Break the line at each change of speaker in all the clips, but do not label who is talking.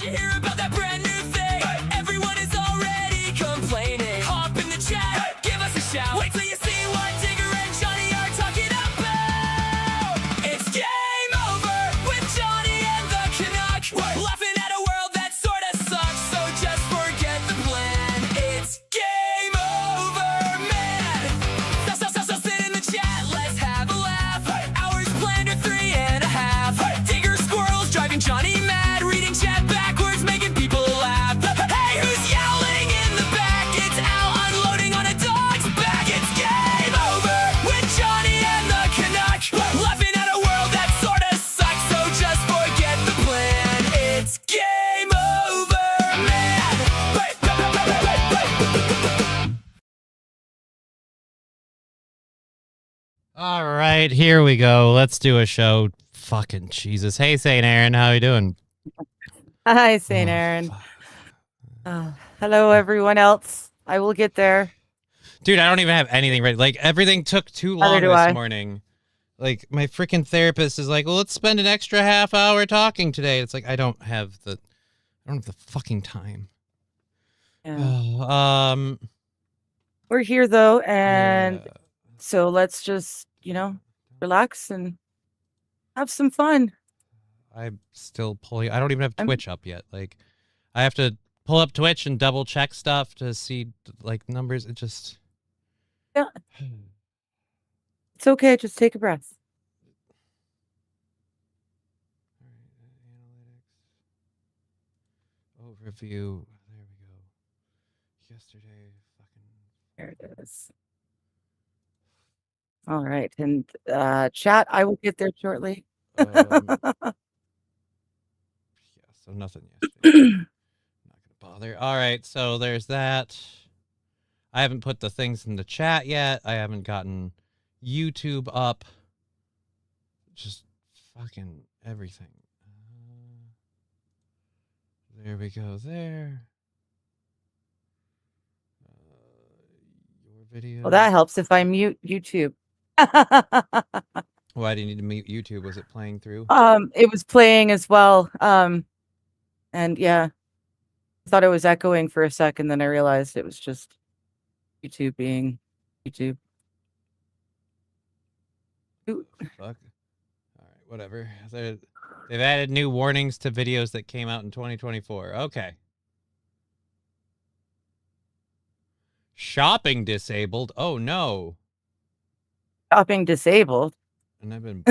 you hear about that brand new thing? Everyone is already complaining. Hop in the chat, give us a shout. Wait till you see what Digger and Johnny are talking about. It's game over with Johnny and the Canuck. Laughing at a world that sorta sucks, so just forget the plan. It's game over, man. So sit in the chat, let's have a laugh. Hours planned are 3.5. Digger squirrels driving Johnny mad, reading chat backwards, making people laugh. Hey, who's yowling in the back? It's Al unloading on a dog's back. It's game over with Johnny and the Canuck. Laughing at a world that sorta sucks, so just forget the plan. It's game over, man.
All right, here we go. Let's do a show. Fucking Jesus. Hey, St. Aaron, how you doing?
Hi, St. Aaron. Hello, everyone else. I will get there.
Dude, I don't even have anything ready. Like, everything took too
Neither
long
do
this
I.
morning. Like, my freaking therapist is like, well, let's spend an extra half hour talking today. It's like, I don't have the fucking time.
Yeah. We're here, though, and
yeah.
so let's just, relax and have some fun.
I'm still pulling. I don't even have
I'm-
Twitch up yet. Like, I have to pull up Twitch and double check stuff to see, like, numbers. It just...
Yeah. It's okay. Just take a breath.
Overview. There we go. Yesterday, fucking...
There it is. All right. And chat, I will get there shortly.
Yeah, so nothing yesterday. Not gonna bother. All right, so there's that. I haven't put the things in the chat yet. I haven't gotten YouTube up. Just fucking everything. There we go. There. Your video.
Well, that helps if I mute YouTube.
Why do you need to mute YouTube? Was it playing through?
It was playing as well. And yeah, I thought it was echoing for a second, then I realized it was just YouTube being YouTube. Ooh.
Fuck. All right, whatever. They've added new warnings to videos that came out in 2024. Okay. Shopping disabled. Oh no.
Shopping disabled.
And I've been.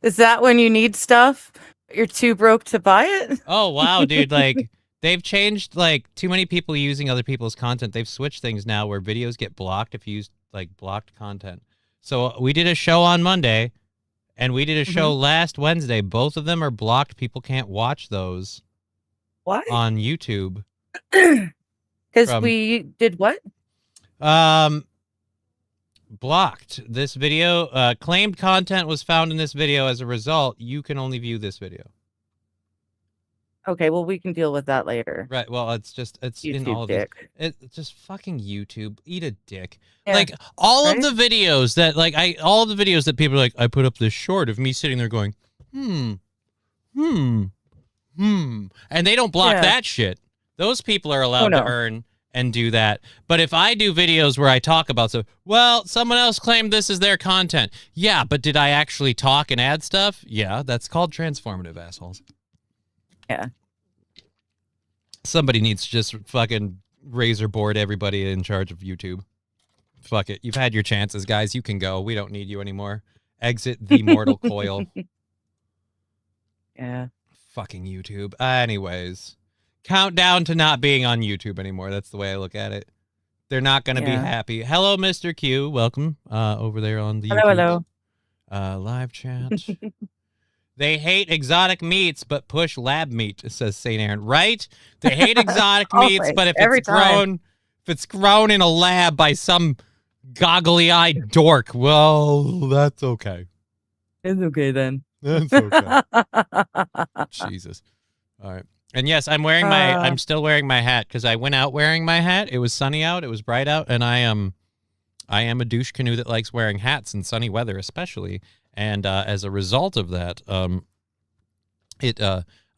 Is that when you need stuff? You're too broke to buy it?
Oh wow, dude! Like they've changed. Like too many people using other people's content. They've switched things now where videos get blocked if you use like blocked content. So we did a show on Monday, and we did a show last Wednesday. Both of them are blocked. People can't watch those.
What?
On YouTube.
Because we did what?
Blocked this video. Claimed content was found in this video. As a result, you can only view this video.
Okay, well, we can deal with that later.
Right. Well, it's
YouTube
in all of
dick.
It's just fucking YouTube. Eat a dick.
Yeah,
like all
right?
of the videos that all of the videos that people are like, I put up this short of me sitting there going, and they don't block that shit. Those people are allowed to earn and do that. But if I do videos where I talk about stuff, well, someone else claimed this is their content. Yeah, but did I actually talk and add stuff? Yeah, that's called transformative, assholes.
Yeah.
Somebody needs to just fucking razor board everybody in charge of YouTube. Fuck it. You've had your chances, guys. You can go. We don't need you anymore. Exit the mortal coil.
Yeah.
Fucking YouTube. Anyways. Countdown to not being on YouTube anymore. That's the way I look at it. They're not going to be happy. Hello, Mr. Q. Welcome over there on the
Hello.
live chat. They hate exotic meats, but push lab meat, says St. Aaron. Right? They hate exotic meats, but if it's grown in a lab by some goggly-eyed dork, well, that's okay.
It's okay then.
That's okay. Jesus. All right. And yes, I'm still wearing my hat because I went out wearing my hat. It was sunny out. It was bright out. And I am a douche canoe that likes wearing hats in sunny weather, especially. And as a result of that,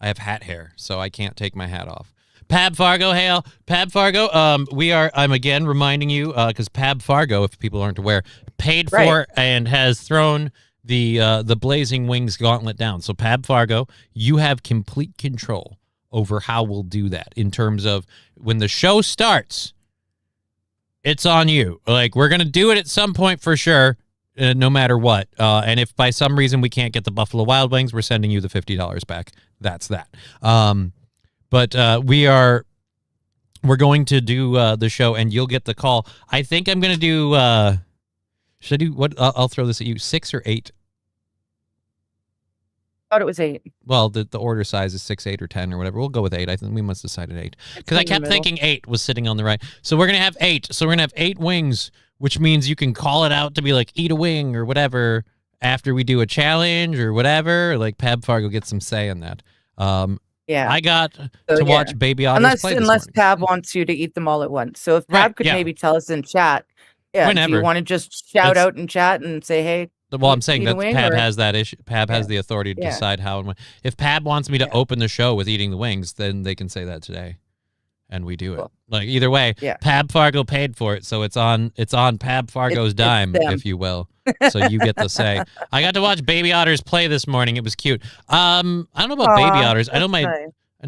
I have hat hair, so I can't take my hat off. Pab Fargo, hail. Pab Fargo, I'm again reminding you, because Pab Fargo, if people aren't aware, paid for and has thrown the Blazing Wings gauntlet down. So Pab Fargo, you have complete control over how we'll do that in terms of when the show starts, it's on you. Like, we're going to do it at some point for sure. No matter what. And if by some reason we can't get the Buffalo Wild Wings, we're sending you the $50 back. That's that. But we're going to do the show, and you'll get the call. I think I'm going to do, should I do, what? I'll throw this at you, 6 or 8?
I thought it was 8.
Well, the order size is 6, 8, or 10, or whatever. We'll go with 8. I think we must decide at 8. Because I kept thinking 8 was sitting on the right. So we're going to have 8. So we're going to have 8 wings, which means you can call it out to be like, eat a wing or whatever after we do a challenge or whatever. Like, Pab Fargo gets some say in that.
Yeah.
I got to watch Baby Otters play this
unless
morning.
Pab wants you to eat them all at once. So if Pab could maybe tell us in chat, do you want to just shout out in chat and say, hey?
Well, I'm saying that Pab has that issue. Pab has the authority to decide how and when. If Pab wants me to open the show with eating the wings, then they can say that today. And we do it. Like, either way, Pab Fargo paid for it, so it's on Pab Fargo's dime, if you will. So you get the say. I got to watch Baby Otters play this morning. It was cute. I don't know about Baby Otters. I know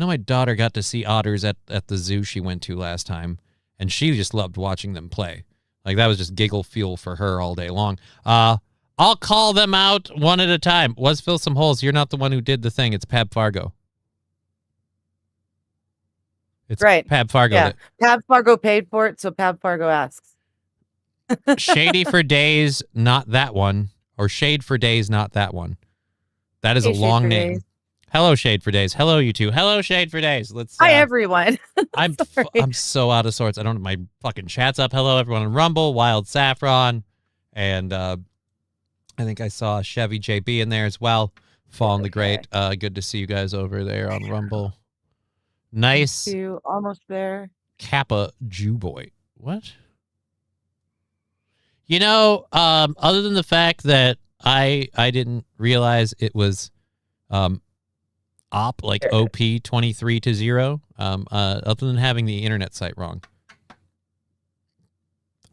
my daughter got to see otters at the zoo she went to last time, and she just loved watching them play. Like, that was just giggle fuel for her all day long. I'll call them out one at a time. Was Fill Some Holes. You're not the one who did the thing. It's Pab Fargo. It's Pab Fargo.
Yeah. Pab Fargo paid for it, so Pab Fargo asks.
Shady for Days, not that one. Or Shade for Days, not that one. That is a long name. Days. Hello, Shade for Days. Hello, you two. Hello, Shade for Days.
Hi, everyone.
I'm so out of sorts. I don't have my fucking chats up. Hello, everyone on Rumble, Wild Saffron, and I think I saw Chevy JB in there as well. Fallen the Great. Good to see you guys over there on Rumble. Nice.
Almost there.
Kappa Jew Boy. What? You know, other than the fact that I didn't realize it was op, like OP 23-0, other than having the internet site wrong.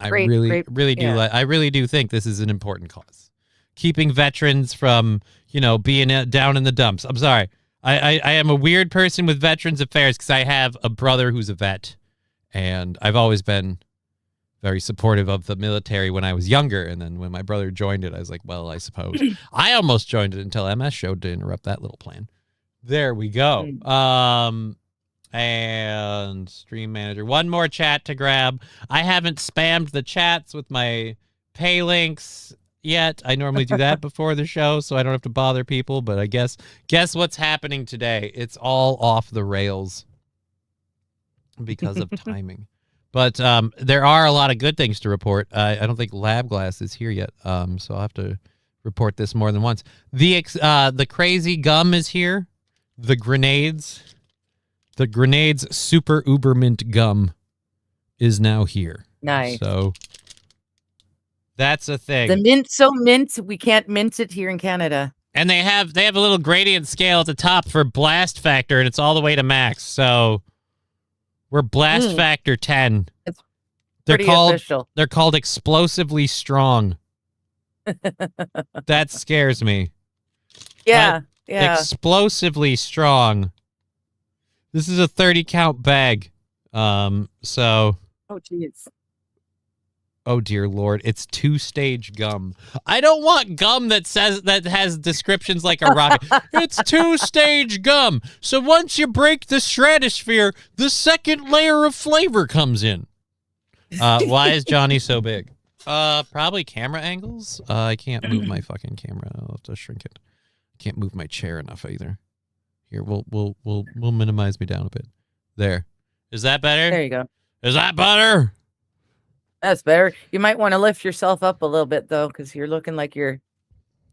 I really do think this is an important cause. Keeping veterans from, being down in the dumps. I'm sorry. I am a weird person with Veterans Affairs because I have a brother who's a vet, and I've always been very supportive of the military when I was younger, and then when my brother joined it, I was like, well, I suppose. I almost joined it until MS showed to interrupt that little plan. There we go. And Stream Manager. One more chat to grab. I haven't spammed the chats with my pay links yet. I normally do that before the show, so I don't have to bother people, but I guess what's happening today? It's all off the rails because of timing. But there are a lot of good things to report. I don't think Lab Glass is here yet, so I'll have to report this more than once. The crazy gum is here. The grenades super uber mint gum is now here.
Nice.
So that's a thing.
The mint so mint, we can't mint it here in Canada.
And they have a little gradient scale at the top for blast factor, and it's all the way to max. So we're blast factor 10.
It's pretty official.
They're called explosively strong. That scares me.
Yeah.
Explosively strong. This is a 30 count bag. So.
Oh, jeez.
Oh, dear Lord. It's 2-stage gum. I don't want gum that has descriptions like a rocket. It's 2-stage gum. So once you break the stratosphere, the second layer of flavor comes in. Why is Johnny so big? Probably camera angles. I can't move my fucking camera. I'll have to shrink it. Can't move my chair enough either. Here, we'll minimize me down a bit. There. Is that better?
There you go.
Is that better?
That's better. You might want to lift yourself up a little bit, though, because you're looking like you're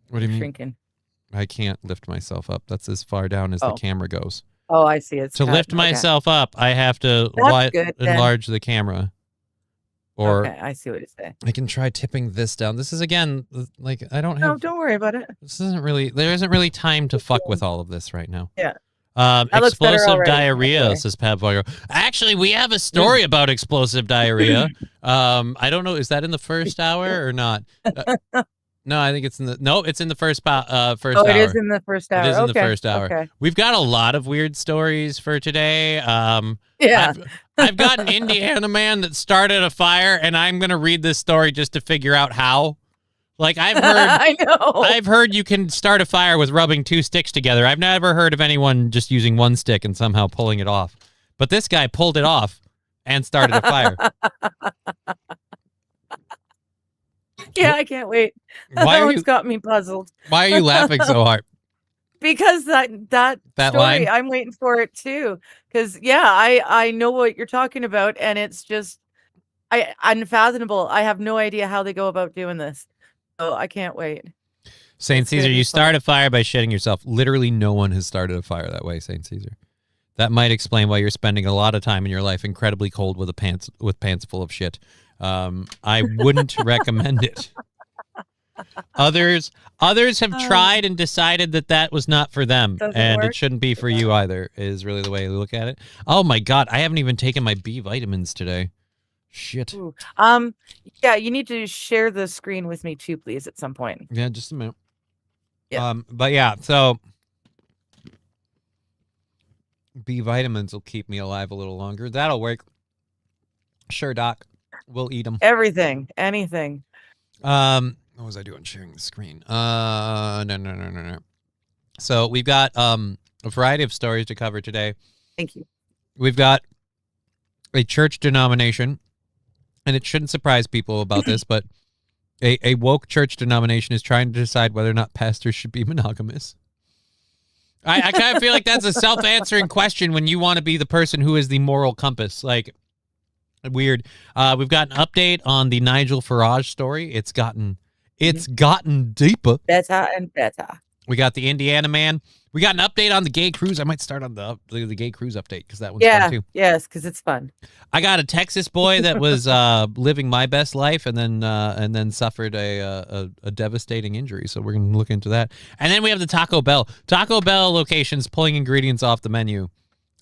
shrinking.
I can't lift myself up. That's as far down as the camera goes.
Oh, I see. It's
to lift myself up, I have to enlarge the camera. Or
I see what you're saying.
I can try tipping this down. This is, again, like, I don't have...
No, don't worry about it.
There isn't really time to fuck with all of this right now.
Yeah. That looks better
Explosive
already,
diarrhea,
actually.
says Pat Vargo. Actually, we have a story about explosive diarrhea. I don't know. Is that in the first hour or not? No, I think it's in the. No, it's in the first first
Oh,
hour.
it is in the first hour.
It is in the
Okay,
first hour.
okay.
We've got a lot of weird stories for today.
Yeah.
I've got an Indiana man that started a fire, and I'm gonna read this story just to figure out how. Like I've heard,
I know.
I've heard you can start a fire with rubbing two sticks together. I've never heard of anyone just using one stick and somehow pulling it off. But this guy pulled it off and started a fire.
Yeah, I can't wait.
Why
That
are
one's
you?
got me puzzled.
Why are you laughing so hard?
Because that
That
story,
line?
I'm waiting for it too. Because yeah, I know what you're talking about, and it's just unfathomable. I have no idea how they go about doing this. So I can't wait.
Saint
It's gonna
Caesar,
be
you
fun.
start a fire by shitting yourself. Literally, no one has started a fire that way, Saint Caesar. That might explain why you're spending a lot of time in your life incredibly cold with pants full of shit. I wouldn't recommend it. Others have tried and decided that was not for them,
Doesn't
and
work?
it shouldn't be for you either. Is really the way to look at it. Oh my God, I haven't even taken my B vitamins today. Shit.
Ooh. Yeah, you need to share the screen with me too, please, at some point.
Yeah, just a minute.
Yeah.
But yeah, so B vitamins will keep me alive a little longer. That'll work. Sure, Doc. We'll eat them.
Everything, anything.
What was I doing sharing the screen? No. So we've got a variety of stories to cover today.
Thank you.
We've got a church denomination, and it shouldn't surprise people about this, but a woke church denomination is trying to decide whether or not pastors should be monogamous. I kind of feel like that's a self-answering question when you want to be the person who is the moral compass. Like, weird. We've got an update on the Nigel Farage story. It's gotten deeper.
Better and better.
We got the Indiana man. We got an update on the gay cruise. I might start on the gay cruise update because that one's fun too.
Yes, because it's fun.
I got a Texas boy that was living my best life and then suffered a devastating injury. So we're gonna look into that. And then we have the Taco Bell. Taco Bell locations pulling ingredients off the menu,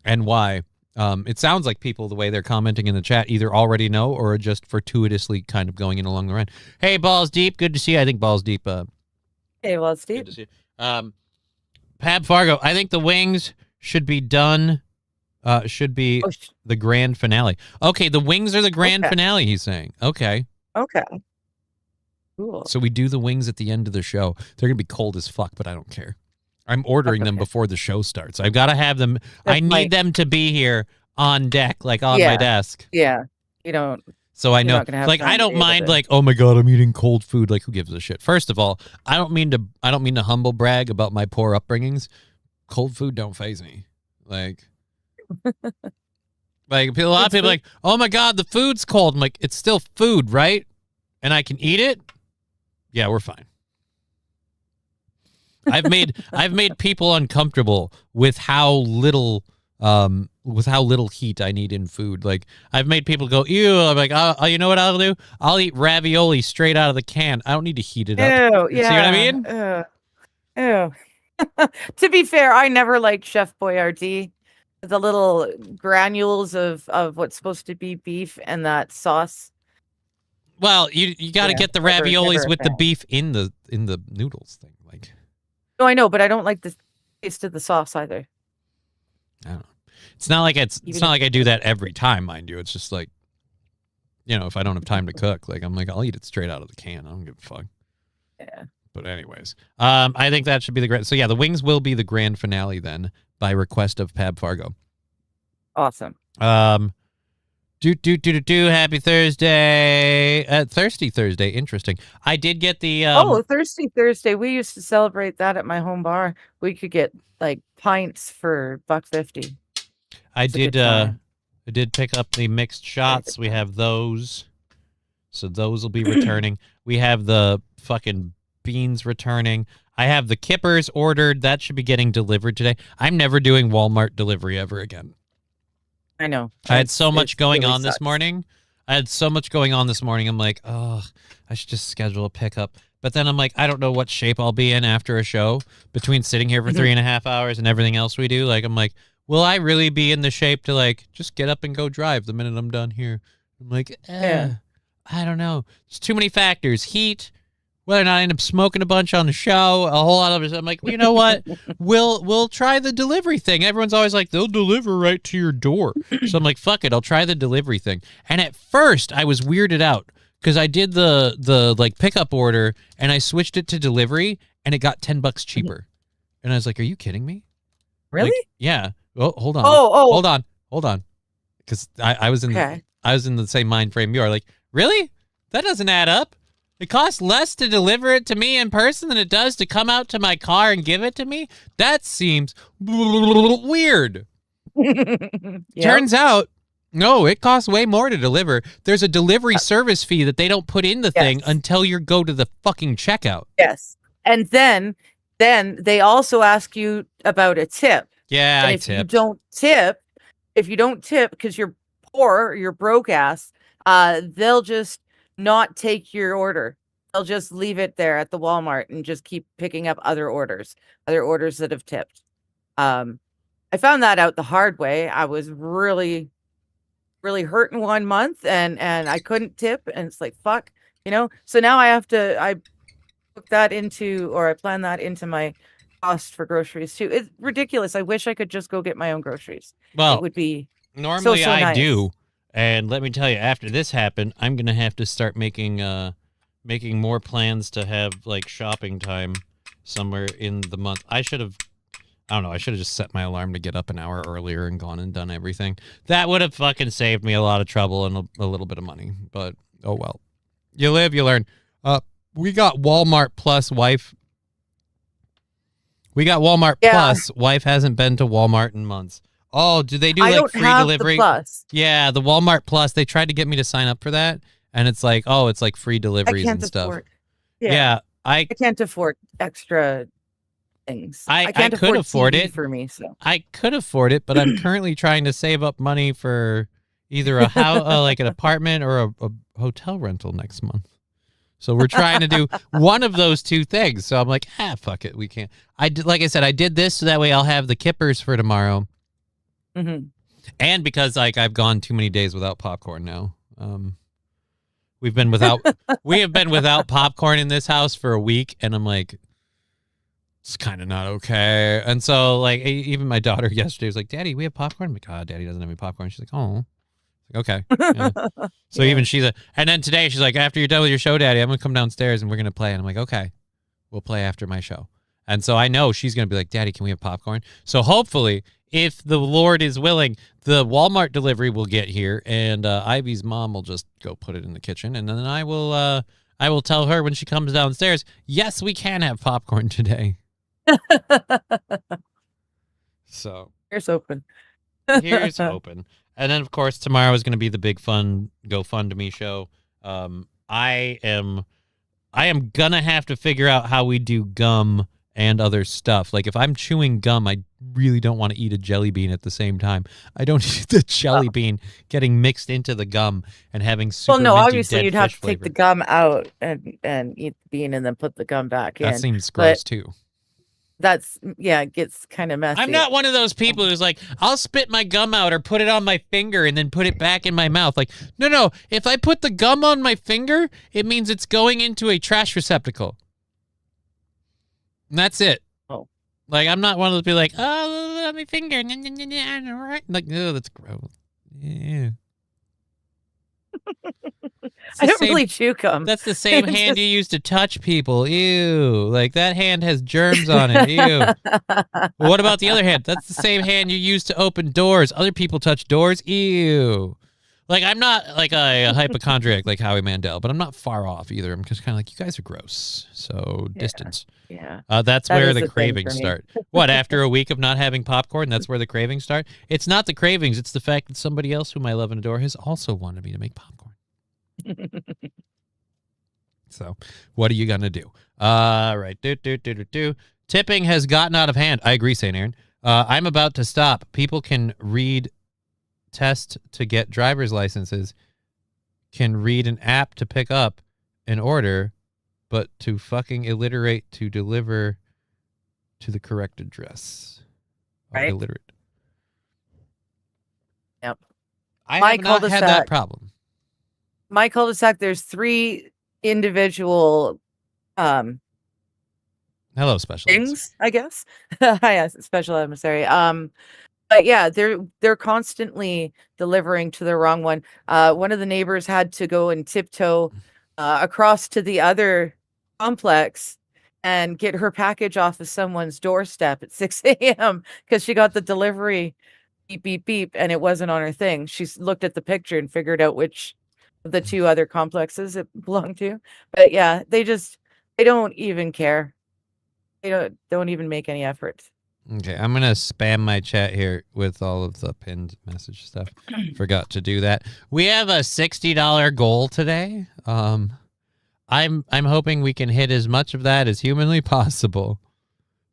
and why. It sounds like people, the way they're commenting in the chat, either already know or are just fortuitously kind of going in along the run. Hey, Balls Deep, good to see you. I think Balls Deep.
Hey, well,
Good
Steve.
to see you. Pab Fargo, I think the wings should be done. Should be
Oh,
the grand finale. Okay, the wings are the grand
Okay.
finale. He's saying. Okay,
okay. Cool.
so we do the wings at the end of the show. They're gonna be cold as fuck, but I don't care. I'm ordering them
okay.
before the show starts. I've got to have them. I
That's
need
like-
them to be here on deck, like on my
Yeah.
desk.
Yeah. You don't.
So I
You're
know,
not gonna have
like,
time
I
to
don't
be able
mind,
to-
like, oh my God, I'm eating cold food. Like, who gives a shit? First of all, I don't mean to humble brag about my poor upbringings. Cold food don't faze me. Like a lot of people are like, oh my God, the food's cold. I'm like, it's still food, right? And I can eat it. Yeah, we're fine. I've made people uncomfortable with how little heat I need in food. Like, I've made people go, ew. I'm like, oh, you know what I'll do? I'll eat ravioli straight out of the can. I don't need to heat it up.
Ew, yeah.
See what I mean?
Ew. To be fair, I never liked Chef Boyardee. The little granules of what's supposed to be beef and that sauce.
Well, you got to
Yeah,
get the
never
raviolis
a
with the
fan.
beef in the noodles thing. Like,
No, I know, but I don't like the taste of the sauce either.
I don't know. It's not like it's
Even
not
if-
like I do that every time, mind you. It's just like, you know, if I don't have time to cook, like, I'm like, I'll eat it straight out of the can. I don't give a fuck.
Yeah.
But anyways, I think that should be the grand. So yeah, the wings will be the grand finale then, by request of Pab Fargo.
Awesome.
Happy Thursday. Thirsty Thursday. Interesting. I did get the
Thirsty Thursday. We used to celebrate that at my home bar. We could get like pints for $1.50.
I
It's a good
did
time.
I did pick up the mixed shots. We have those. So those will be returning. We have the fucking beans returning. I have the kippers ordered. That should be getting delivered today. I'm never doing Walmart delivery ever again.
I know.
I had so much
It
going
really
on this
sucks.
morning. I had so much going on this morning. I'm like, oh, I should just schedule a pickup. But then I'm like, I don't know what shape I'll be in after a show between sitting here for 3.5 hours and everything else we do. Like, I'm like, will I really be in the shape to like just get up and go drive the minute I'm done here? I'm like, I don't know. There's too many factors. Heat, whether or not I end up smoking a bunch on the show, a whole lot of it. I'm like, well, you know what? We'll try the delivery thing. Everyone's always like, they'll deliver right to your door. So I'm like, fuck it, I'll try the delivery thing. And at first, I was weirded out because I did the like pickup order and I switched it to delivery and it got $10 cheaper. And I was like, are you kidding me?
Really?
Like, yeah. Oh, hold on. Hold on. Because I was in the same mind frame you are. Like, really? That doesn't add up. It costs less to deliver it to me in person than it does to come out to my car and give it to me? That seems weird. Turns out, no, it costs way more to deliver. There's a delivery service fee that they don't put in the thing until you go to the fucking checkout.
Yes. And then they also ask you about a tip.
Yeah,
and if you don't tip because you're poor, you're broke ass, they'll just not take your order. They'll just leave it there at the Walmart and just keep picking up other orders that have tipped. I found that out the hard way. I was really, really hurting 1 month and I couldn't tip, and it's like, fuck, so now I book that into, or I plan that into my cost for groceries too. It's ridiculous. I wish I could just go get my own groceries.
Well,
it would be
normally
so
I
nice.
do. And let me tell you, after this happened, I'm going to have to start making more plans to have, like, shopping time somewhere in the month. I should have just set my alarm to get up an hour earlier and gone and done everything. That would have fucking saved me a lot of trouble and a little bit of money. But, oh well. You live, you learn. We got Walmart Plus, wife. Plus. Wife hasn't been to Walmart in months. Oh, do they do like free delivery?
The Plus.
Yeah, the Walmart Plus. They tried to get me to sign up for that, and it's like, oh, it's like free deliveries and stuff. Yeah, I
can't afford extra things.
I could afford it
for me. So
I could afford it, but I'm currently trying to save up money for either a house, like an apartment, or a hotel rental next month. So we're trying to do one of those two things. So I'm like, fuck it, we can't. Like I said, I did this so that way I'll have the kippers for tomorrow.
Mm-hmm.
And because like I've gone too many days without popcorn now. We have been without popcorn in this house for a week, and I'm like, it's kind of not okay. And so like even my daughter yesterday was like, Daddy, we have popcorn. I'm like, Daddy doesn't have any popcorn. She's like, oh, okay. Yeah. So even she's and then today she's like, after you're done with your show, Daddy, I'm gonna come downstairs and we're gonna play. And I'm like, okay, we'll play after my show. And so I know she's gonna be like, Daddy, can we have popcorn? So hopefully, if the Lord is willing, the Walmart delivery will get here, and Ivy's mom will just go put it in the kitchen, and then I will tell her when she comes downstairs, yes, we can have popcorn today. So
here's open.
Here's hoping. And then of course tomorrow is going to be the big fun GoFundMe show. I am gonna have to figure out how we do gum and other stuff. Like if I'm chewing gum, I really don't want to eat a jelly bean at the same time. I don't need the jelly bean getting mixed into the gum and having super minty
obviously
dead
you'd have
fish
to
flavor.
take the gum out and eat the bean and then put the gum back in.
That seems gross too.
That's it gets kind of messy.
I'm not one of those people who's like, I'll spit my gum out or put it on my finger and then put it back in my mouth. Like, no. If I put the gum on my finger, it means it's going into a trash receptacle. And that's it.
Oh.
Like, I'm not one of those people like, oh, on my finger. Like, no, that's gross. Yeah.
I don't really chew gum.
That's the same hand you use to touch people. Ew. Like, that hand has germs on it. Ew. Well, what about the other hand? That's the same hand you use to open doors. Other people touch doors. Ew. Like, I'm not like a hypochondriac like Howie Mandel, but I'm not far off either. I'm just kind of like, you guys are gross. So distance.
Yeah.
That's
That
where
is
the
the thing
cravings
for me.
start. What, after a week of not having popcorn, that's where the cravings start? It's not the cravings. It's the fact that somebody else whom I love and adore has also wanted me to make popcorn. So, what are you going to do? All right. Tipping has gotten out of hand. I agree, St. Aaron. I'm about to stop. People can read test to get driver's licenses. can read an app to pick up an order, but to fucking illiterate to deliver to the correct address.
Right.
Illiterate.
Yep.
I
My
have not had that
cul-de-sac-
problem.
My cul-de-sac, there's 3 individual
Hello, special eds.
things, I guess. Hi, special emissary. But yeah, they're constantly delivering to the wrong one. One of the neighbors had to go and tiptoe across to the other complex and get her package off of someone's doorstep at 6 a.m. because she got the delivery beep, beep, beep, and it wasn't on her thing. She looked at the picture and figured out which of the 2 other complexes it belonged to. But yeah, they don't even care. They don't even make any effort.
Okay, I'm gonna spam my chat here with all of the pinned message stuff. Forgot to do that. We have a $60 goal today. I'm hoping we can hit as much of that as humanly possible.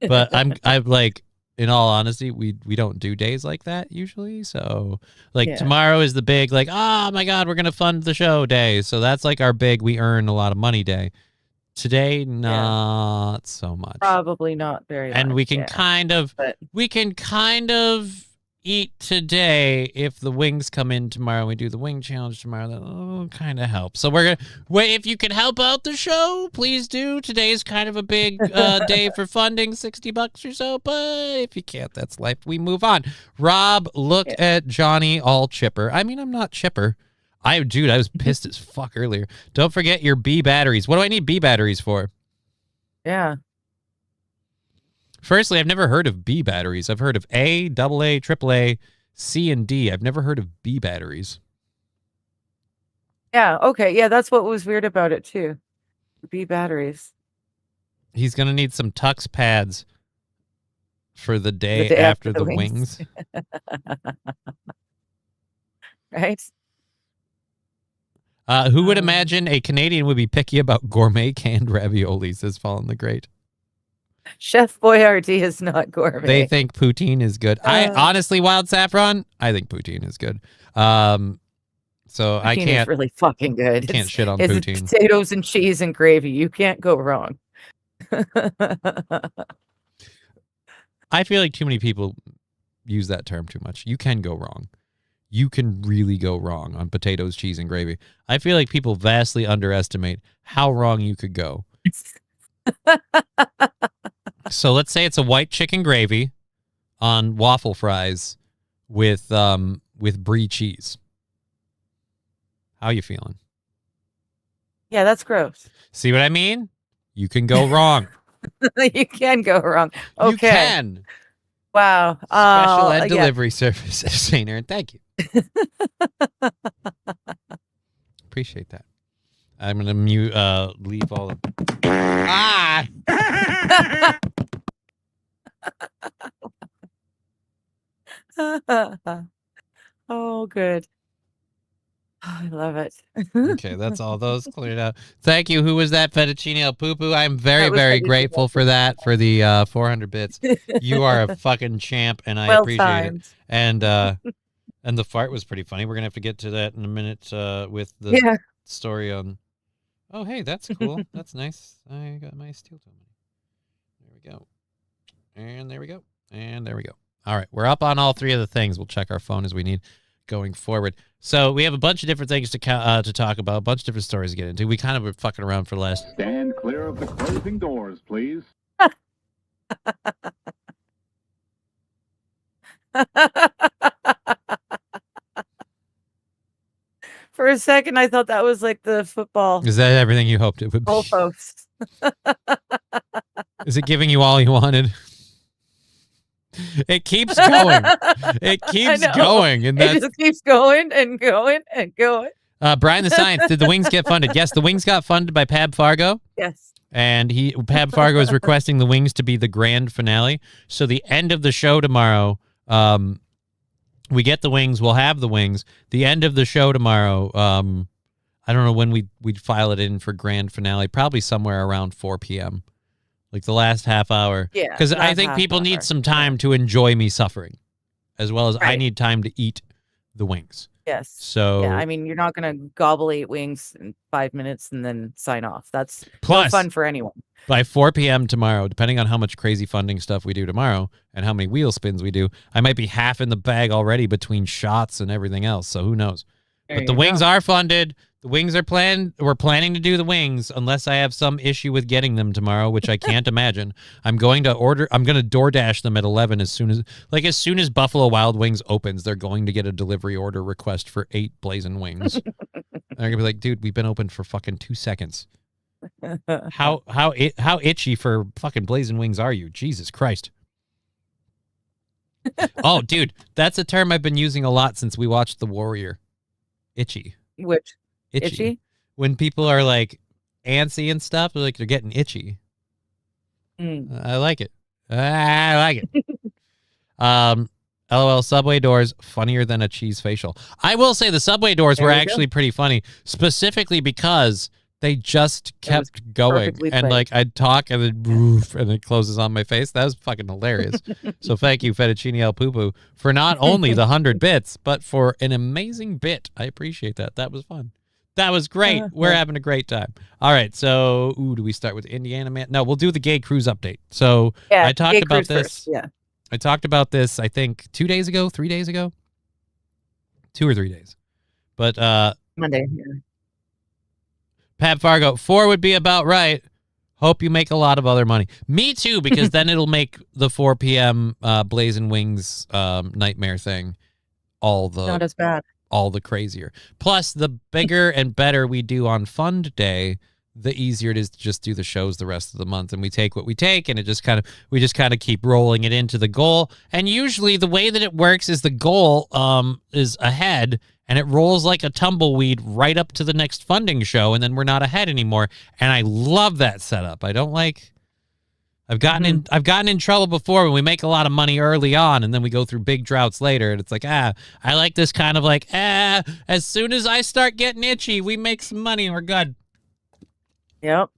But I'm like, in all honesty, we don't do days like that usually. So like tomorrow is the big like, oh my God, we're gonna fund the show day. So that's like our big we earn a lot of money day. Today, not so much.
Probably not very much.
And we can kind of eat today if the wings come in tomorrow. We do the wing challenge tomorrow. That'll kind of help. So we're gonna wait. If you can help out the show, please do. Today's kind of a big day for funding, $60 or so. But if you can't, that's life. We move on. Rob, look at Johnny all chipper. I mean, I'm not chipper. I was pissed as fuck earlier. Don't forget your B batteries. What do I need B batteries for?
Yeah.
Firstly, I've never heard of B batteries. I've heard of A, AA, AAA, C, and D. I've never heard of B batteries.
Yeah. Okay. Yeah, that's what was weird about it too. B batteries.
He's gonna need some Tux pads for the day after the wings.
Right.
Who would imagine a Canadian would be picky about gourmet canned raviolis, says Fallen the Great.
Chef Boyardee is not gourmet.
They think poutine is good. I honestly, Wild Saffron, I think poutine is good. So
poutine
I can't.
Is really fucking good.
Can't shit on
it's
poutine.
Potatoes and cheese and gravy. You can't go wrong.
I feel like too many people use that term too much. You can go wrong. You can really go wrong on potatoes, cheese, and gravy. I feel like people vastly underestimate how wrong you could go. So let's say it's a white chicken gravy on waffle fries with brie cheese. How you feeling?
Yeah, that's gross.
See what I mean? You can go wrong.
You can go wrong. Okay.
You can.
Wow.
Special ed delivery service, St. Aaron. Thank you. Appreciate that. I'm gonna mute. Leave all of. Ah.
Oh, good. I love it.
Okay, that's all those cleared out. Thank you. Who was that? Fettuccine El Poo-Poo. I'm very grateful for that, for the 400 bits. You are a fucking champ, and I appreciate it. And the fart was pretty funny. We're going to have to get to that in a minute with the story on... Oh, hey, that's cool. That's nice. I got my steel toe. There we go. And there we go. And there we go. All right, we're up on all 3 of the things. We'll check our phone as we need going forward. So we have a bunch of different things to talk about, a bunch of different stories to get into. We kind of were fucking around for the last...
Stand clear of the closing doors, please.
For a second, I thought that was like the football.
Is that everything you hoped it would be?
Goalpost.
Is it giving you all you wanted? It keeps going. It keeps going. And
it just keeps going and going and going.
Brian the Science, did the wings get funded? Yes, the wings got funded by Pab Fargo.
Yes.
And Pab Fargo is requesting the wings to be the grand finale. So the end of the show tomorrow, we get the wings. We'll have the wings. The end of the show tomorrow, I don't know when we'd file it in for grand finale, probably somewhere around 4 p.m. Like the last half hour.
Yeah.
Because I think people need some time to enjoy me suffering, as well as I need time to eat the wings.
Yes.
So
yeah, I mean, you're not gonna gobble 8 wings in 5 minutes and then sign off. That's no
plus
fun for anyone.
by 4 p.m. tomorrow, depending on how much crazy funding stuff we do tomorrow and how many wheel spins we do, I might be half in the bag already between shots and everything else. So who knows?
There
But the
you
wings
go.
are funded. The wings are planned. We're planning to do the wings unless I have some issue with getting them tomorrow, which I can't imagine. I'm going to DoorDash them at 11 as soon as Buffalo Wild Wings opens, they're going to get a delivery order request for 8 blazing wings. And they're going to be like, dude, we've been open for fucking 2 seconds. How itchy for fucking blazing wings are you? Jesus Christ. Oh, dude, that's a term I've been using a lot since we watched The Warrior. Itchy.
Which
Itchy. When people are like antsy and stuff, they're getting itchy. I like it. I like it. LOL, Subway doors funnier than a cheese facial. I will say the Subway doors were actually pretty funny, specifically because they just kept going, and like I'd talk and then woof, and it closes on my face. That was fucking hilarious. So thank you, Fettuccine El Poo for not only the 100 bits, but for an amazing bit. I appreciate that. That was fun. That was great. We're having a great time. All right, so do we start with Indiana Man? No, we'll do the gay cruise update. So I talked about this.
First. Yeah,
I talked about this, I think 3 days ago, 2 or 3 days. But
Monday. Yeah.
Pat Fargo, 4 would be about right. Hope you make a lot of other money. Me too, because then it'll make the 4 p.m. Blazing Wings nightmare thing
Not as bad.
all the crazier. Plus, the bigger and better we do on Fund Day, the easier it is to just do the shows the rest of the month. And we take what we take, and we just kind of keep rolling it into the goal. And usually the way that it works is the goal is ahead, and it rolls like a tumbleweed right up to the next funding show, and then we're not ahead anymore. And I love that setup. I don't like... I've gotten in trouble before when we make a lot of money early on and then we go through big droughts later, and it's like, I like this kind of like, as soon as I start getting itchy, we make some money and we're good.
Yep.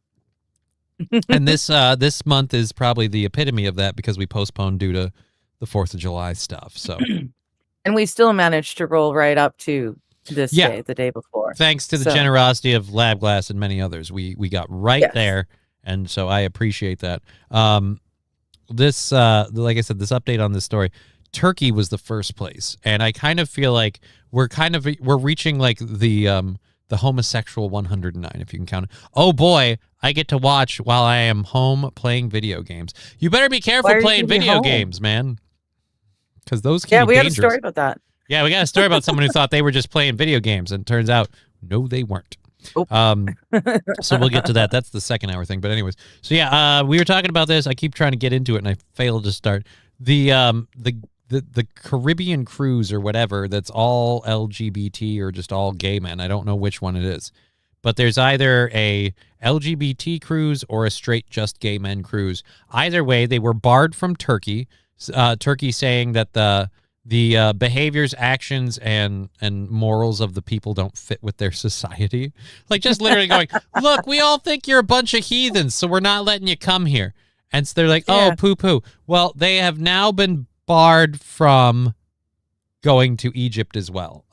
And this month is probably the epitome of that because we postponed due to the 4th of July stuff. So,
and we still managed to roll right up to this day, the day before.
Thanks to the generosity of Lab Glass and many others, we got right there. And so I appreciate that. This, like I said, this update on this story, Turkey was the first place, and I kind of feel like we're reaching like the homosexual 109, if you can count it. Oh boy, I get to watch while I am home playing video games. You better be careful playing video games, man, because those can be dangerous.
Have a story about that.
Yeah, we got a story about someone who thought they were just playing video games, and turns out no, they weren't. So we'll get to that. That's the second hour thing. But anyways, so yeah, we were talking about this. I keep trying to get into it and I failed to start. The Caribbean cruise or whatever that's all LGBT or just all gay men. I don't know which one it is. But there's either a LGBT cruise or a straight just gay men cruise. Either way, they were barred from Turkey. Turkey saying that the behaviors, actions, and morals of the people don't fit with their society. Like just literally going, look, we all think you're a bunch of heathens, so we're not letting you come here. And so they're like, oh, poo-poo. Well, they have now been barred from going to Egypt as well.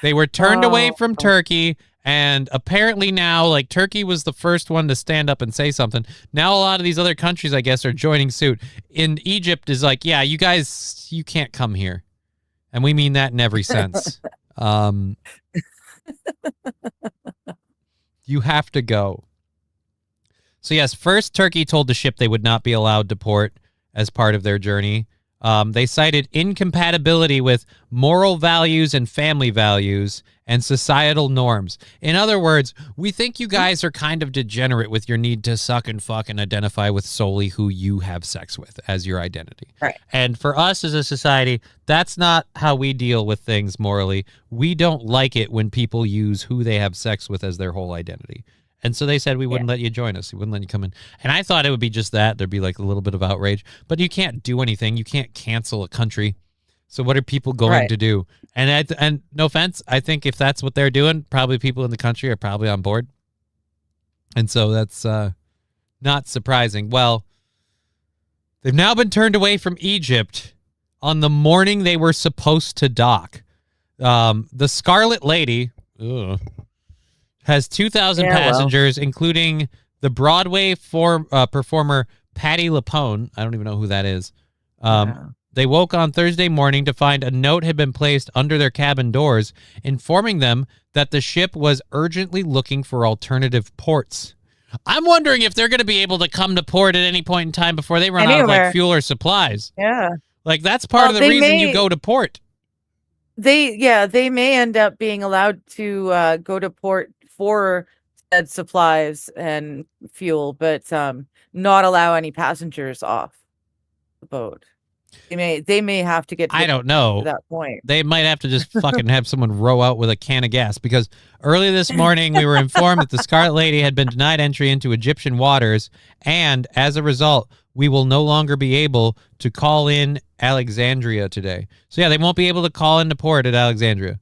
They were turned away from Turkey. And apparently now, like, Turkey was the first one to stand up and say something. Now a lot of these other countries, I guess, are joining suit. In Egypt is like, yeah, you guys, you can't come here. And we mean that in every sense. You have to go. So, yes, first Turkey told the ship they would not be allowed to port as part of their journey. They cited incompatibility with moral values and family values and societal norms. In other words, we think you guys are kind of degenerate with your need to suck and fuck and identify with solely who you have sex with as your identity.
Right.
And for us as a society, that's not how we deal with things morally. We don't like it when people use who they have sex with as their whole identity. And so they said we wouldn't let you join us. We wouldn't let you come in. And I thought it would be just that. There'd be like a little bit of outrage. But you can't do anything. You can't cancel a country. So what are people going to do? And no offense, I think if that's what they're doing, probably people in the country are probably on board. And so that's not surprising. Well, they've now been turned away from Egypt on the morning they were supposed to dock. The Scarlet Lady has 2,000 passengers, including the Broadway performer Patti LuPone. I don't even know who that is. They woke on Thursday morning to find a note had been placed under their cabin doors informing them that the ship was urgently looking for alternative ports. I'm wondering if they're going to be able to come to port at any point in time before they run out of like fuel or supplies.
Yeah.
Like that's part of the reason you go to port.
They may end up being allowed to go to port for said supplies and fuel, but not allow any passengers off the boat. They may have to get to
I don't know.
that point.
They might have to just fucking have someone row out with a can of gas, because early this morning we were informed that the Scarlet Lady had been denied entry into Egyptian waters, and as a result, we will no longer be able to call in Alexandria today. So yeah, they won't be able to call into port at Alexandria.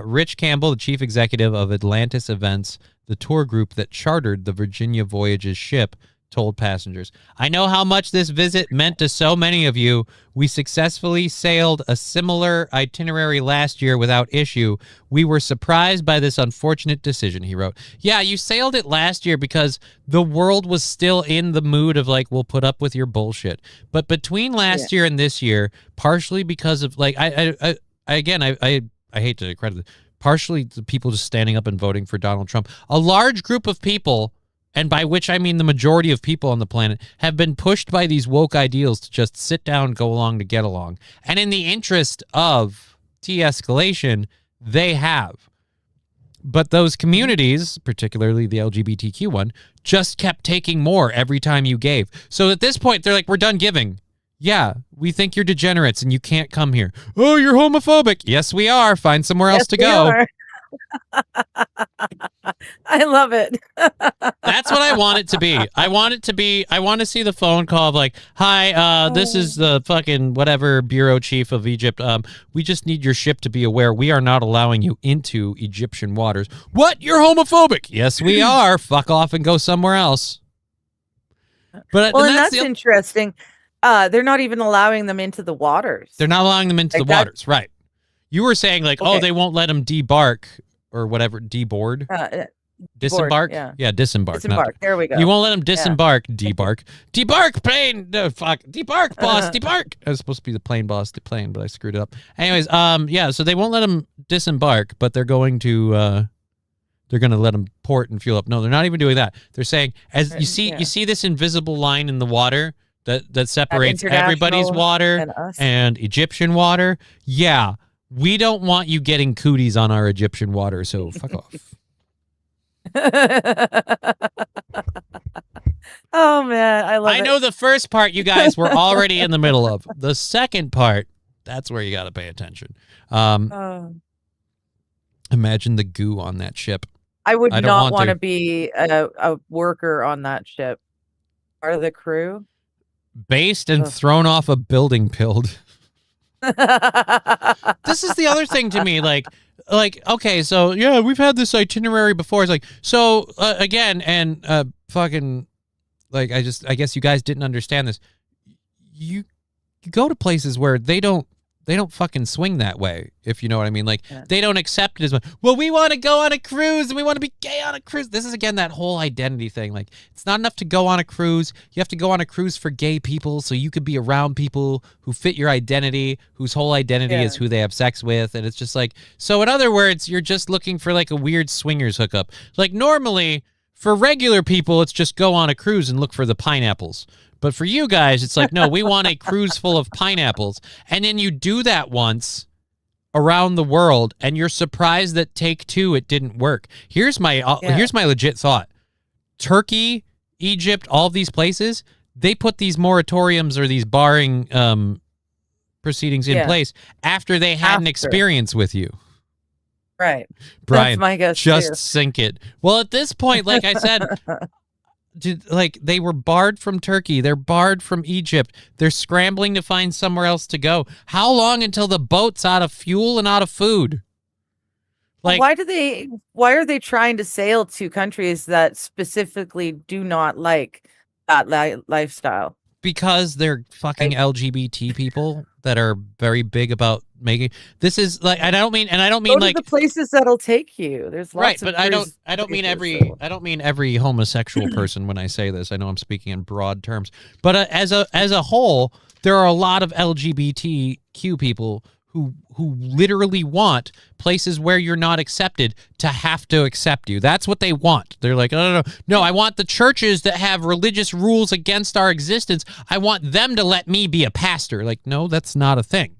Rich Campbell, the chief executive of Atlantis Events, the tour group that chartered the Virginia Voyages ship, told passengers, "I know how much this visit meant to so many of you. We successfully sailed a similar itinerary last year without issue. We were surprised by this unfortunate decision," he wrote. Yeah, you sailed it last year because the world was still in the mood of like, we'll put up with your bullshit. But between last year and this year, partially because of like, I hate to credit it, partially the people just standing up and voting for Donald Trump. A large group of people, and by which I mean the majority of people on the planet, have been pushed by these woke ideals to just sit down, go along to get along. And in the interest of de-escalation, they have. But those communities, particularly the LGBTQ one, just kept taking more every time you gave. So at this point, they're like, we're done giving. Yeah, we think you're degenerates and you can't come here. Oh, you're homophobic. Yes, we are. Find somewhere else to go.
I love it.
That's what I want it to be. I want to see the phone call of like, hi, this is the fucking whatever bureau chief of Egypt. We just need your ship to be aware we are not allowing you into Egyptian waters. What? You're homophobic? Yes, we are. Fuck off and go somewhere else. But
well, and that's interesting. They're not even allowing them into the waters.
They're not allowing them into the waters, right? You were saying like, oh, they won't let them debark or whatever, deboard, disembark. Disembark.
Disembark. There we go.
You won't let them disembark, debark plane. No, fuck, debark boss, debark. I was supposed to be the plane boss, the plane, but I screwed it up. Anyways, so they won't let them disembark, but they're going to let them port and fuel up. No, they're not even doing that. They're saying, as you see this invisible line in the water that separates everybody's water and Egyptian water. Yeah. We don't want you getting cooties on our Egyptian water, so fuck off.
Oh, man, I love it.
I know the first part you guys were already in the middle of. The second part, that's where you got to pay attention. Imagine the goo on that ship.
I would not want to be a worker on that ship. Part of the crew.
Based and thrown off a building pilled. This is the other thing to me, like okay, so yeah, we've had this itinerary before. It's like, so again, and fucking like, I guess you guys didn't understand this. You go to places where they don't fucking swing that way, if you know what I mean. Like, they don't accept it as much. Well, we want to go on a cruise and we want to be gay on a cruise. This is, again, that whole identity thing. Like, it's not enough to go on a cruise. You have to go on a cruise for gay people so you could be around people who fit your identity, whose whole identity is who they have sex with. And it's just like, so in other words, you're just looking for like a weird swingers hookup. Like, normally, for regular people, it's just go on a cruise and look for the pineapples. But for you guys, it's like, no, we want a cruise full of pineapples. And then you do that once around the world, and you're surprised that take two, it didn't work. Here's my legit thought. Turkey, Egypt, all of these places, they put these moratoriums or these barring proceedings in place after they had an experience with you.
Right.
Brian,
that's my guess
just sink it. Well, at this point, like I said... they were barred from Turkey. They're barred from Egypt. They're scrambling to find somewhere else to go. How long until the boat's out of fuel and out of food? Like,
why are they trying to sail to countries that specifically do not like that lifestyle?
Because they're fucking LGBT people. that are very big about making this is like, and I don't mean
Go to
like
the places that'll take you. There's lots
right,
of
but I don't mean
places,
I don't mean every homosexual person when I say this. I know I'm speaking in broad terms, but as a whole, there are a lot of LGBTQ people who literally want places where you're not accepted to have to accept you. That's what they want. They're like, no, I want the churches that have religious rules against our existence. I want them to let me be a pastor. Like, no, that's not a thing.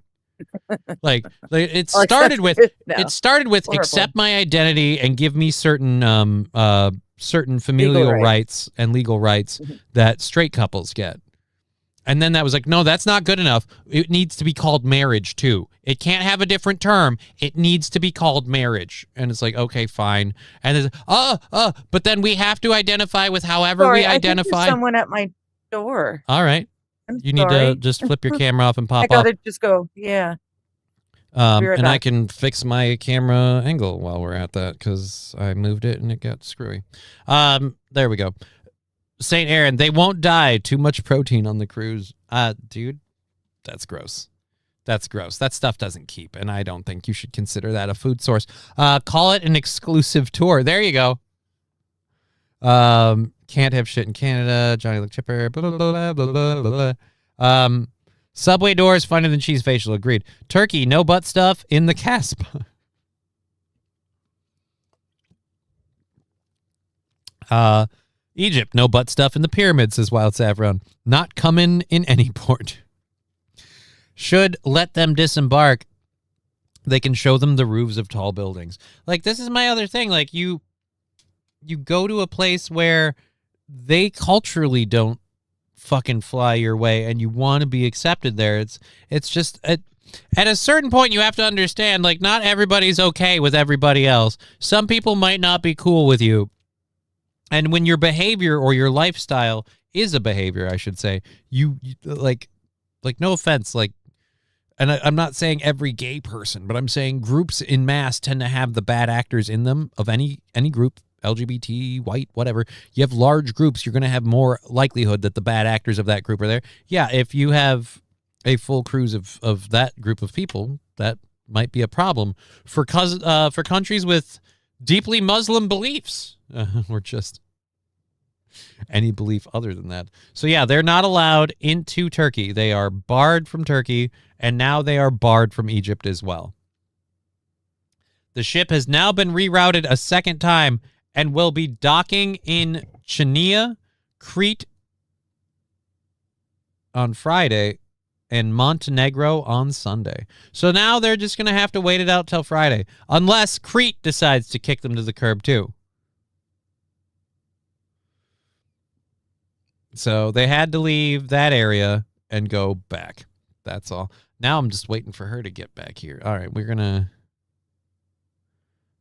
Like it started with
Horrible.
accept my identity and give me certain certain familial rights and legal rights that straight couples get. And then that was like, no, that's not good enough. It needs to be called marriage too. It can't have a different term. It needs to be called marriage. And it's like, okay, fine. And there's, but then we have to identify with however we identify.
I think there's someone at my door.
All right. You need to just flip your camera off and pop
I
off.
gotta just go. Yeah.
And I can fix my camera angle while we're at that because I moved it and it got screwy. There we go. St. Aaron, they won't die. Too much protein on the cruise. Dude, that's gross. That's gross. That stuff doesn't keep, and I don't think you should consider that a food source. Call it an exclusive tour. There you go. Can't have shit in Canada. Johnny Look Chipper. Blah, blah, blah, blah, blah, blah. Subway doors funnier than cheese facial. Agreed. Turkey, no butt stuff in the Casp. Egypt, no butt stuff in the pyramids, says Wild Saffron. Not coming in any port. Should let them disembark. They can show them the roofs of tall buildings. Like, this is my other thing. Like, you go to a place where they culturally don't fucking fly your way and you want to be accepted there. It's just at a certain point you have to understand, like, not everybody's okay with everybody else. Some people might not be cool with you. And when your behavior or your lifestyle is a behavior, I should say, you like no offense, like, and I'm not saying every gay person, but I'm saying groups in mass tend to have the bad actors in them of any group, LGBT, white, whatever. You have large groups, you're going to have more likelihood that the bad actors of that group are there. Yeah, if you have a full cruise of that group of people, that might be a problem for countries with deeply Muslim beliefs, or just any belief other than that. So yeah, they're not allowed into Turkey. They are barred from Turkey, and now they are barred from Egypt as well. The ship has now been rerouted a second time and will be docking in Chania, Crete on Friday, and Montenegro on Sunday. So now they're just going to have to wait it out till Friday, unless Crete decides to kick them to the curb too. So they had to leave that area and go back. That's all. Now I'm just waiting for her to get back here. All right, we're going to...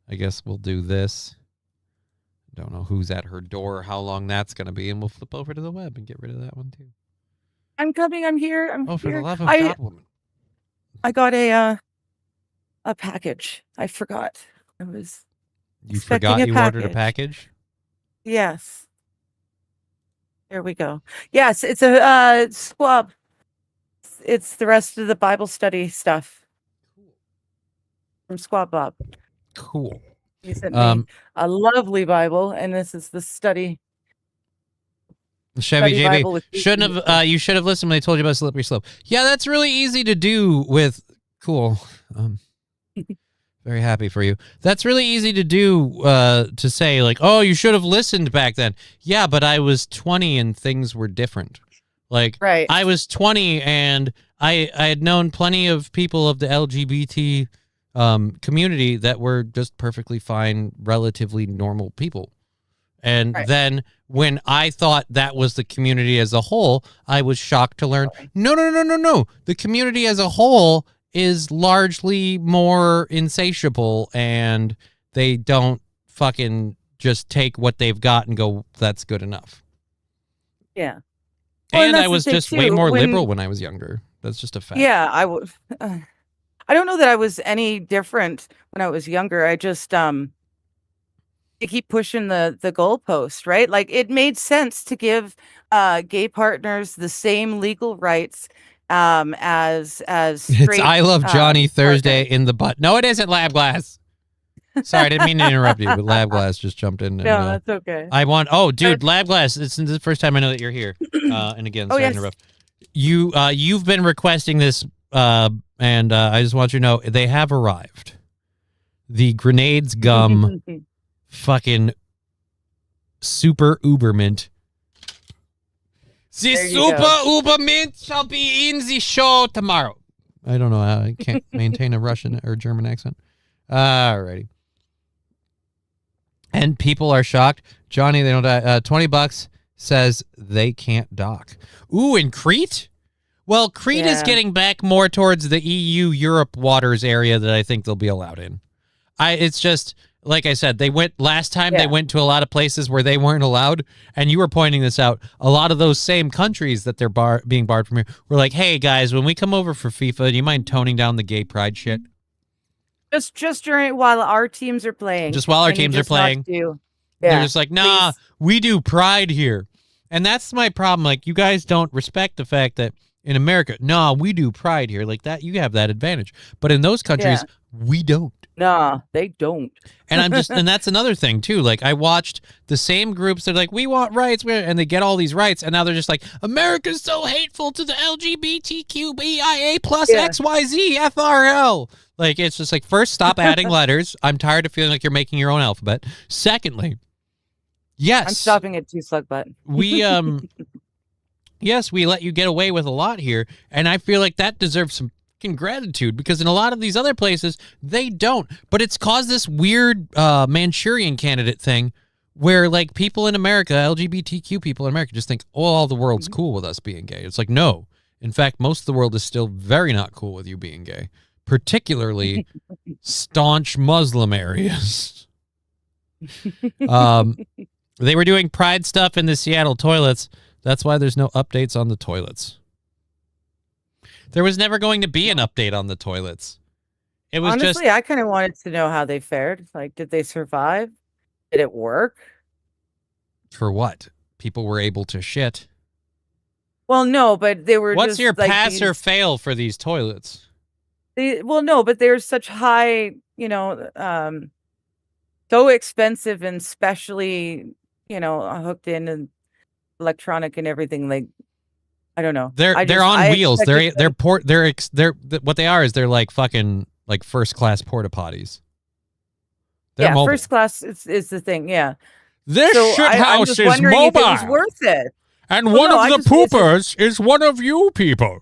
I guess we'll do this. Don't know who's at her door or how long that's going to be, and we'll flip over to the web and get rid of that one too.
I'm coming. I'm here. I'm
here. For the love of
God,
woman.
I got a package. I forgot. I was.
You forgot you ordered a package?
Yes. There we go. Yes, it's a squab. It's the rest of the Bible study stuff. From Squab Bob.
Cool.
He sent me a lovely Bible, and this is the study.
Chevy JB shouldn't have. You should have listened when they told you about Slippery Slope. Yeah, that's really easy to do with. Cool. Very happy for you. That's really easy to do. To say like, oh, you should have listened back then. Yeah, but I was 20 and things were different. Like,
right.
I was 20 and I had known plenty of people of the LGBT community that were just perfectly fine, relatively normal people. And then when I thought that was the community as a whole, I was shocked to learn, no. The community as a whole is largely more insatiable, and they don't fucking just take what they've got and go, that's good enough.
Yeah.
And I was just way more liberal when I was younger. That's just a fact.
Yeah, I would. I don't know that I was any different when I was younger. I just you keep pushing the goalpost, right? Like, it made sense to give gay partners the same legal rights as
It's
straight.
I Love Johnny Thursday
partners.
in the butt. No, it isn't Lab Glass. Sorry, I didn't mean to interrupt you, but Lab Glass just jumped in. And,
No, that's okay.
I want. Oh, dude, Lab Glass. This is the first time I know that you're here. And again, sorry to
yes.
interrupt. You've been requesting this, and I just want you to know they have arrived. The Grenades Gum fucking super Ubermint. The
There you
super
go.
Ubermint shall be in the show tomorrow. I don't know. I can't maintain a Russian or German accent. Alrighty. And people are shocked. Johnny, they don't die. $20 says they can't dock. Ooh, in Crete? Well, Crete is
Yeah.
getting back more towards the EU Europe waters area that I think they'll be allowed in. It's just like I said, they went last time. They
Yeah.
went to a lot of places where they weren't allowed, and you were pointing this out. A lot of those same countries that they're being barred from here were like, "Hey guys, when we come over for FIFA, do you mind toning down the gay pride shit?"
Just during while our teams are playing.
Just while our
and you
teams are
just not
playing.
do-
They're
Yeah,
just like, nah,
please.
we do pride here. And that's my problem. Like, you guys don't respect the fact that in America, nah, we do pride here. Like that, you have that advantage. But in those countries, we don't.
Nah, they don't.
And and that's another thing too. Like I watched the same groups. They're like, we want rights, and they get all these rights, and now they're just like, America's so hateful to the LGBTQIA plus
Yeah.
XYZ FRL. Like it's just like, first, stop adding letters. I'm tired of feeling like you're making your own alphabet. Secondly, yes,
I'm stopping at 2 slug butt.
we yes, we let you get away with a lot here, and I feel like that deserves some fucking gratitude, because in a lot of these other places they don't. But it's caused this weird Manchurian candidate thing where like people in America, LGBTQ people in America, just think, oh, all the world's cool with us being gay. It's like, no, in fact, most of the world is still very not cool with you being gay, particularly staunch Muslim areas. They were doing pride stuff in the Seattle toilets. That's why there's no updates on the toilets. There was never going to be an update on the toilets. It was
Honestly,
just
I kind of wanted to know how they fared. Like, did they survive? Did it work?
for what? People were able to shit.
Well, no, but they were.
What's
just,
your
like,
pass or
these-
fail for these toilets?
Well, no, but they're such high, so expensive and specially, hooked in and electronic and everything. Like, I don't know.
They're on wheels. They're what they are is they're like fucking like first class porta potties. They're mobile.
first class is the thing. Yeah.
This
So
shit
I'm
house
just
is
wondering if it was
mobile,
worth it.
and
Well,
one
no, I
of the
just- it's
poopers is one of you people.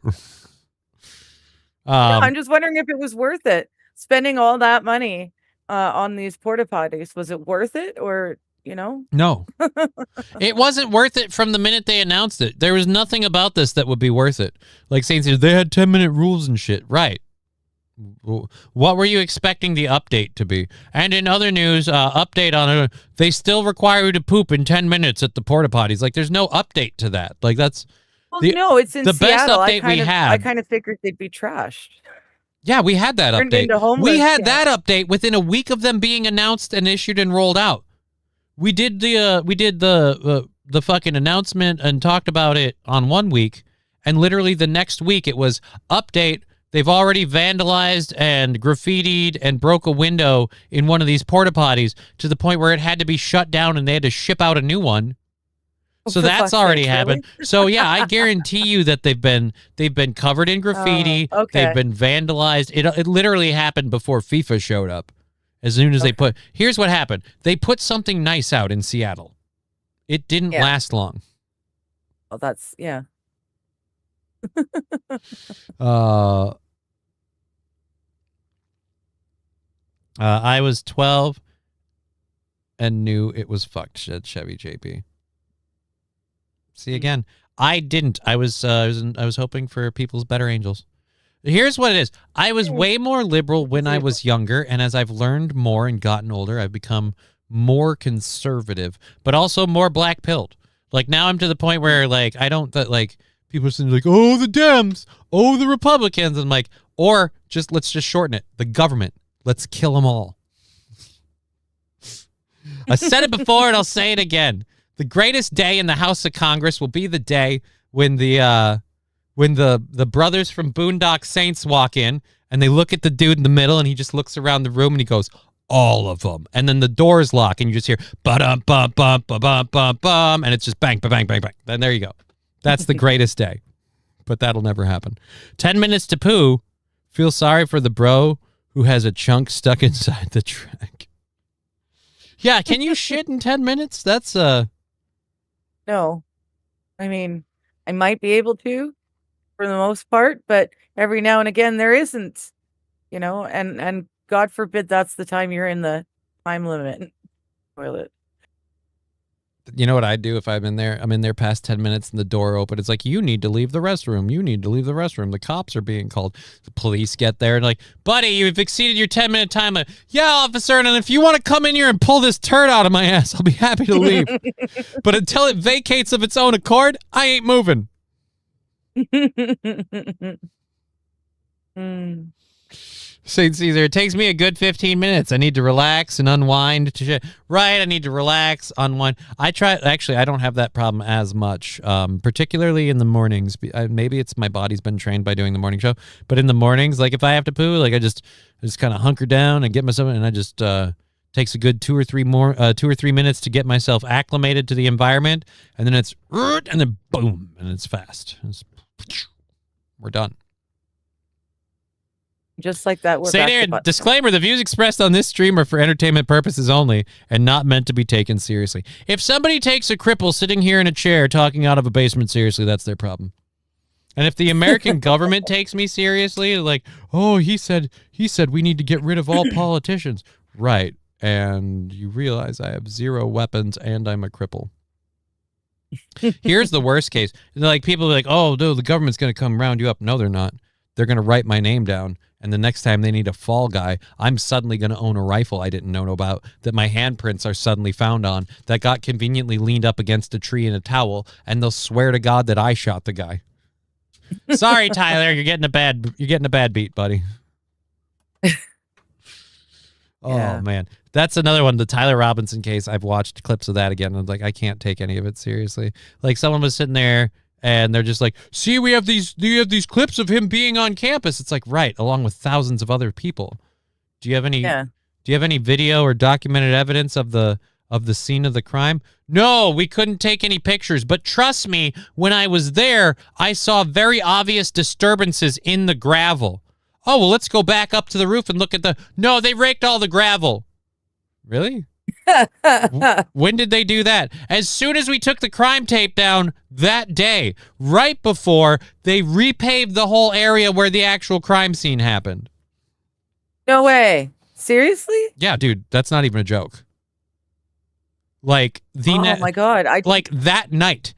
No, I'm just wondering if it was worth it. Spending all that money on these porta potties, was it worth it, or
No, it wasn't worth it from the minute they announced it. There was nothing about this that would be worth it. Like Saints, they had 10-minute rules and shit. Right. What were you expecting the update to be? And in other news, update on it, they still require you to poop in 10 minutes at the porta potties. Like, there's no update to that. Like, that's
Well,
The-
no, it's in
the best
Seattle.
update we
I
had-
kind of figured they'd be trashed.
yeah, we had that
Turned
update.
into homeless
We had
camp.
that update within a week of them being announced and issued and rolled out. We did the fucking announcement and talked about it on 1 week, and literally the next week it was update. They've already vandalized and graffitied and broke a window in one of these porta potties to the point where it had to be shut down and they had to ship out a new one. So
For
that's
fuck's
already
sakes,
happened. So yeah, I guarantee you that they've been covered in graffiti.
Oh, okay.
They've been vandalized. It literally happened before FIFA showed up. As soon as they put, here's what happened. They put something nice out in Seattle. It didn't
Yeah.
last long.
Well, that's yeah.
I was 12 and knew it was fucked, said Chevy JP. See again, I didn't. I was hoping for people's better angels. Here's what it is. I was way more liberal when I was younger, and as I've learned more and gotten older, I've become more conservative, but also more black-pilled. Like now I'm to the point where like I don't like people are saying like, oh, the Dems, oh, the Republicans. And I'm like, or let's just shorten it. The government. Let's kill them all. I said it before and I'll say it again. The greatest day in the House of Congress will be the day when the when the brothers from Boondock Saints walk in and they look at the dude in the middle and he just looks around the room and he goes, all of them. And then the doors lock and you just hear ba-dum, bum, bum, bum, bum, bum, bum, and it's just bang, bang, bang, bang. Then there you go. That's the greatest day. But that'll never happen. 10 minutes to poo. Feel sorry for the bro who has a chunk stuck inside the track. Yeah, can you shit in 10 minutes? That's
No. I mean, I might be able to for the most part, but every now and again there isn't, and God forbid that's the time you're in the time limit toilet.
You know what I'd do if I'm in there? I'm in there past 10 minutes and the door open. It's like, you need to leave the restroom. You need to leave the restroom. The cops are being called. The police get there and like, buddy, you've exceeded your 10-minute time. Like, yeah, officer. And if you want to come in here and pull this turd out of my ass, I'll be happy to leave. But until it vacates of its own accord, I ain't moving. St. Caesar, it takes me a good 15 minutes. I need to relax and unwind. Right, I need to relax, unwind. I don't have that problem as much, particularly in the mornings. Maybe it's my body's been trained by doing the morning show, but in the mornings, like if I have to poo, like I just kind of hunker down and get myself, and I just takes a good 2 or 3 minutes to get myself acclimated to the environment, and then it's and then boom, and it's fast. We're done.
Just like that.
St. Aaron, disclaimer, the views expressed on this stream are for entertainment purposes only and not meant to be taken seriously. If somebody takes a cripple sitting here in a chair talking out of a basement seriously, that's their problem. And if the American government takes me seriously, like, oh, he said we need to get rid of all politicians. Right. And you realize I have 0 weapons and I'm a cripple. Here's the worst case. Like, people are like, oh, no, the government's going to come round you up. No, they're not. They're going to write my name down. And the next time they need a fall guy, I'm suddenly going to own a rifle I didn't know about, that my handprints are suddenly found on, that got conveniently leaned up against a tree in a towel, and they'll swear to God that I shot the guy. Sorry, Tyler, you're getting a bad beat, buddy. Oh, man. That's another one, the Tyler Robinson case. I've watched clips of that again. I'm like, I can't take any of it seriously. Like, someone was sitting there and they're just like, see, we have these clips of him being on campus. It's like, right, along with thousands of other people. Do you have any video or documented evidence of the scene of the crime? No, we couldn't take any pictures, but trust me, when I was there, I saw very obvious disturbances in the gravel. Oh, well, let's go back up to the roof and look at no, they raked all the gravel. Really? When did they do that? As soon as we took the crime tape down that day, right before they repaved the whole area where the actual crime scene happened.
No way. Seriously?
Yeah, dude, that's not even a joke. Like
oh my God.
Like that night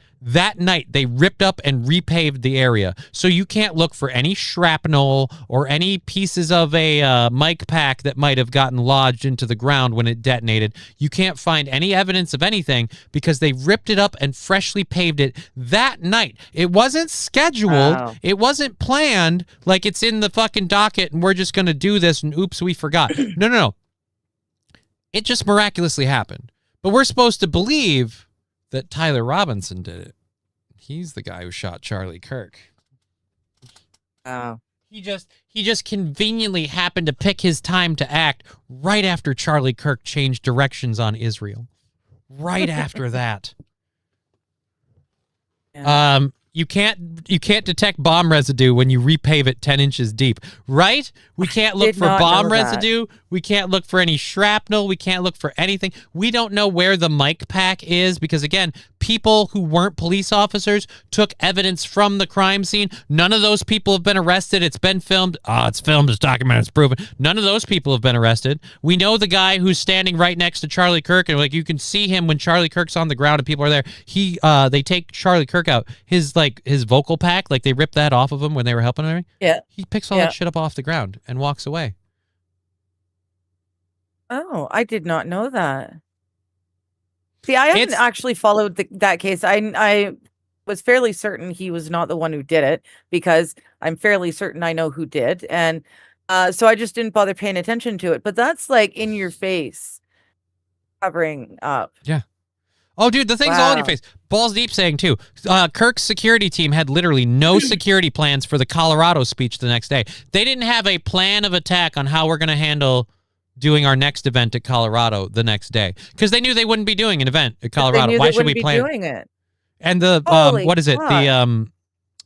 they ripped up and repaved the area. So you can't look for any shrapnel or any pieces of a mic pack that might have gotten lodged into the ground when it detonated. You can't find any evidence of anything because they ripped it up and freshly paved it that night. It wasn't scheduled. Wow. It wasn't planned like it's in the fucking docket and we're just going to do this and oops, we forgot. No. It just miraculously happened. But we're supposed to believe that Tyler Robinson did it. He's the guy who shot Charlie Kirk.
Oh.
He just conveniently happened to pick his time to act right after Charlie Kirk changed directions on Israel. Right after that. Yeah. You can't detect bomb residue when you repave it 10 inches deep, right? We can't look for bomb residue. We can't look for any shrapnel. We can't look for anything. We don't know where the mic pack is because, again, people who weren't police officers took evidence from the crime scene. None of those people have been arrested. It's been filmed. Oh, it's filmed. It's documented. It's proven. None of those people have been arrested. We know the guy who's standing right next to Charlie Kirk, and like you can see him when Charlie Kirk's on the ground and people are there. They take Charlie Kirk out. His vocal pack, like they ripped that off of him when they were helping him.
Yeah.
He picks all that shit up off the ground and walks away.
Oh, I did not know that. See, I haven't actually followed that case. I was fairly certain he was not the one who did it because I'm fairly certain I know who did. And so I just didn't bother paying attention to it. But that's like in your face covering up.
Yeah. Oh, dude, the thing's all in your
Wow.
face. Balls deep saying, too. Kirk's security team had literally no security plans for the Colorado speech the next day. They didn't have a plan of attack on how we're going to handle doing our next event at Colorado the next day. Because they knew they wouldn't be doing an event at Colorado.
They knew
Why
they
should we
wouldn't be
plan?
doing it?
And the,
Holy
what is it?
fuck.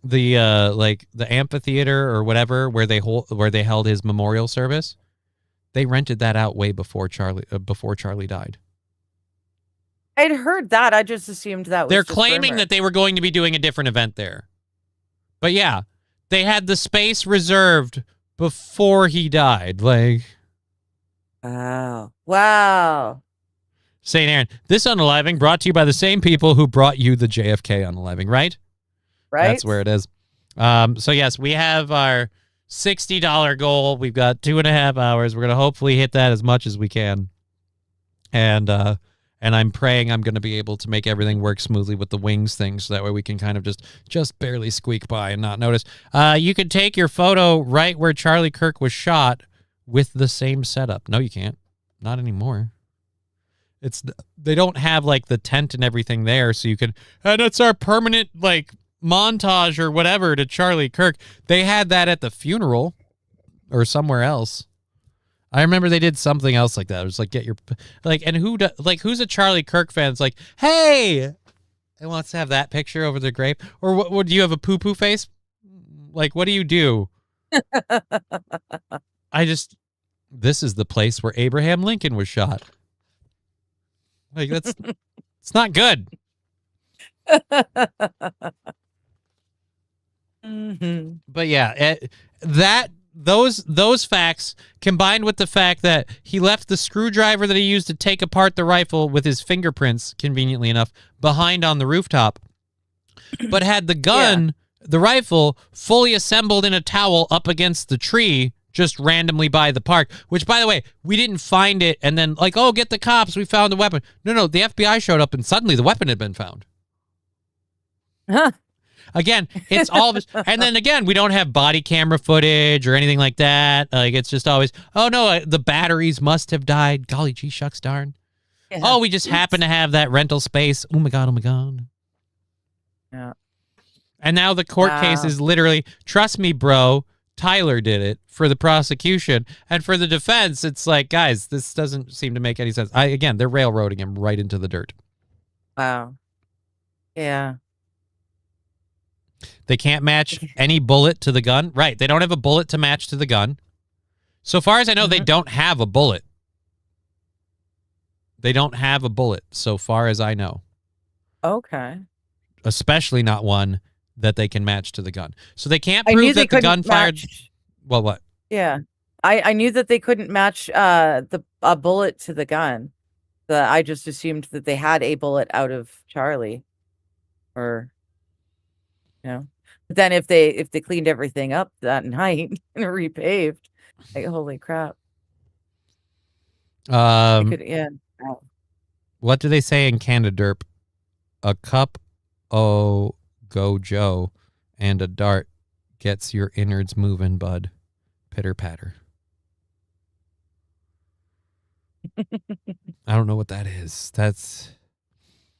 The amphitheater or whatever where they held his memorial service. They rented that out way before Charlie died.
I'd heard that. I just assumed that was
They're
just
claiming
rumor.
that they were going to be doing a different event there. But yeah, they had the space reserved before he died. Like,
Wow.
St. Aaron, this unaliving brought to you by the same people who brought you the JFK unaliving, right?
Right?
That's where it is. So yes, we have our $60 goal. We've got 2.5 hours. We're going to hopefully hit that as much as we can. And I'm praying I'm going to be able to make everything work smoothly with the wings thing, so that way we can kind of just barely squeak by and not notice. You can take your photo right where Charlie Kirk was shot with the same setup. No, you can't. Not anymore. They don't have like the tent and everything there, so you can. And it's our permanent like montage or whatever to Charlie Kirk. They had that at the funeral or somewhere else. I remember they did something else like that. It was like, get your, like, and who's a Charlie Kirk fan? It's like, hey, and wants to have that picture over the grave. Or what do you have, a poo-poo face? Like, what do you do? This is the place where Abraham Lincoln was shot. Like, it's not good.
Mm-hmm.
But yeah, those facts combined with the fact that he left the screwdriver that he used to take apart the rifle with his fingerprints, conveniently enough, behind on the rooftop, but had the gun, the rifle, fully assembled in a towel up against the tree just randomly by the park, which, by the way, we didn't find it and then like, oh, get the cops, we found the weapon. No, the FBI showed up and suddenly the weapon had been found.
Huh.
Again, it's all this, and then again, we don't have body camera footage or anything like that. Like, it's just always, oh no, the batteries must have died. Golly gee shucks darn.
Yeah.
Oh, we just happen to have that rental space. Oh my god.
Yeah.
And now the court case is literally, trust me, bro, Tyler did it for the prosecution. And for the defense, it's like, guys, this doesn't seem to make any sense. Again, they're railroading him right into the dirt.
Wow. Yeah.
They can't match any bullet to the gun. Right. They don't have a bullet to match to the gun. So far as I know, they don't have a bullet. They don't have a bullet, so far as I know.
Okay.
Especially not one that they can match to the gun. So they can't prove that the gun fired. Well, what?
Yeah. I knew that they couldn't match a bullet to the gun. I just assumed that they had a bullet out of Charlie. Or, you know. But then if they cleaned everything up that night and repaved, like, holy crap. Yeah.
What do they say in Canada Derp? A cup o' go Joe and a dart gets your innards moving, bud. Pitter patter. I don't know what that is. That's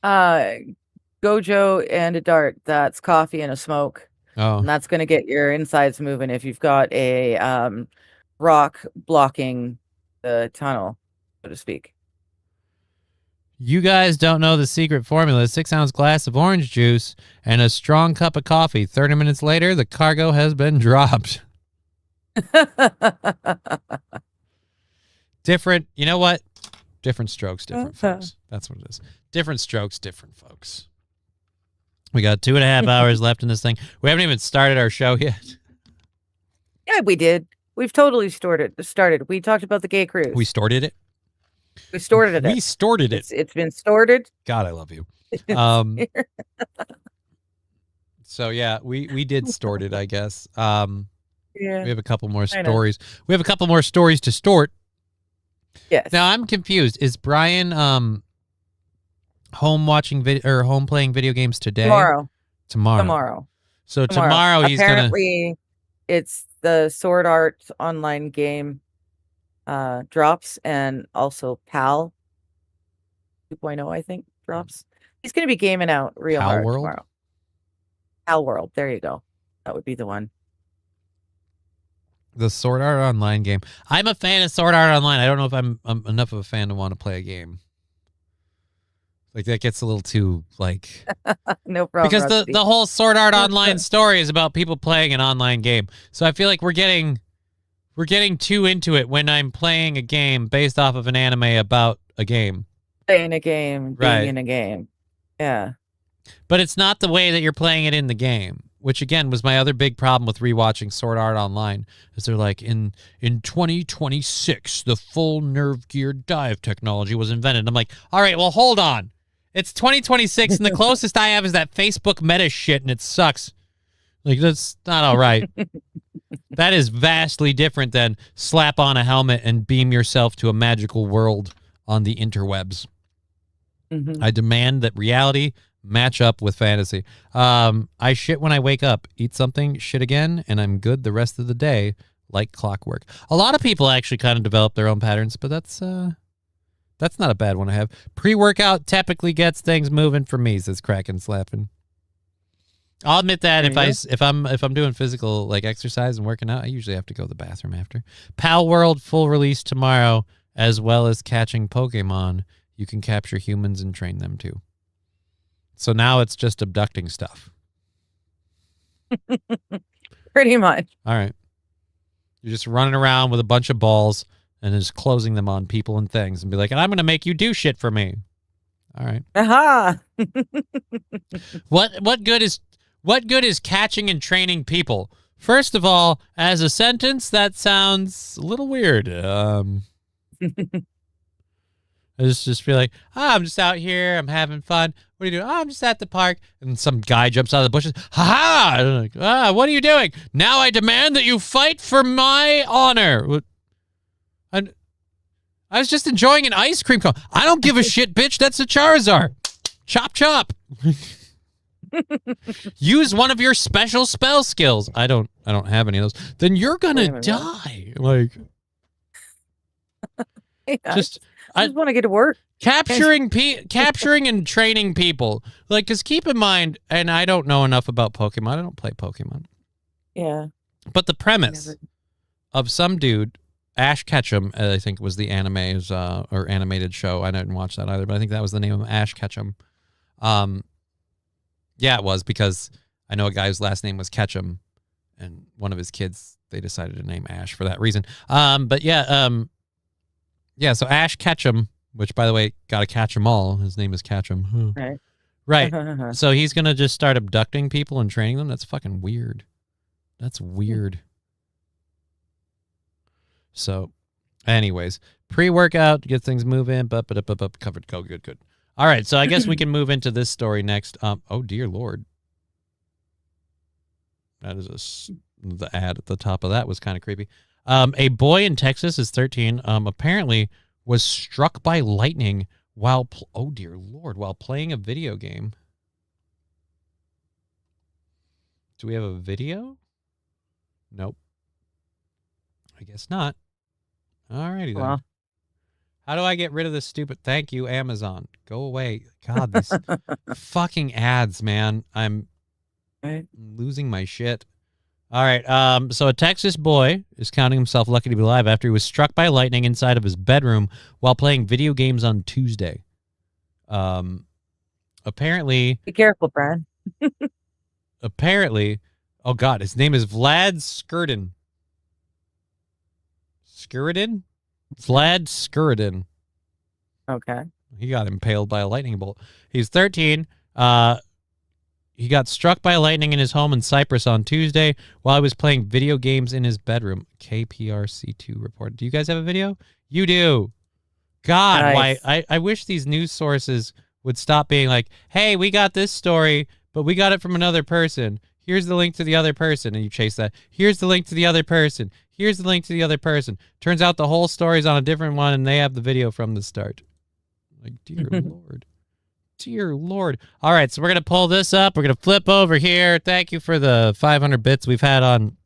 Gojo and a dart. That's coffee and a smoke.
Oh.
And that's going to get your insides moving if you've got a rock blocking the tunnel, so to speak.
You guys don't know the secret formula. 6-ounce glass of orange juice and a strong cup of coffee. 30 minutes later, the cargo has been dropped. Different, you know what? Different strokes, different folks. That's what it is. Different strokes, different folks. We got 2.5 hours left in this thing. We haven't even started our show yet.
Yeah, we did. We've totally started. We talked about the gay cruise.
We started it.
We started it.
We started it.
It's been started.
God, I love you. So yeah, we did stort it, I guess.
Yeah.
We have a couple more stories. We have a couple more stories to stort.
Yes.
Now I'm confused. Is Brian home playing video games today?
Tomorrow.
So tomorrow he's
apparently it's the Sword Art online game drops, and also PAL 2.0 I think drops. He's going to be gaming out real
Pal
hard
World?
tomorrow. Pal World. There you go. That would be the one.
The Sword Art Online game. I'm a fan of Sword Art Online. I don't know if I'm enough of a fan to want to play a game. Like, that gets a little too, like...
No problem.
Because
Rusty.
the whole Sword Art Online story is about people playing an online game. So I feel like we're getting too into it when I'm playing a game based off of an anime about a game.
Playing a game,
Right.
being in a game. Yeah.
But it's not the way that you're playing it in the game, which again was my other big problem with rewatching Sword Art Online. Is they're like, in 2026, the full nerve gear dive technology was invented. I'm like, all right, well, hold on. It's 2026, and the closest I have is that Facebook Meta shit, and it sucks. Like, that's not all right. That is vastly different than slap on a helmet and beam yourself to a magical world on the interwebs.
Mhm.
I demand that reality match up with fantasy. I shit when I wake up, eat something, shit again, and I'm good the rest of the day like clockwork. A lot of people actually kind of develop their own patterns, but that's not a bad one to have. Pre-workout typically gets things moving for me, says Kraken slapping. I'll admit that
There
if I'm doing physical like exercise and working out, I usually have to go to the bathroom after. Pal World full release tomorrow, as well as catching Pokemon. You can capture humans and train them too. So now it's just abducting stuff.
Pretty much.
All right. You're just running around with a bunch of balls and just closing them on people and things and be like, and I'm going to make you do shit for me. All right.
Aha.
What good is catching and training people? First of all, as a sentence, that sounds a little weird. I just feel like, I'm just out here. I'm having fun. What are you doing? I'm just at the park. And some guy jumps out of the bushes. Ha-ha! And I'm like, what are you doing? Now I demand that you fight for my honor. And I was just enjoying an ice cream cone. I don't give a shit, bitch. That's a Charizard. Chop, chop. Use one of your special spell skills. I don't have any of those. Then you're gonna die. Like,
Yeah,
just
I just want to get to work.
capturing and training people. Like, because keep in mind, and I don't know enough about Pokemon. I don't play Pokemon.
Yeah.
But the premise
Never.
of some dude, Ash Ketchum, I think was the anime's or animated show. I didn't watch that either, but I think that was the name of him, Ash Ketchum. Yeah, it was, because I know a guy whose last name was Ketchum, and one of his kids, they decided to name Ash for that reason. But yeah, so Ash Ketchum, which, by the way, gotta catch 'em all. His name is Ketchum.
Right.
Right. So he's gonna just start abducting people and training them? That's fucking weird. That's weird. So, anyways, pre-workout, get things moving, covered, go, good. All right, so I guess we can move into this story next. Oh, dear Lord. That is the ad at the top of that was kind of creepy. A boy in Texas is 13, apparently was struck by lightning while, oh, dear Lord, while playing a video game. Do we have a video? Nope. I guess not. All righty then.
Well.
How do I get rid of this stupid... Thank you, Amazon. Go away. God, these fucking ads, man. I'm
Right.
losing my shit. All right. So a Texas boy is counting himself lucky to be alive after he was struck by lightning inside of his bedroom while playing video games on Tuesday. Apparently...
Be careful, Brad.
Apparently... Oh, God. His name is Vlad Skurdin. Skurdin? Vlad Skurdin.
Okay.
He got impaled by a lightning bolt. He's 13. He got struck by lightning in his home in Cyprus on Tuesday while he was playing video games in his bedroom. KPRC2 reported. Do you guys have a video? You do. God,
Nice.
why? I wish these news sources would stop being like, hey, we got this story, but we got it from another person. Here's the link to the other person, and you chase that. Here's the link to the other person. Here's the link to the other person. Turns out the whole story's on a different one, and they have the video from the start. Like, dear Lord. Dear Lord. All right, so we're going to pull this up. We're going to flip over here. Thank you for the 500 bits we've had on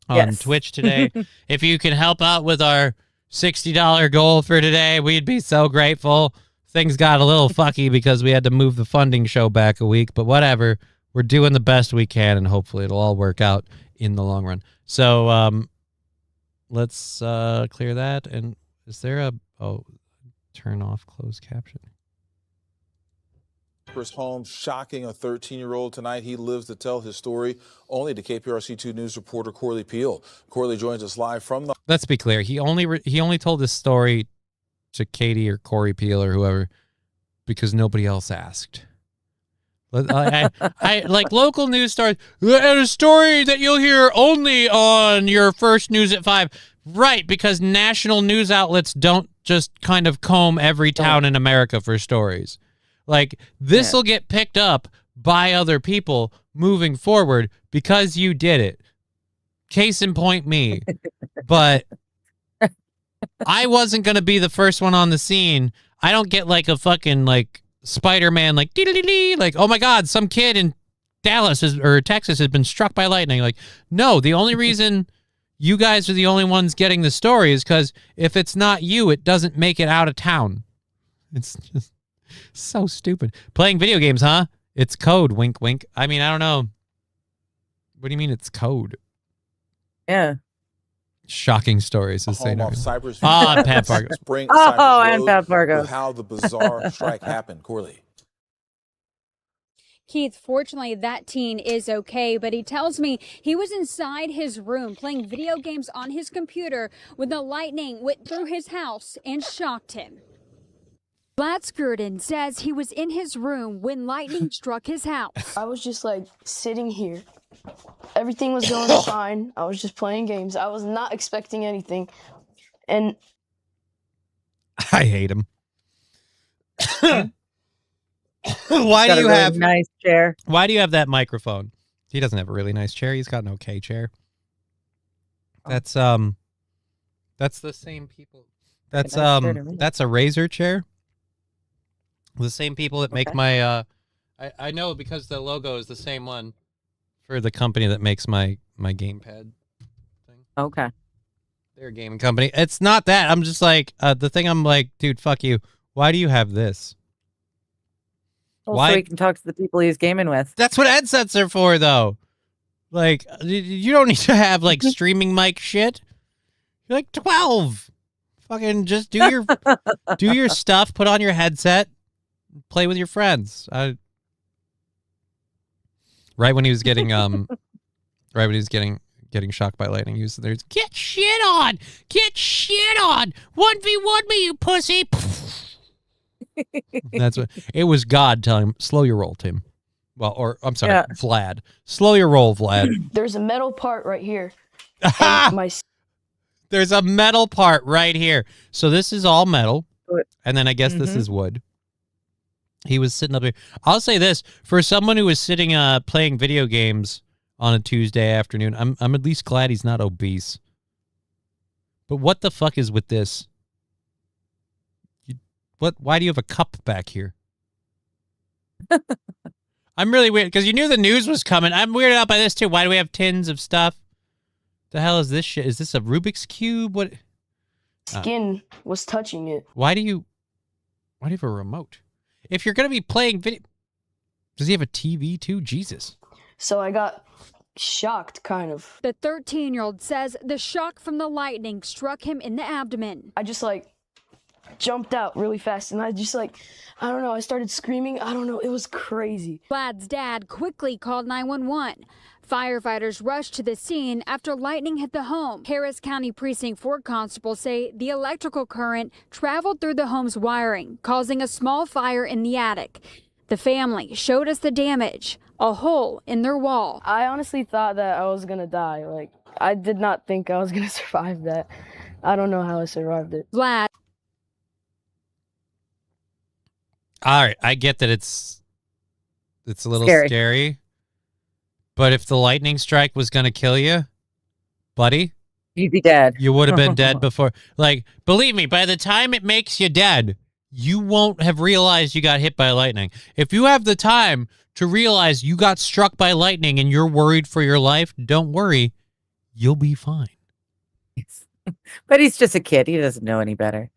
Yes.
Twitch today. If you can help out with our $60 goal for today, we'd be so grateful. things got a little fucky because we had to move the funding show back a week, but whatever. We're doing the best we can, and hopefully it'll all work out in the long run. So let's clear that. And is there a turn off closed caption?
Home shocking a 13-year-old tonight. He lives to tell his story only to KPRC2 News reporter Corley Peel. Corley joins us live from the...
Let's be clear. He only told this story to Katie or Corey Peel or whoever because nobody else asked. I like local news stories. A story that you'll hear only on your first News at 5. Right, because national news outlets don't just kind of comb every town in America for stories. Like, this will get picked up by other people moving forward because you did it. Case in point, me. But I wasn't going to be the first one on the scene. I don't get like a fucking like Spider-Man like dee-dee-dee-dee, like, oh my God, some kid in Dallas or Texas has been struck by lightning. Like, no, the only reason you guys are the only ones getting the story is because if it's not you, it doesn't make it out of town. It's just so stupid. Playing video games, huh? It's code, wink, wink. I mean, I don't know. What do you mean it's code?
Yeah.
Shocking stories. Is
home off Cypress.
I'm Pat Fargo.
I'm Pat Fargo.
How the bizarre strike happened, Corley.
Keith, fortunately, that teen is okay, but he tells me he was inside his room playing video games on his computer when the lightning went through his house and shocked him. Vlad Skurdin says he was in his room when lightning struck his house.
I was just like sitting here. Everything was going fine. I was just playing games. I was not expecting anything. And
I hate him. Why do you have
a nice chair?
Why do you have that microphone? He doesn't have a really nice chair. He's got an okay chair. That's the same people. That's a Razer chair. The same people that make my I know because the logo is the same one for the company that makes my gamepad thing.
Okay.
They're a gaming company. It's not that. I'm just like the thing I'm like, dude, fuck you. Why do you have this?
Well,
Why?
so he can talk to the people he's gaming with.
That's what headsets are for, though. Like, you don't need to have, like, streaming mic shit. You're like 12. Fucking just do your stuff, put on your headset, play with your friends. Right when he was getting, getting shocked by lightning, he was there. Get shit on! Get shit on! 1v1 me, you pussy! That's what it was. God telling him, slow your roll, Tim. Well, or I'm sorry, Vlad. Slow your roll, Vlad.
there's a metal part right here.
There's a metal part right here. So this is all metal. And then I guess this is wood. He was sitting up here. I'll say this. For someone who was sitting playing video games on a Tuesday afternoon, I'm at least glad he's not obese. But what the fuck is with this? Why do you have a cup back here? I'm really weird because you knew the news was coming. I'm weirded out by this too. Why do we have tins of stuff? The hell is this shit? Is this a Rubik's Cube? What?
Skin was touching it.
Why do you have a remote? If you're gonna be playing video, does he have a TV too? Jesus.
So I got shocked, kind of.
The 13-year-old says the shock from the lightning struck him in the abdomen.
I just like jumped out really fast and I just like, I don't know, I started screaming. I don't know, it was crazy.
Vlad's dad quickly called 911. Firefighters rushed to the scene after lightning hit the home. Harris County Precinct 4 constables say the electrical current traveled through the home's wiring, causing a small fire in the attic. The family showed us the damage, a hole in their wall.
I honestly thought that I was gonna die. Like, I did not think I was gonna survive that. I don't know how I survived it.
Vlad.
All right, I get that it's a little scary. But if the lightning strike was going to kill you, buddy,
you'd be dead.
You would have been dead before. Like, believe me, by the time it makes you dead, you won't have realized you got hit by lightning. If you have the time to realize you got struck by lightning and you're worried for your life, don't worry. You'll be fine.
But he's just a kid. He doesn't know any better.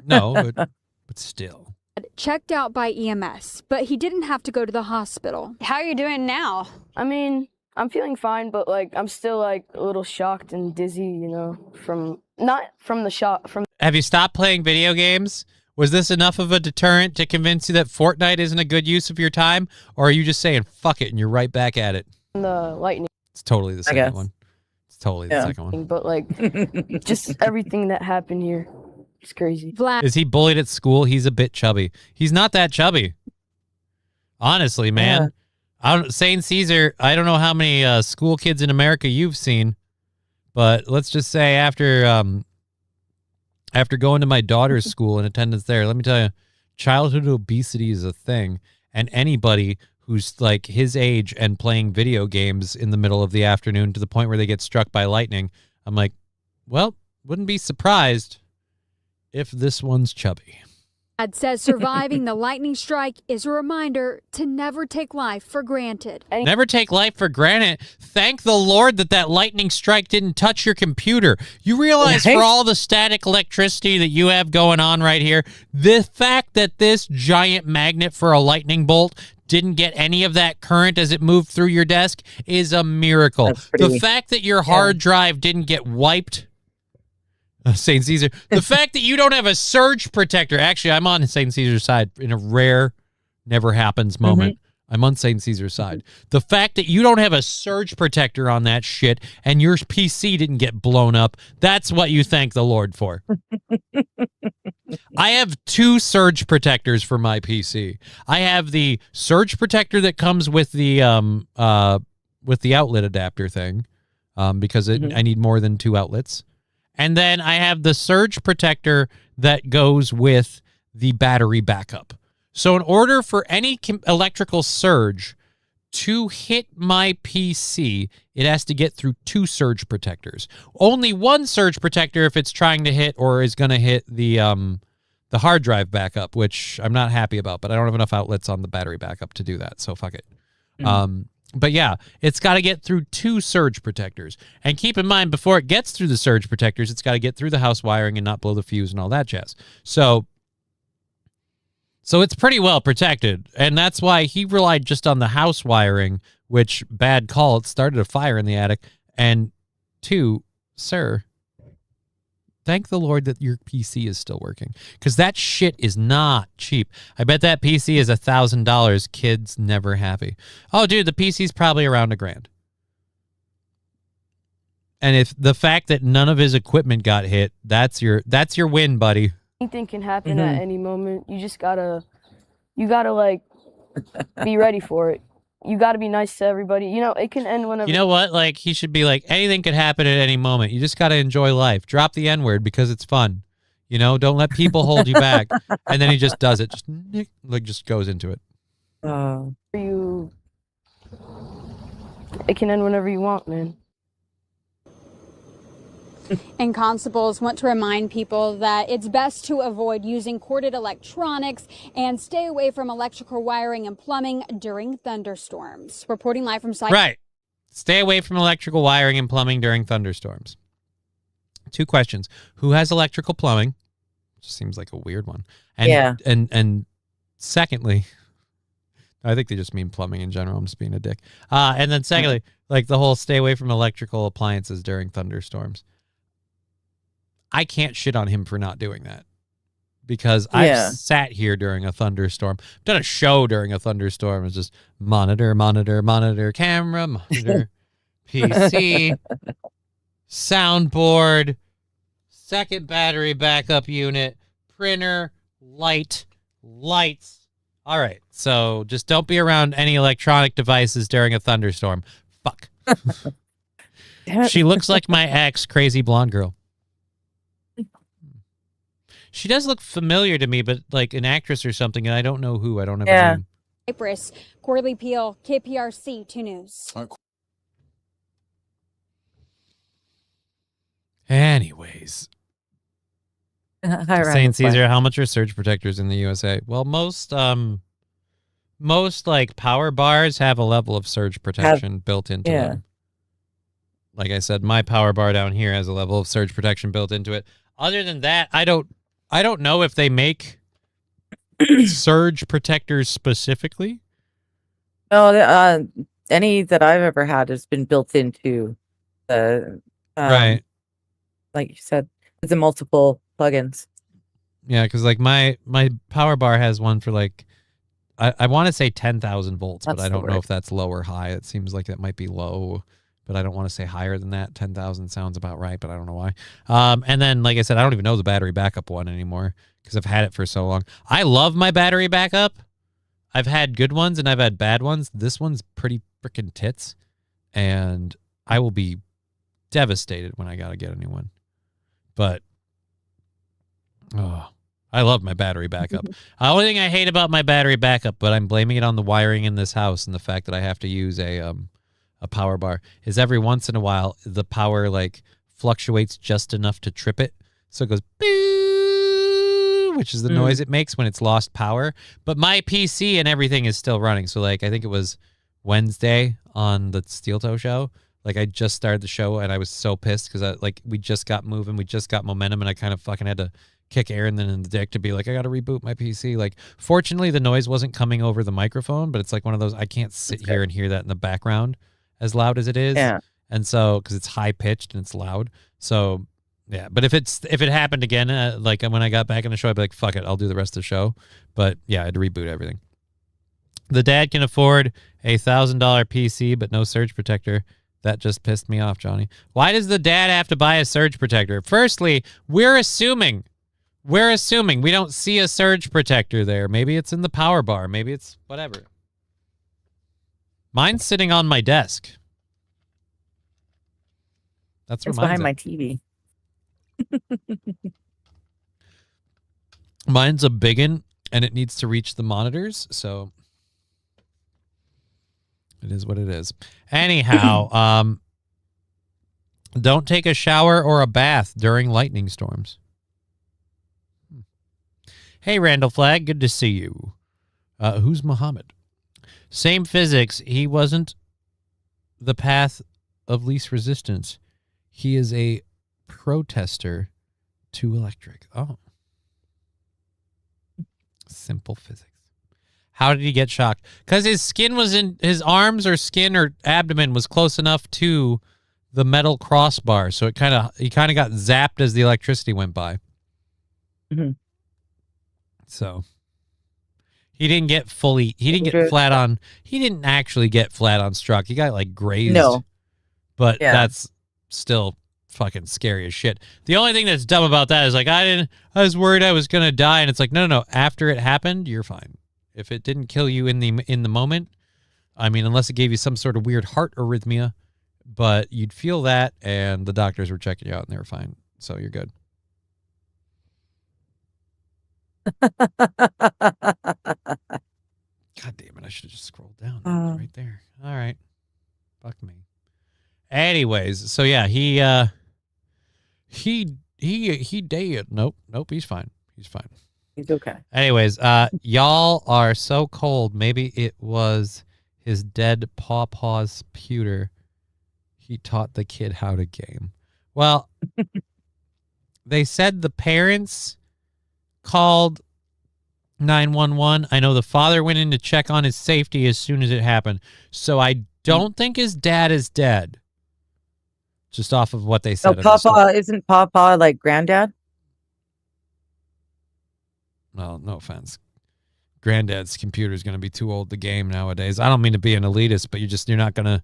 No, but But still.
Checked out by EMS, but he didn't have to go to the hospital. How are you doing now?
I mean, I'm feeling fine, but like I'm still like a little shocked and dizzy, you know, not from the shock.
Have you stopped playing video games? Was this enough of a deterrent to convince you that Fortnite isn't a good use of your time? Or are you just saying, fuck it, and you're right back at it?
The lightning.
It's totally the second one. It's totally the second one.
But like, just everything that happened here. It's crazy.
Vlad.
Is he bullied at school? He's a bit chubby. He's not that chubby. Honestly, man. St. Caesar, I don't know how many school kids in America you've seen, but let's just say after going to my daughter's school and attendance there, let me tell you, childhood obesity is a thing. And anybody who's like his age and playing video games in the middle of the afternoon to the point where they get struck by lightning, I'm like, well, wouldn't be surprised if this one's chubby.
Vlad says surviving the lightning strike is a reminder to never take life for granted.
Never take life for granted. Thank the Lord that lightning strike didn't touch your computer. You realize for all the static electricity that you have going on right here, the fact that this giant magnet for a lightning bolt didn't get any of that current as it moved through your desk is a miracle. The fact that your hard drive didn't get wiped. St. Caesar. The fact that you don't have a surge protector. Actually, I'm on St. Caesar's side in a rare, never happens moment. I'm on St. Caesar's side. The fact that you don't have a surge protector on that shit and your PC didn't get blown up, that's what you thank the Lord for. I have 2 surge protectors for my PC. I have the surge protector that comes with the outlet adapter thing, because I need more than 2 outlets. And then I have the surge protector that goes with the battery backup. So in order for any electrical surge to hit my PC, it has to get through 2 surge protectors. Only 1 surge protector if it's trying to hit or is going to hit the hard drive backup, which I'm not happy about, but I don't have enough outlets on the battery backup to do that, so fuck it. But yeah, it's got to get through 2 surge protectors. And keep in mind, before it gets through the surge protectors, it's got to get through the house wiring and not blow the fuse and all that jazz. So it's pretty well protected. And that's why he relied just on the house wiring, which, bad call, it started a fire in the attic. And 2, sir, thank the Lord that your PC is still working, because that shit is not cheap. I bet that PC is $1,000. Kids never happy. Oh, dude, the PC's probably around $1,000. And if the fact that none of his equipment got hit, that's your win, buddy.
Anything can happen at any moment. You just gotta like be ready for it. You got to be nice to everybody. You know, it can end whenever.
You know what? Like, he should be like, anything could happen at any moment. You just got to enjoy life. Drop the N-word because it's fun. You know, don't let people hold you back. And then he just does it. Just goes into it.
It can end whenever you want, man.
And constables want to remind people that it's best to avoid using corded electronics and stay away from electrical wiring and plumbing during thunderstorms. Reporting live from site.
Right. Stay away from electrical wiring and plumbing during thunderstorms. 2 questions. Who has electrical plumbing? Just seems like a weird one. And, and secondly, I think they just mean plumbing in general. I'm just being a dick. And then secondly, like the whole stay away from electrical appliances during thunderstorms. I can't shit on him for not doing that, because I've sat here during a thunderstorm, done a show during a thunderstorm. It's just monitor, camera, monitor, PC, soundboard, second battery backup unit, printer, lights. All right, so just don't be around any electronic devices during a thunderstorm. Fuck. She looks like my ex, crazy blonde girl. She does look familiar to me, but like an actress or something, and I don't know who. I don't have a name.
Cyprus, Corley Peel, KPRC 2 News.
Anyways. St. Caesar, how much are surge protectors in the USA? Well, most like power bars have a level of surge protection built into them. Like I said, my power bar down here has a level of surge protection built into it. Other than that, I don't know if they make surge protectors specifically?
No, any that I've ever had has been built into the
Right.
like you said, the multiple plugins.
Yeah, because like my power bar has one for like I want to say 10,000 volts, but
That's
I
the
don't know
word.
if that's low or high. It seems like that might be low, but I don't want to say higher than that. 10,000 sounds about right, but I don't know why. And then, like I said, I don't even know the battery backup one anymore because I've had it for so long. I love my battery backup. I've had good ones and I've had bad ones. This one's pretty freaking tits, and I will be devastated when I gotta get a new one. But I love my battery backup. The only thing I hate about my battery backup, but I'm blaming it on the wiring in this house and the fact that I have to use a power bar, is every once in a while the power like fluctuates just enough to trip it, so it goes boo, which is the noise it makes when it's lost power. But my PC and everything is still running. So like I think it was Wednesday on the Steel Toe show. Like I just started the show and I was so pissed because we just got moving, we just got momentum, and I kind of fucking had to kick Aaron then in the dick to be like, I got to reboot my PC. Like, fortunately, the noise wasn't coming over the microphone, but it's like one of those, I can't sit here and hear that in the background as loud as it is.
Yeah.
And so, because it's high pitched and it's loud. So, yeah. But if it happened again, like when I got back in the show, I'd be like, fuck it, I'll do the rest of the show. But yeah, I had to reboot everything. The dad can afford a $1,000 PC, but no surge protector. That just pissed me off, Johnny. Why does the dad have to buy a surge protector? Firstly, we're assuming we don't see a surge protector there. Maybe it's in the power bar. Maybe it's whatever. Mine's sitting on my desk. That's where
It's
mine's
behind my
at.
TV.
Mine's a biggin, and it needs to reach the monitors, so it is what it is. Anyhow, don't take a shower or a bath during lightning storms. Hey, Randall Flagg, good to see you. Who's Muhammad? Same physics. He wasn't the path of least resistance. He is a protester to electric. Oh. Simple physics. How did he get shocked? Because his skin was in his arms, or skin or abdomen was close enough to the metal crossbar, so he kind of got zapped as the electricity went by.
Mm-hmm.
So he didn't get flat on. He didn't actually get flat on struck. He got like grazed.
No.
But
Yeah.
that's still fucking scary as shit. The only thing that's dumb about that is like I was worried I was gonna die, and it's like no. After it happened, you're fine. If it didn't kill you in the moment, I mean, unless it gave you some sort of weird heart arrhythmia, but you'd feel that, and the doctors were checking you out, and they were fine. So you're good. God damn it! I should have just scrolled down. That was right there. All right, fuck me. Anyways, so yeah, he did. Nope, he's fine. He's fine.
He's okay.
Anyways, y'all are so cold. Maybe it was his dead pawpaw's pewter. He taught the kid how to game. Well, they said the parents called 911. I know the father went in to check on his safety as soon as it happened. So I don't think his dad is dead. Just off of what they said.
No, isn't Papa like granddad?
Well, no offense. Granddad's computer is going to be too old to game nowadays. I don't mean to be an elitist, but you're not going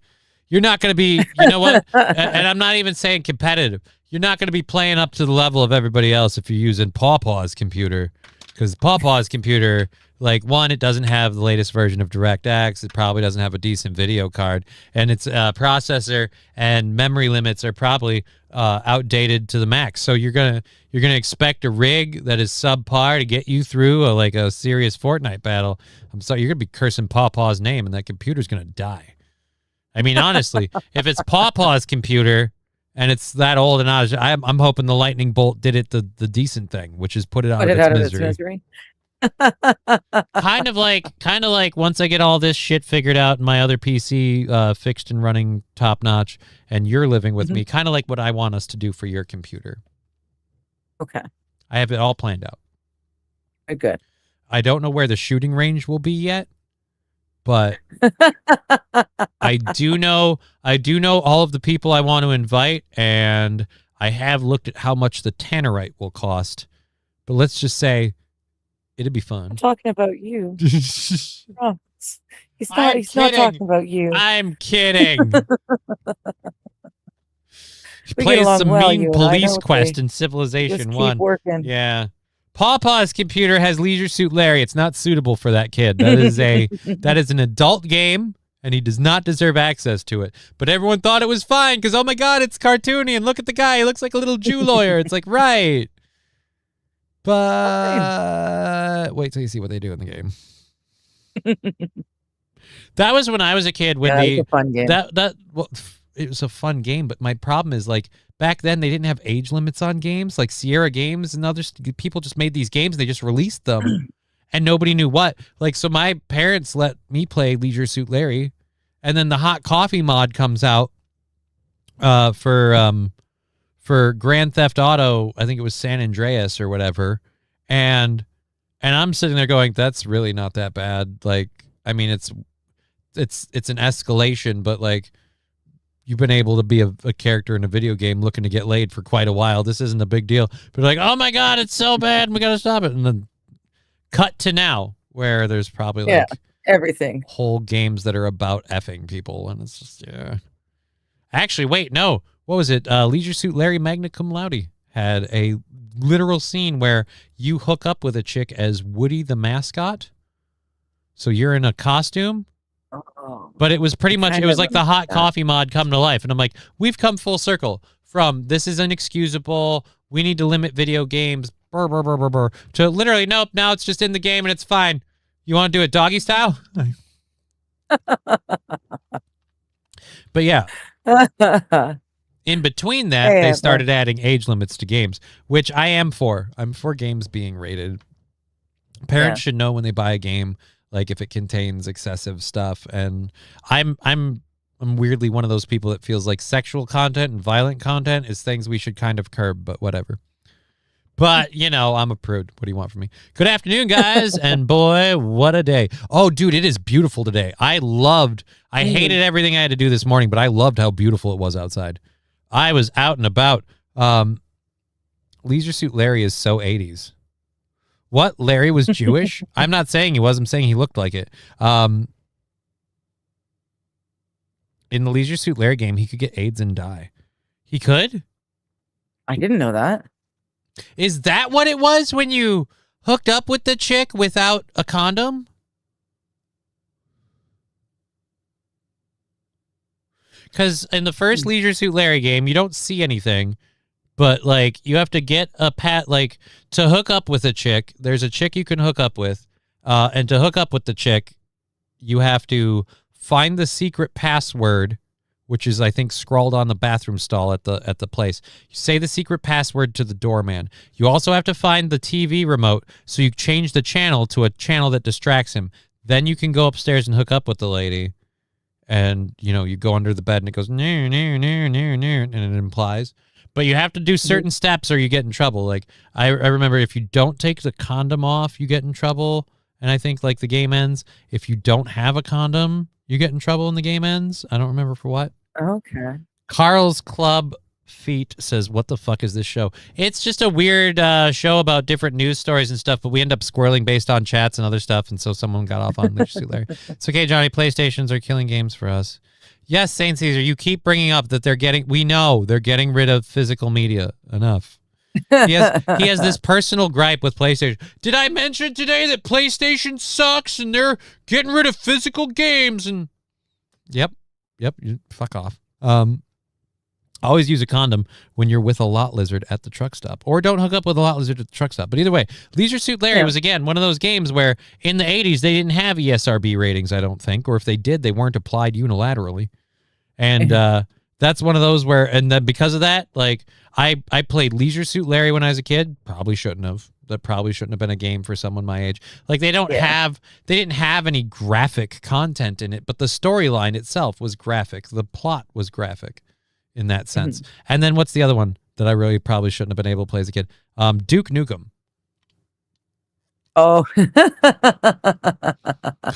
to be, you know what? And I'm not even saying competitive. You're not going to be playing up to the level of everybody else if you're using Pawpaw's computer, because Pawpaw's computer, like, one, it doesn't have the latest version of DirectX. It probably doesn't have a decent video card, and its processor and memory limits are probably outdated to the max. So you're gonna expect a rig that is subpar to get you through a serious Fortnite battle. I'm sorry, you're gonna be cursing Pawpaw's name, and that computer's gonna die. I mean, honestly, if it's Pawpaw's computer and it's that old and out, I'm hoping the lightning bolt did it the decent thing, which is put it out of its misery. kind of like once I get all this shit figured out and my other PC fixed and running top notch, and you're living with me, kind of like what I want us to do for your computer.
Okay.
I have it all planned out.
Very good.
I don't know where the shooting range will be yet, but I do know all of the people I want to invite, and I have looked at how much the tannerite will cost. But let's just say it'd be fun.
I'm talking about you. Oh, he's
I'm
not
kidding.
talking about you.
I'm kidding. He
We get
plays
along
some
well,
mean
you and I,
police
don't
quest
we?
in
Just
Civilization
keep
1.
working.
Yeah. Pawpaw's computer has Leisure Suit Larry. It's not suitable for that kid. That is an adult game, and he does not deserve access to it. But everyone thought it was fine because, oh my God, it's cartoony, and look at the guy. He looks like a little Jew lawyer. It's like, right. But wait till you see what they do in the game. That was when I was a kid. When
It was a fun game.
well, it was a fun game, but my problem is like back then they didn't have age limits on games. Like Sierra Games and others, people just made these games and they just released them, and nobody knew what. Like, so my parents let me play Leisure Suit Larry, and then the Hot Coffee mod comes out for Grand Theft Auto. I think it was San Andreas or whatever, and I'm sitting there going, that's really not that bad. Like, I mean, it's an escalation, but like, you've been able to be a character in a video game looking to get laid for quite a while. This isn't a big deal. But like, oh my God, it's so bad, and we got to stop it. And then cut to now, where there's probably like
everything.
whole games that are about effing people, and it's just, yeah. Actually, wait, no. What was it? Leisure Suit Larry Magna Cum Laude had a literal scene where you hook up with a chick as Woody the mascot. So you're in a costume. But it was pretty much, it was like the Hot Coffee mod come to life. And I'm like, we've come full circle from this is inexcusable, we need to limit video games, to literally, nope, now it's just in the game and it's fine. You want to do it doggy style? But yeah. In between that, they started adding age limits to games, which I am for. I'm for games being rated. Parents should know when they buy a game, like if it contains excessive stuff. And I'm weirdly one of those people that feels like sexual content and violent content is things we should kind of curb, but whatever. But, you know, I'm a prude. What do you want from me? Good afternoon, guys. And boy, what a day. Oh, dude, it is beautiful today. I hated everything I had to do this morning, but I loved how beautiful it was outside. I was out and about. Leisure Suit Larry is so 80s. What? Larry was Jewish? I'm not saying he was. I'm saying he looked like it. In the Leisure Suit Larry game, he could get AIDS and die. He could?
I didn't know that.
Is that what it was when you hooked up with the chick without a condom? Because in the first Leisure Suit Larry game, you don't see anything. But, like, you have to get to hook up with a chick, there's a chick you can hook up with, and to hook up with the chick, you have to find the secret password, which is, I think, scrawled on the bathroom stall at the place. You say the secret password to the doorman. You also have to find the TV remote, so you change the channel to a channel that distracts him. Then you can go upstairs and hook up with the lady, and, you know, you go under the bed, and it goes, near, and it implies. But you have to do certain steps or you get in trouble. Like, I remember if you don't take the condom off, you get in trouble. And I think, like, the game ends. If you don't have a condom, you get in trouble and the game ends. I don't remember for what.
Okay.
Carl's Club Feet says, what the fuck is this show? It's just a weird show about different news stories and stuff, but we end up squirreling based on chats and other stuff. And so someone got off on Leisure Suit Larry. It's okay, Johnny. PlayStations are killing games for us. Yes, Saint Caesar, you keep bringing up that we know they're getting rid of physical media. Enough. He has this personal gripe with PlayStation. Did I mention today that PlayStation sucks and they're getting rid of physical games? And yep, fuck off. Always use a condom when you're with a lot lizard at the truck stop, or don't hook up with a lot lizard at the truck stop. But either way, Leisure Suit Larry was, again, one of those games where in the 80s they didn't have ESRB ratings, I don't think, or if they did, they weren't applied unilaterally. And that's one of those where, and then because of that, like, I played Leisure Suit Larry when I was a kid. Probably shouldn't have. That probably shouldn't have been a game for someone my age. Like, they didn't have any graphic content in it, but the storyline itself was graphic. The plot was graphic in that sense. And then what's the other one that I really probably shouldn't have been able to play as a kid? Duke Nukem.
Oh.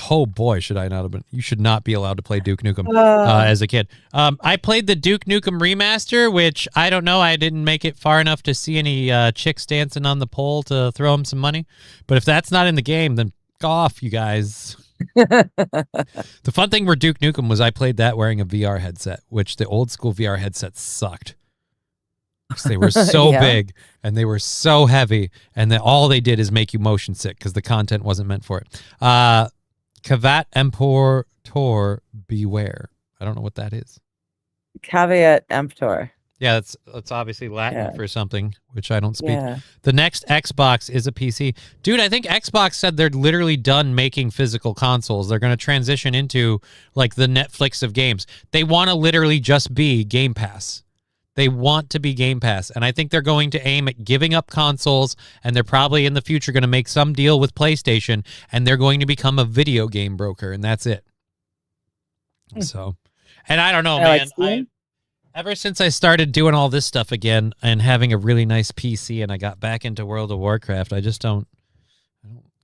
Oh boy, should I not have been? You should not be allowed to play Duke Nukem
Uh.
as a kid. I played the Duke Nukem remaster, which I don't know. I didn't make it far enough to see any chicks dancing on the pole to throw them some money. But if that's not in the game, then go off, you guys. The fun thing with Duke Nukem was I played that wearing a VR headset, which the old school VR headsets sucked. 'Cause they were so
Yeah.
big and they were so heavy, and then all they did is make you motion sick because the content wasn't meant for it. Cavat emptor beware. I don't know what that is.
Caveat emptor.
Yeah, that's obviously Latin
Yeah.
for something, which I don't speak.
Yeah.
The next Xbox is a PC. Dude, I think Xbox said they're literally done making physical consoles. They're going to transition into like the Netflix of games. They want to literally just be Game Pass. They want to be Game Pass, and I think they're going to aim at giving up consoles, and they're probably in the future going to make some deal with PlayStation, and they're going to become a video game broker, and that's it. So, and I don't know,
I like
man.
Steam.
Ever since I started doing all this stuff again and having a really nice PC, and I got back into World of Warcraft, I don't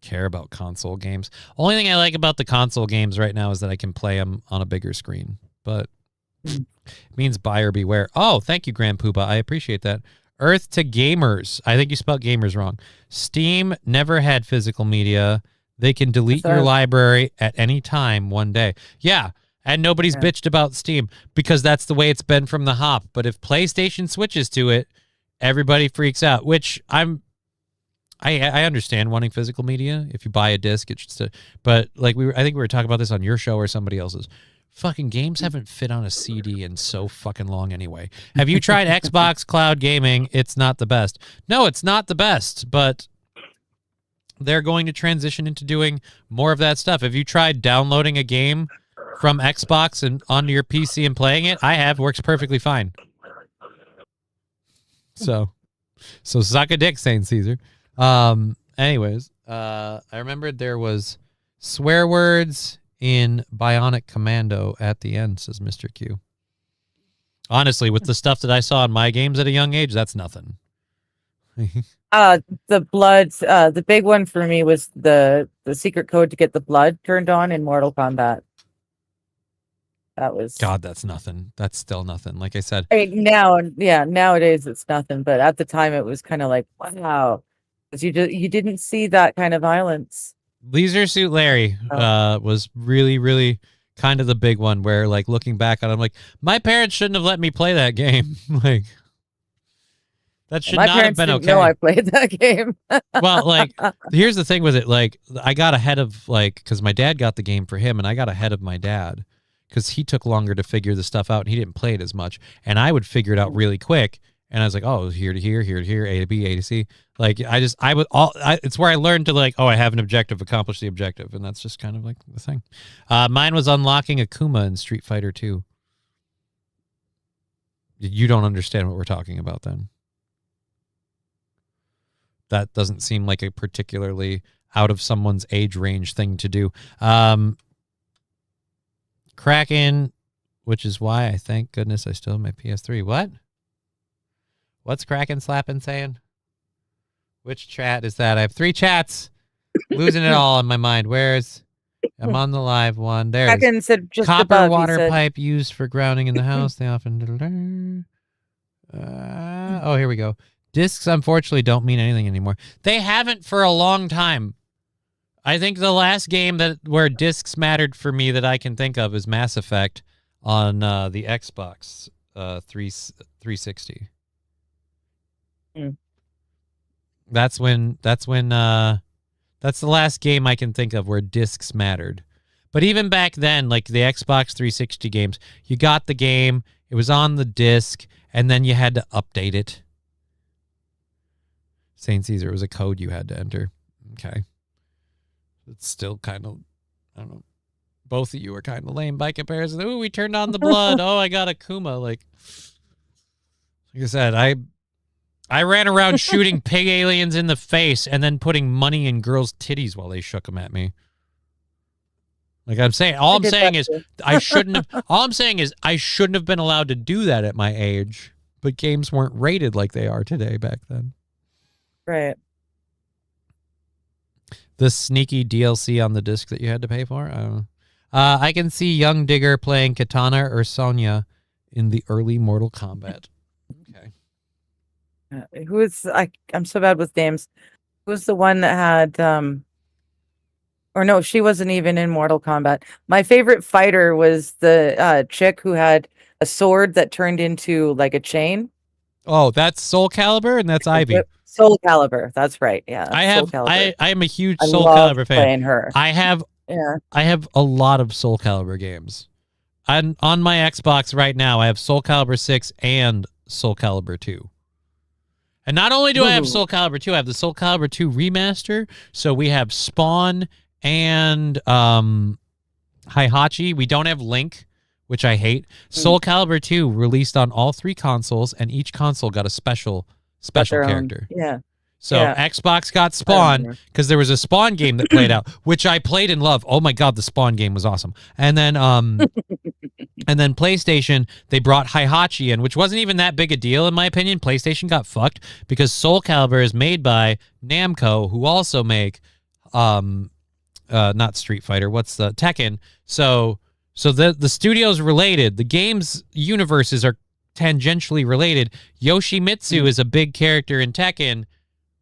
care about console games. Only thing I like about the console games right now is that I can play them on a bigger screen, but it means buyer beware. Oh, thank you, Grand Pooba. I appreciate that. Earth to Gamers. I think you spelled gamers wrong. Steam never had physical media. They can delete your library at any time one day. Yeah, and nobody's bitched about Steam because that's the way it's been from the hop. But if PlayStation switches to it, everybody freaks out, which I understand wanting physical media. If you buy a disc, it's just but like I think we were talking about this on your show or somebody else's. Fucking games haven't fit on a CD in so fucking long anyway. Have you tried Xbox Cloud Gaming? It's not the best. No, it's not the best, but they're going to transition into doing more of that stuff. Have you tried downloading a game from Xbox and onto your PC and playing it? I have. Works perfectly fine. So suck a dick, Saint Caesar. Anyways, I remembered there was swear words in Bionic Commando at the end, says Mr. Q. Honestly, with the stuff that I saw in my games at a young age, that's nothing.
The blood, the big one for me was the secret code to get the blood turned on in Mortal Kombat. That was
God, that's nothing. That's still nothing. Like I said,
I mean, nowadays it's nothing, but at the time it was kind of like, wow, because you didn't see that kind of violence.
Leisure Suit Larry was really, really kind of the big one where, like, looking back on it, I'm like, my parents shouldn't have let me play that game. Like, that should
My
not have
parents
been
didn't
okay.
know I played that game.
Well, like, here's the thing with it. Like, I got ahead of, like, because my dad got the game for him, and I got ahead of my dad because he took longer to figure the stuff out, and he didn't play it as much. And I would figure it out really quick. And I was like, oh, here to here, here to here, A to B, A to C. Like, it's where I learned to, like, oh, I have an objective, accomplish the objective. And that's just kind of like the thing. Mine was unlocking Akuma in Street Fighter 2. You don't understand what we're talking about then. That doesn't seem like a particularly out of someone's age range thing to do. Kraken, which is why I thank goodness I still have my PS3. What? What's Kraken slapping saying? Which chat is that? I have 3 chats. Losing it all in my mind. I'm on the live one. There it is.
Kraken said just
Copper
above, he
water
said.
pipe used for grounding in the house. They often... oh, here we go. Discs, unfortunately, don't mean anything anymore. They haven't for a long time. I think the last game where discs mattered for me that I can think of is Mass Effect on the Xbox 360. That's the last game I can think of where discs mattered. But even back then, like the Xbox 360 games, you got the game, it was on the disc, and then you had to update it. Saint Caesar, it was a code you had to enter. Okay. It's still kind of, I don't know. Both of you are kind of lame by comparison. Ooh, we turned on the blood. Oh, I got Akuma. Like I said, I ran around shooting pig aliens in the face and then putting money in girls' titties while they shook them at me. Like I'm saying, all I'm saying is I shouldn't have been allowed to do that at my age, but games weren't rated like they are today back then.
Right.
the sneaky DLC on the disc that you had to pay for. I don't know. I can see Young Digger playing Katana or Sonya in the early Mortal Kombat. Okay.
Who is I'm so bad with names. Who's the one that had or no, she wasn't even in Mortal Kombat. My favorite fighter was the chick who had a sword that turned into like a chain.
Oh, that's Soul Calibur and that's Ivy.
Soul Calibur. That's right. Yeah.
I am a huge
I
Soul
love
Calibur fan.
playing her.
I have a lot of Soul Calibur games. On my Xbox right now, I have Soul Calibur 6 and Soul Calibur 2. And not only do I have Soul Calibur 2, I have the Soul Calibur 2 remaster. So we have Spawn and Heihachi. We don't have Link, which I hate. Soul Calibur 2 released on all 3 consoles, and each console got a special character.
Yeah.
So Xbox got Spawn because there was a Spawn game that played out, which I played and loved. Oh my god, the Spawn game was awesome. And then and then PlayStation, they brought Heihachi in, which wasn't even that big a deal in my opinion. PlayStation got fucked because Soul Calibur is made by Namco, who also make not Street Fighter, what's the Tekken. So the studio's related. The game's universes are tangentially related. Yoshimitsu is a big character in Tekken,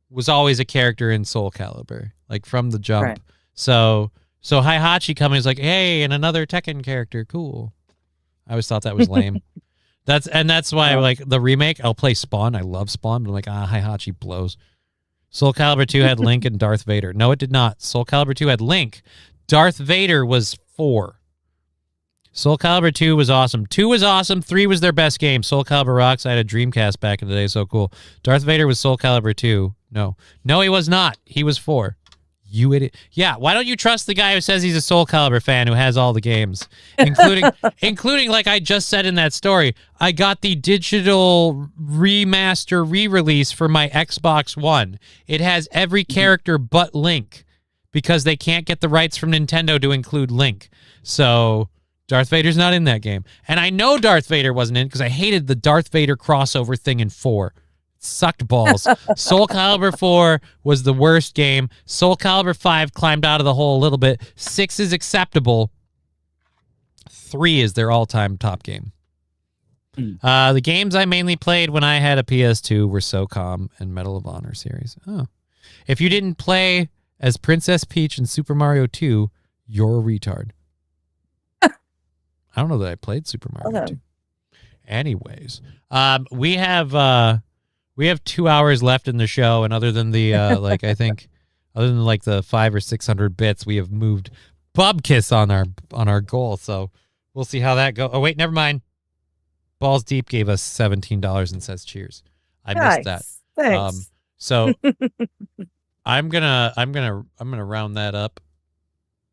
was always a character in Soul Calibur, like from the jump. Right. So Heihachi coming is like, hey, and another Tekken character, cool. I always thought that was lame. That's why like the remake, I'll play Spawn. I love Spawn, but I'm like, Heihachi blows. Soul Calibur 2 had Link and Darth Vader. No, it did not. Soul Calibur 2 had Link. Darth Vader was 4. Soul Calibur 2 was awesome. 2 was awesome. 3 was their best game. Soul Calibur rocks. I had a Dreamcast back in the day, so cool. Darth Vader was Soul Calibur 2. No, he was not. He was 4. You idiot. Yeah, why don't you trust the guy who says he's a Soul Calibur fan who has all the games, including like I just said in that story, I got the digital remaster re-release for my Xbox One. It has every character but Link because they can't get the rights from Nintendo to include Link. So Darth Vader's not in that game. And I know Darth Vader wasn't in because I hated the Darth Vader crossover thing in 4. Sucked balls. Soul Calibur 4 was the worst game. Soul Calibur 5 climbed out of the hole a little bit. 6 is acceptable. 3 is their all-time top game. The games I mainly played when I had a PS2 were SOCOM and Medal of Honor series. Oh. If you didn't play as Princess Peach in Super Mario 2, you're a retard. I don't know that I played Super Mario 2. Anyways, we have 2 hours left in the show, and other than the other than like the 500 or 600 bits, we have moved Bubkiss on our goal. So we'll see how that goes. Oh wait, never mind. Balls Deep gave us $17 and says cheers. I missed that.
Thanks.
So I'm gonna round that up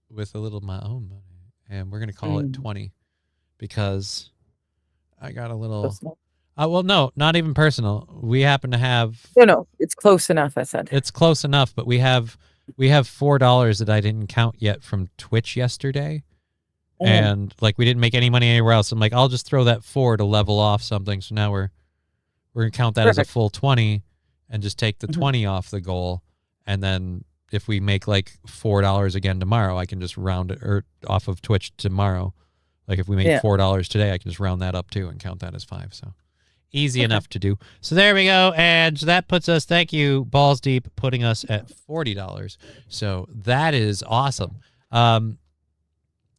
with a little of my own money, and we're gonna call it 20 because I got a little. Well, no, not even personal. We happen to have.
No, it's close enough. I said
it's close enough, but we have $4 that I didn't count yet from Twitch yesterday, and like we didn't make any money anywhere else. I'm like, I'll just throw that 4 to level off something. So now we're gonna count that as a full 20, and just take the 20 off the goal, and then if we make like $4 again tomorrow, I can just round it or off of Twitch tomorrow. Like if we make $4 today, I can just round that up too and count that as 5. So. Easy enough to do. So there we go. And that puts us, thank you, Balls Deep, putting us at $40. So that is awesome.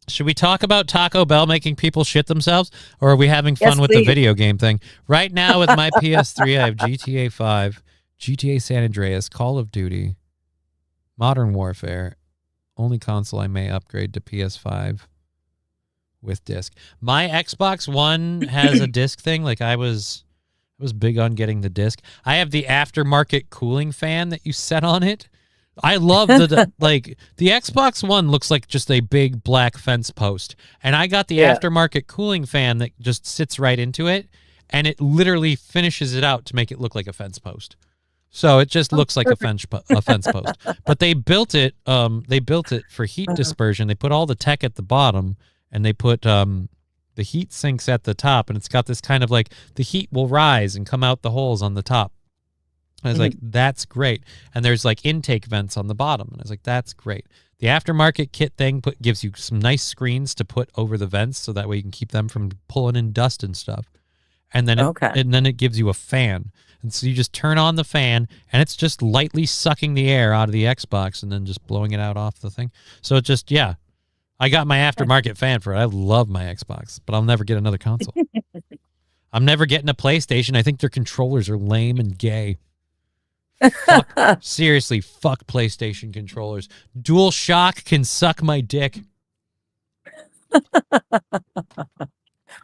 Should we talk about Taco Bell making people shit themselves? Or are we having fun with the video game thing? Right now with my PS3, I have GTA 5, GTA San Andreas, Call of Duty, Modern Warfare. Only console I may upgrade to PS5. With disc. My Xbox One has a disc thing. Like I was big on getting the disc. I have the aftermarket cooling fan that you set on it. I love the like the Xbox One looks like just a big black fence post. And I got the aftermarket cooling fan that just sits right into it, and it literally finishes it out to make it look like a fence post. So it just looks like a fence post. But they built it for heat dispersion. They put all the tech at the bottom. And they put the heat sinks at the top, and it's got this kind of like the heat will rise and come out the holes on the top. I was like, that's great. And there's like intake vents on the bottom. And I was like, that's great. The aftermarket kit thing gives you some nice screens to put over the vents so that way you can keep them from pulling in dust and stuff. And then it gives you a fan. And so you just turn on the fan, and it's just lightly sucking the air out of the Xbox and then just blowing it out off the thing. So it just, yeah. I got my aftermarket fan for it. I love my Xbox, but I'll never get another console. I'm never getting a PlayStation. I think their controllers are lame and gay. Fuck, seriously, fuck PlayStation controllers. DualShock can suck my dick.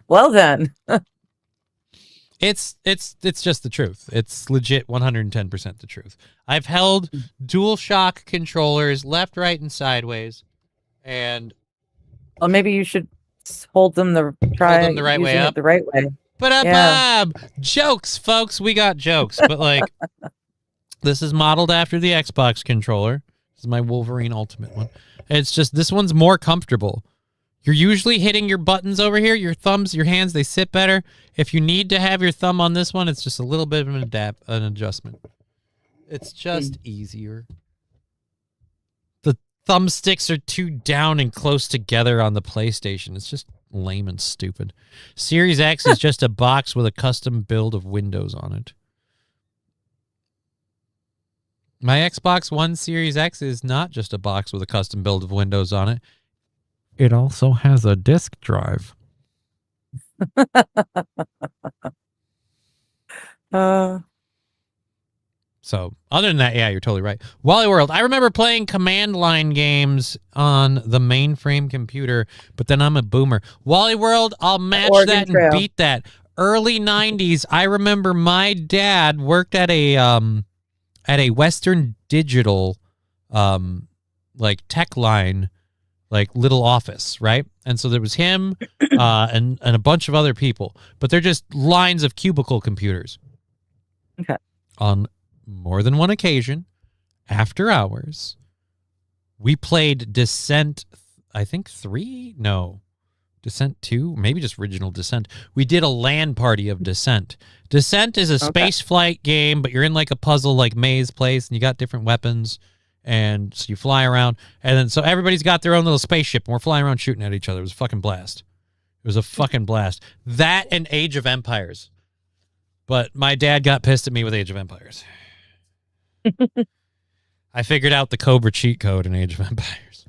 Well then.
It's just the truth. It's legit 110% the truth. I've held DualShock controllers left, right, and sideways, and
Well, maybe you should hold them the
right way up.
The right way.
But jokes, folks. We got jokes, but like, this is modeled after the Xbox controller. This is my Wolverine Ultimate one. It's just this one's more comfortable. You're usually hitting your buttons over here, your thumbs, your hands, they sit better. If you need to have your thumb on this one, it's just a little bit of an adjustment. It's just easier. The thumbsticks are too down and close together on the PlayStation. It's just lame and stupid. Series X is just a box with a custom build of Windows on it. My Xbox One Series X is not just a box with a custom build of Windows on it. It also has a disk drive. So, other than that, yeah, you're totally right. Wally World. I remember playing command line games on the mainframe computer, but then I'm a boomer. Wally World, I'll match that and beat that. Early 90s, I remember my dad worked at a Western Digital like tech line, like little office, right? And so there was him and a bunch of other people, but they're just lines of cubicle computers.
Okay.
On more than one occasion, after hours, we played Descent, I think 3? No. Descent 2? Maybe just original Descent. We did a LAN party of Descent. Descent is a space flight game, but you're in like a puzzle like maze place, and you got different weapons. And so you fly around, and then so everybody's got their own little spaceship, and we're flying around shooting at each other. It was a fucking blast. It was a fucking blast. That and Age of Empires. But my dad got pissed at me with Age of Empires. I figured out the Cobra cheat code in Age of Empires.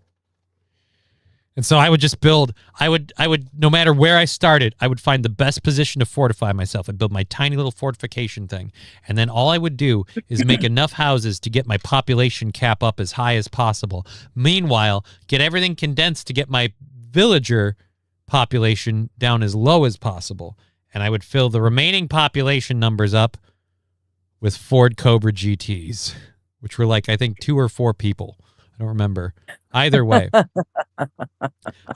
And so I would just build, I would, no matter where I started, I would find the best position to fortify myself. I'd build my tiny little fortification thing. And then all I would do is make enough houses to get my population cap up as high as possible. Meanwhile, get everything condensed to get my villager population down as low as possible. And I would fill the remaining population numbers up with Ford Cobra GTs, which were like, I think 2 or 4 people. I don't remember. Either way.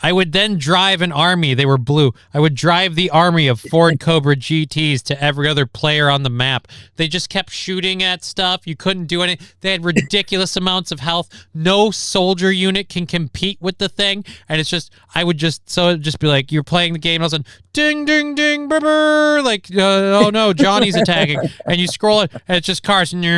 I would then drive an army. They were blue. I would drive the army of Ford Cobra GTs to every other player on the map. They just kept shooting at stuff. You couldn't do anything. They had ridiculous amounts of health. No soldier unit can compete with the thing. And it's just, it'd just be like, you're playing the game, and all of a sudden, ding, ding, ding, brr, brr, like, oh no, Johnny's attacking. And you scroll it, and it's just cars. And you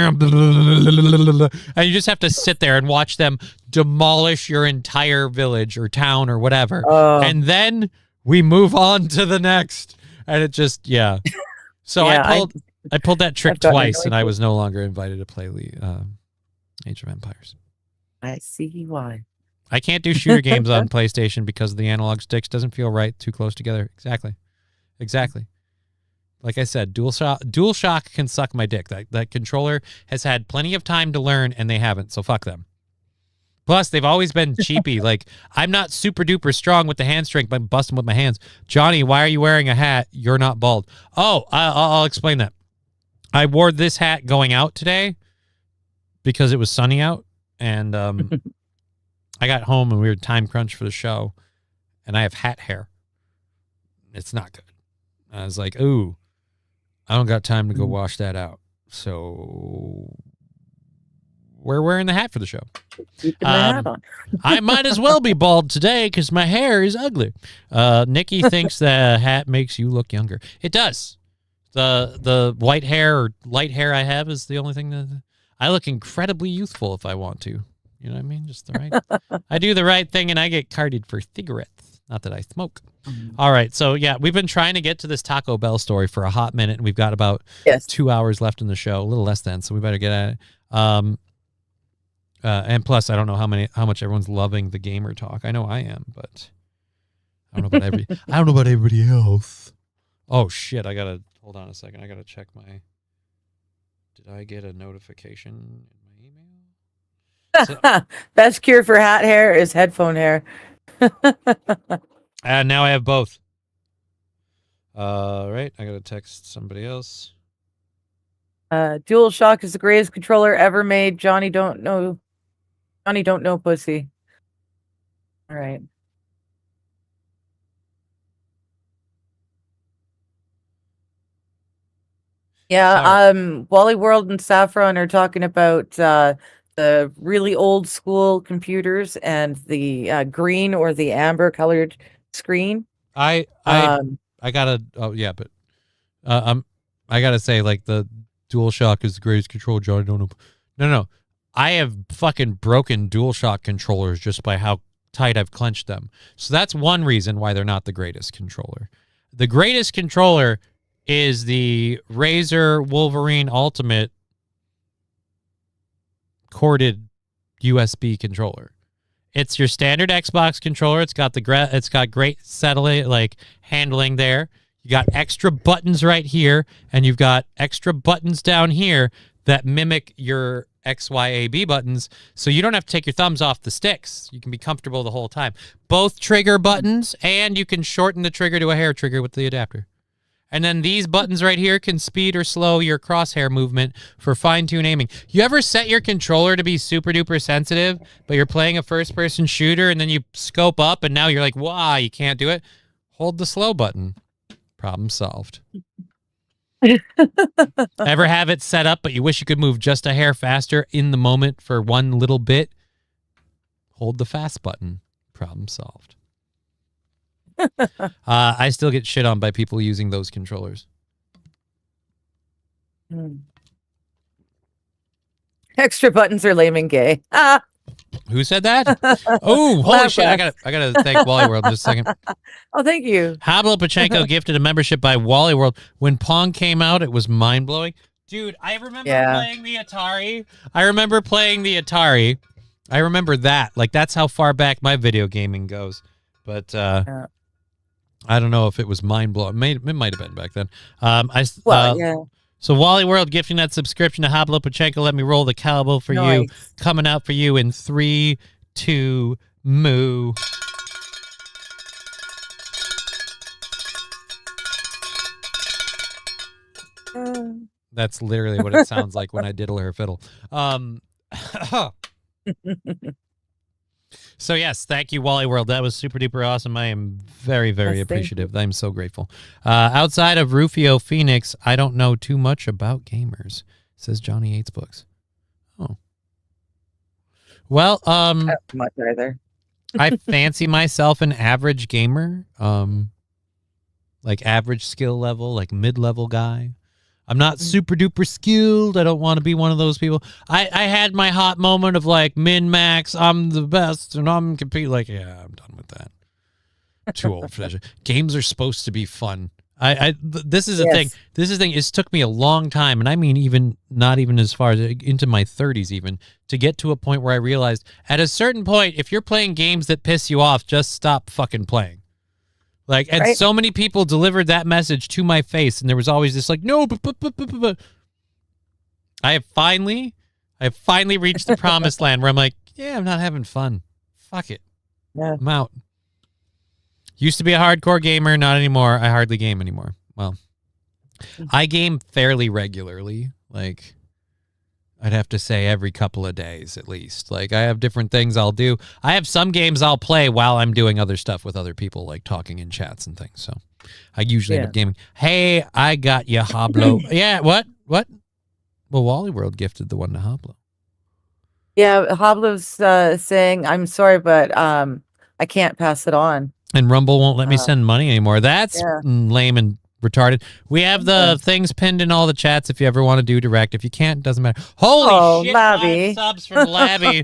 just have to sit there and watch them demolish your entire village or town or whatever. And then we move on to the next. And it just, yeah. So yeah, I pulled that trick twice, and I was no longer invited to play Age of Empires.
I see why.
I can't do shooter games on PlayStation because the analog sticks doesn't feel right, too close together. Exactly. Like I said, DualShock can suck my dick. That controller has had plenty of time to learn, and they haven't, so fuck them. Plus, they've always been cheapy. Like, I'm not super duper strong with the hand strength, but I'm busting with my hands. Johnny, why are you wearing a hat? You're not bald. Oh, I'll explain that. I wore this hat going out today because it was sunny out, and I got home and we were time crunch for the show, and I have hat hair. It's not good. I was like, ooh, I don't got time to go wash that out. So we're wearing the hat for the show.
Keeping the hat on.
I might as well be bald today because my hair is ugly. Nikki thinks the hat makes you look younger. It does. The white hair or light hair I have is the only thing that I look incredibly youthful if I want to. You know what I mean? Just the right. I do the right thing and I get carded for cigarettes. Not that I smoke. All right. So yeah, we've been trying to get to this Taco Bell story for a hot minute, and we've got about 2 hours left in the show, a little less than. So we better get at it. And plus, I don't know how much everyone's loving the gamer talk. I know I am, but I don't know about I don't know about everybody else. Oh shit! Hold on a second. I gotta check my. Did I get a notification in my email?
Best cure for hat hair is headphone hair.
And now I have both. Right. I gotta text somebody else.
DualShock is the greatest controller ever made. Johnny don't know pussy. All right. Yeah, Wally World and Saffron are talking about the really old school computers and the green or the amber colored screen.
I gotta I gotta say, like, the DualShock is the greatest controller. Johnny don't know. No. I have fucking broken DualShock controllers just by how tight I've clenched them. So that's one reason why they're not the greatest controller. The greatest controller is the Razer Wolverine Ultimate corded USB controller. It's your standard Xbox controller. It's got great satellite like handling there. You got extra buttons right here, and you've got extra buttons down here that mimic your XYAB buttons, so you don't have to take your thumbs off the sticks. You can be comfortable the whole time. Both trigger buttons, and you can shorten the trigger to a hair trigger with the adapter. And then these buttons right here can speed or slow your crosshair movement for fine-tune aiming. You ever set your controller to be super duper sensitive, but you're playing a first-person shooter, and then you scope up, and now you're like, wow, you can't do it? Hold the slow button. Problem solved. Ever have it set up, but you wish you could move just a hair faster in the moment for one little bit? Hold the fast button. Problem solved. I still get shit on by people using those controllers.
Extra buttons are lame and gay.
Who said that? Oh, holy shit. I gotta thank Wally World just a second.
Oh, thank you.
Hablo Pachenko gifted a membership by Wally World. When Pong came out, it was mind-blowing. Dude, I remember playing the Atari. I remember that. Like, that's how far back my video gaming goes. But I don't know if it was mind-blowing. It might have been back then. So Wally World gifting that subscription to Hablo Pachenko. Let me roll the cowbell for you. Coming out for you in 3, 2, moo. That's literally what it sounds like when I diddle her fiddle. So yes, thank you, Wally World. That was super duper awesome. I am very, very appreciative. I'm so grateful. Outside of Rufio Phoenix, I don't know too much about gamers, says Johnny Hates Books. Oh. Well,
not much either.
I fancy myself an average gamer. Like average skill level, like mid-level guy. I'm not super duper skilled. I don't want to be one of those people. I had my hot moment of like min-max, I'm the best, and I'm competing. Like, yeah, I'm done with that. Too old for that. Games are supposed to be fun. This is a thing. This is the thing. It took me a long time, and I mean even not even as far as into my 30s even, to get to a point where I realized at a certain point, if you're playing games that piss you off, just stop fucking playing. Like, and so many people delivered that message to my face, and there was always this like, no, but. I have finally reached the promised land where I'm like, yeah, I'm not having fun. Fuck it.
Yeah.
I'm out. Used to be a hardcore gamer, not anymore. I hardly game anymore. Well, I game fairly regularly. Like, I'd have to say every couple of days at least. Like, I have different things I'll do. I have some games I'll play while I'm doing other stuff with other people, like talking in chats and things. So I usually end up gaming. Hey, I got you, Hablo. Yeah, what? Well, Wally World gifted the one to Hablo.
Yeah, Hablo's saying, I'm sorry, but I can't pass it on.
And Rumble won't let me send money anymore. That's lame and retarded. We have the things pinned in all the chats if you ever want to do direct. If you can't, doesn't matter. Holy shit,
Labby.
5 subs from Labby.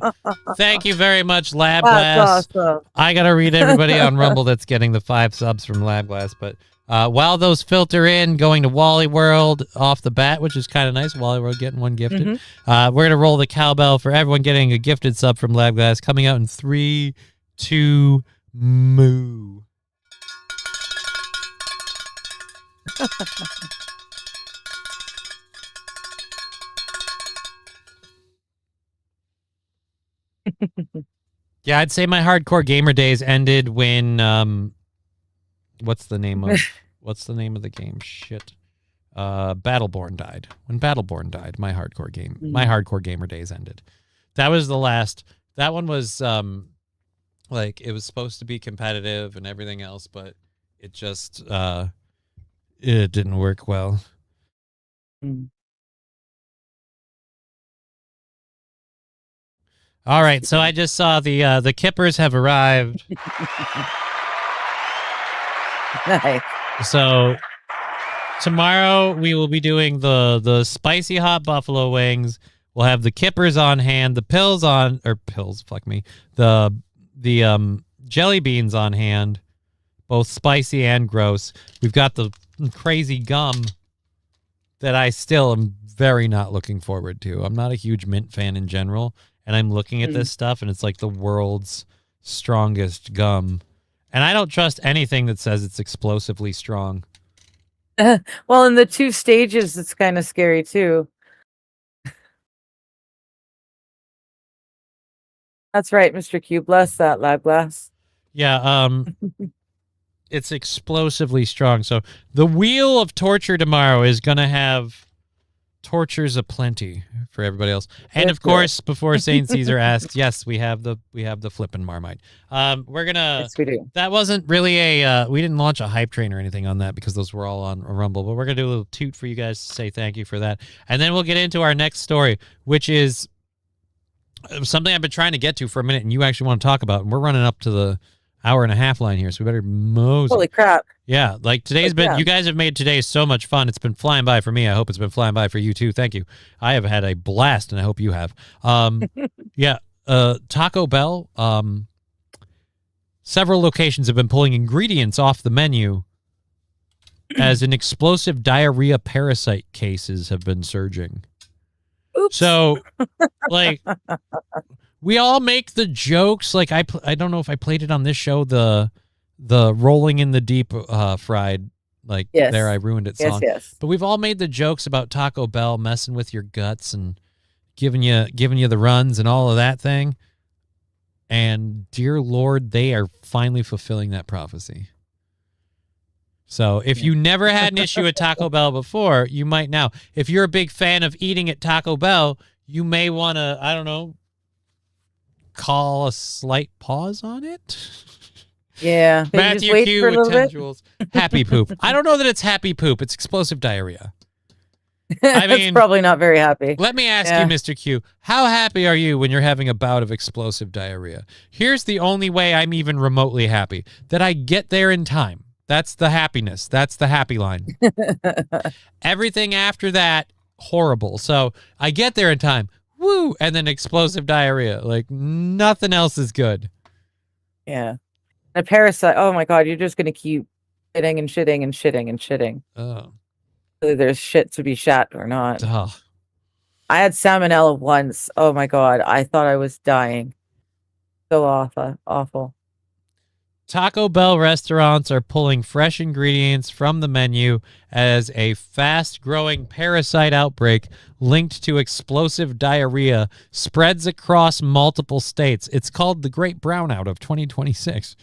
Thank you very much, Lab
That's
Glass.
awesome.
I got to read everybody on Rumble that's getting the 5 subs from Lab Glass. But while those filter in, going to Wally World off the bat, which is kind of nice. Wally World getting one gifted. We're going to roll the cowbell for everyone getting a gifted sub from Lab Glass, coming out in 3, 2, moo. Yeah, I'd say my hardcore gamer days ended when what's the name of the game? Shit. Battleborn died. When Battleborn died, my hardcore gamer days ended. That was the last. That one was like it was supposed to be competitive and everything else, but it just it didn't work well. All right, so I just saw the Kippers have arrived.
Nice.
So tomorrow we will be doing the spicy hot buffalo wings. We'll have the Kippers on hand, the the jelly beans on hand, both spicy and gross. We've got the crazy gum that I still am very not looking forward to. I'm not a huge mint fan in general, and I'm looking at this stuff, and it's like the world's strongest gum. And I don't trust anything that says it's explosively strong.
Well, in the 2 stages, it's kind of scary too. That's right, Mr. Q. Bless that, Lab Glass.
Yeah, it's explosively strong. So the Wheel of Torture tomorrow is going to have tortures aplenty for everybody else. And of course, before St. Caesar asks, yes, we have the flippin' Marmite. We're gonna.
Yes, we do.
That wasn't really a. We didn't launch a hype train or anything on that because those were all on Rumble. But we're gonna do a little toot for you guys to say thank you for that, and then we'll get into our next story, which is something I've been trying to get to for a minute, and you actually want to talk about. And we're running up to the hour-and-a-half line here, so we better mosey.
Holy crap.
Yeah, like today's been, you guys have made today so much fun. It's been flying by for me. I hope it's been flying by for you too. Thank you. I have had a blast, and I hope you have. Yeah, Taco Bell, several locations have been pulling ingredients off the menu as an explosive diarrhea parasite cases have been surging.
Oops.
So, like, we all make the jokes. Like, I don't know if I played it on this show, the rolling in the deep fried, like,
yes.
There I ruined it song.
Yes.
But we've all made the jokes about Taco Bell messing with your guts and giving you the runs and all of that thing. And dear Lord, they are finally fulfilling that prophecy. So if you never had an issue at Taco Bell before, you might now. If you're a big fan of eating at Taco Bell, you may want to, I don't know, call a slight pause on it.
Yeah.
Matthew Q with 10 jewels. Happy poop. I don't know that it's happy poop. It's explosive diarrhea. I mean,
probably not very happy.
Let me ask you, Mr. Q, how happy are you when you're having a bout of explosive diarrhea? Here's the only way I'm even remotely happy, that I get there in time. That's the happiness. That's the happy line. Everything after that, horrible. So I get there in time. Woo! And then explosive diarrhea. Like, nothing else is good.
Yeah. A parasite. Oh my God. You're just going to keep shitting and shitting and shitting and shitting.
Oh.
Whether there's shit to be shat or not.
Oh.
I had salmonella once. Oh my God. I thought I was dying. So awful.
Taco Bell restaurants are pulling fresh ingredients from the menu as a fast-growing parasite outbreak linked to explosive diarrhea spreads across multiple states. It's called the Great Brownout of 2026.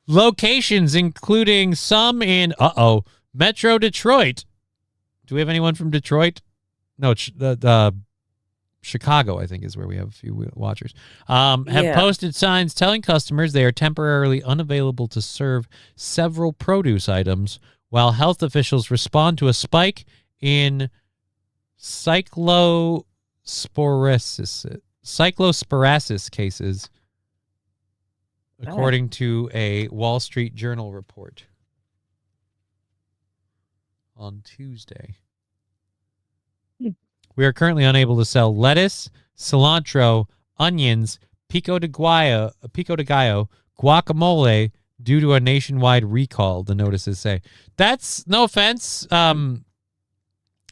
Locations including some in, Metro Detroit. Do we have anyone from Detroit? No, Chicago, I think, is where we have a few watchers, have posted signs telling customers they are temporarily unavailable to serve several produce items while health officials respond to a spike in cyclosporiasis cases, according to a Wall Street Journal report. on Tuesday.
Hmm.
We are currently unable to sell lettuce, cilantro, onions, pico de gallo, guacamole due to a nationwide recall, the notices say. That's, no offense,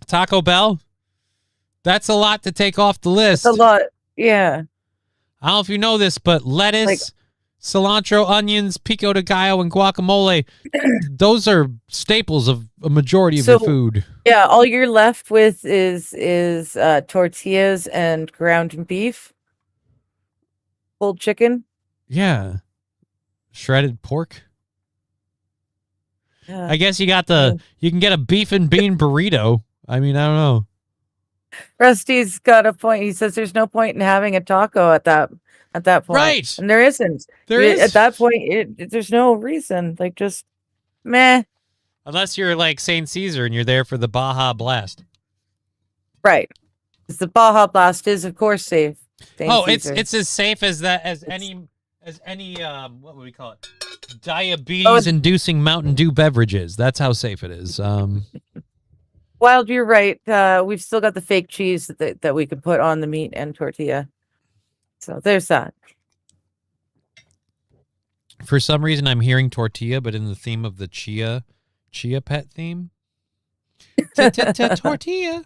Taco Bell, that's a lot to take off the list.
It's a lot. Yeah.
I don't know if you know this, but lettuce, cilantro, onions, pico de gallo, and guacamole, those are staples of a majority of your food.
Yeah, all you're left with is tortillas and ground beef, pulled chicken.
Yeah. Shredded pork.
Yeah.
I guess you can get a beef and bean burrito. I mean, I don't know.
Rusty's got a point. He says there's no point in having a taco at that point.
Right.
And there isn't.
There is.
At that point, there's no reason. Like, just meh.
Unless you're like St. Caesar and you're there for the Baja Blast.
Right. 'Cause the Baja Blast is, of course, safe. St. Caesar.
It's as safe as any what would we call it? Diabetes-inducing Mountain Dew beverages. That's how safe it is.
Wild, you're right. We've still got the fake cheese that we could put on the meat and tortilla. So there's that.
For some reason, I'm hearing tortilla, but in the theme of the chia pet theme. Tortilla.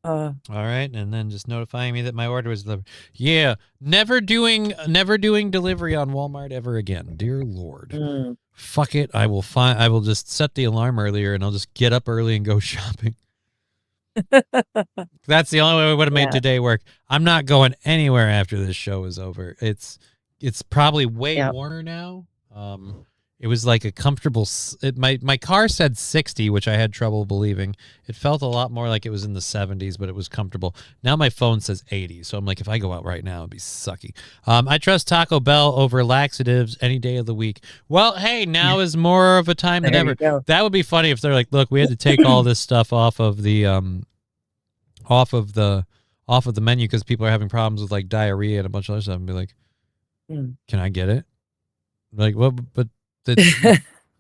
All right, and then just notifying me that my order was delivered. Yeah, never doing delivery on Walmart ever again. Dear Lord. Fuck it. I will just set the alarm earlier and I'll just get up early and go shopping. That's the only way we would have made today work. I'm not going anywhere after this show is over. It's probably way warmer now. It was like a comfortable. My car said 60, which I had trouble believing. It felt a lot more like it was in the 70s, but it was comfortable. Now my phone says 80, so I'm like, if I go out right now, it'd be sucky. I trust Taco Bell over laxatives any day of the week. Well, hey, now is more of a time than ever. That would be funny if they're like, look, we had to take all this stuff off of the menu because people are having problems with like diarrhea and a bunch of other stuff, and be like, can I get it? Like, well, but.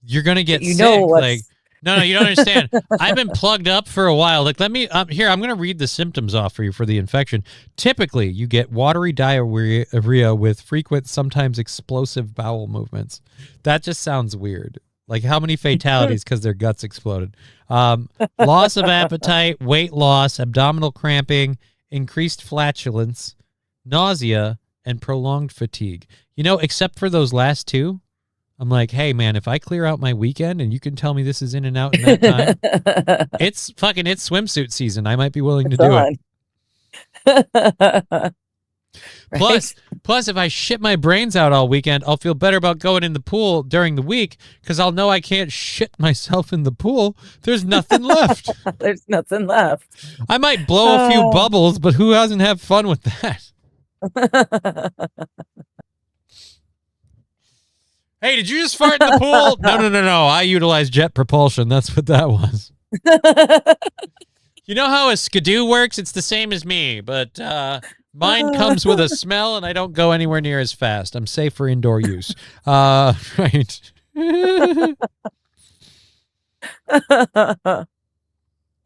You're gonna get sick. Like, no, you don't understand. I've been plugged up for a while. Like, let me here. I'm gonna read the symptoms off for you for the infection. Typically, you get watery diarrhea with frequent, sometimes explosive bowel movements. That just sounds weird. Like, how many fatalities because their guts exploded? Loss of appetite, weight loss, abdominal cramping, increased flatulence, nausea, and prolonged fatigue. You know, except for those last two. I'm like, hey, man, if I clear out my weekend and you can tell me this is in and out in that time, it's swimsuit season. I might be willing to do it. Plus, if I shit my brains out all weekend, I'll feel better about going in the pool during the week because I'll know I can't shit myself in the pool. There's nothing left.
There's nothing left.
I might blow a few bubbles, but who doesn't have fun with that? Hey, did you just fart in the pool? No. I utilize jet propulsion. That's what that was. You know how a Skidoo works? It's the same as me, but mine comes with a smell, and I don't go anywhere near as fast. I'm safe for indoor use. Right.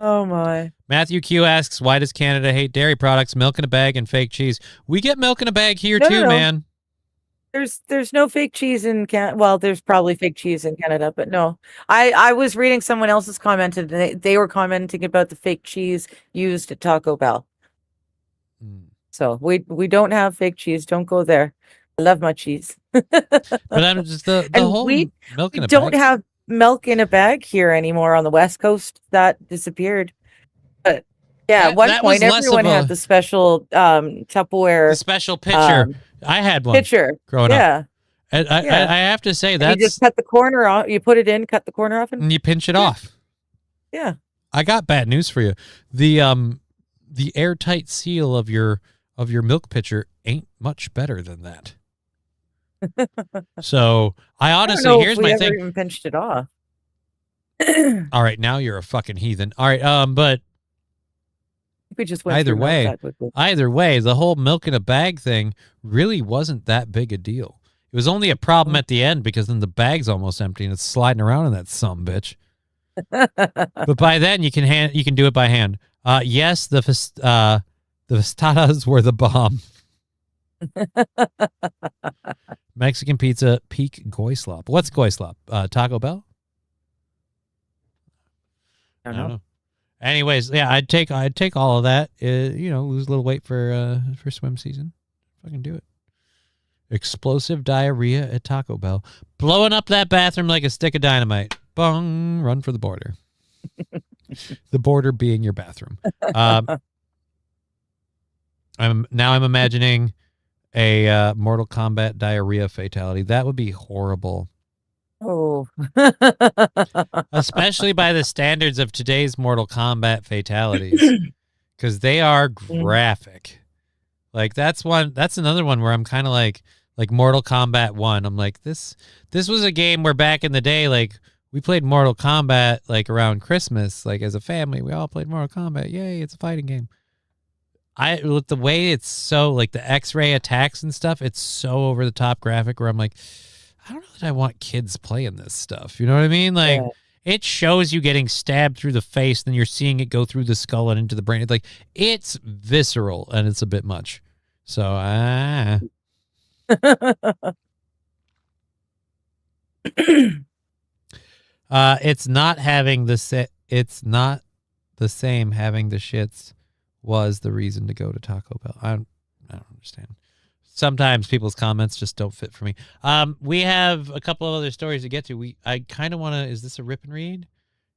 Oh, my.
Matthew Q asks, why does Canada hate dairy products, milk in a bag, and fake cheese? We get milk in a bag here, too, man.
There's no fake cheese in Canada. Well, there's probably fake cheese in Canada, but no. I was reading someone else's comment, and they were commenting about the fake cheese used at Taco Bell. So we don't have fake cheese. Don't go there. I love my cheese.
But I'm just the whole milk in a bag.
Don't have milk in a bag here anymore on the West Coast. That disappeared. But yeah, at one point everyone had the special Tupperware.
The special pitcher. I had one growing up. And I have to say that
you just cut the corner off. You put it in, cut the corner off,
and you pinch it off.
Yeah.
I got bad news for you. The airtight seal of your milk pitcher ain't much better than that. So I honestly, here's my thing.
Even pinched it off.
All right, now you're a fucking heathen. All right, but
we just went
either way, the whole milk in a bag thing really wasn't that big a deal. It was only a problem at the end because then the bag's almost empty and it's sliding around in that sumbitch. But by then you can do it by hand. Yes, the tostadas were the bomb. Mexican pizza, peak Goyslop. What's Goyslop? Taco Bell?
I don't know.
Anyways, yeah, I'd take all of that. Lose a little weight for swim season. Fucking do it. Explosive diarrhea at Taco Bell. Blowing up that bathroom like a stick of dynamite. Bong, run for the border. The border being your bathroom. I'm imagining a Mortal Kombat diarrhea fatality. That would be horrible.
Oh.
Especially by the standards of today's Mortal Kombat fatalities. Because they are graphic. Like that's another one where I'm kind of like Mortal Kombat 1. I'm like, this was a game where back in the day, like we played Mortal Kombat like around Christmas, like as a family, we all played Mortal Kombat. Yay, it's a fighting game. Look, the way it's so like the X-ray attacks and stuff, it's so over the top graphic where I'm like, I don't know that I want kids playing this stuff. You know what I mean? Like it shows you getting stabbed through the face, then you're seeing it go through the skull and into the brain. It's like it's visceral and it's a bit much. So it's not the same having the shits was the reason to go to Taco Bell. I don't understand. Sometimes people's comments just don't fit for me. We have a couple of other stories to get to. I kind of want to, is this a rip and read?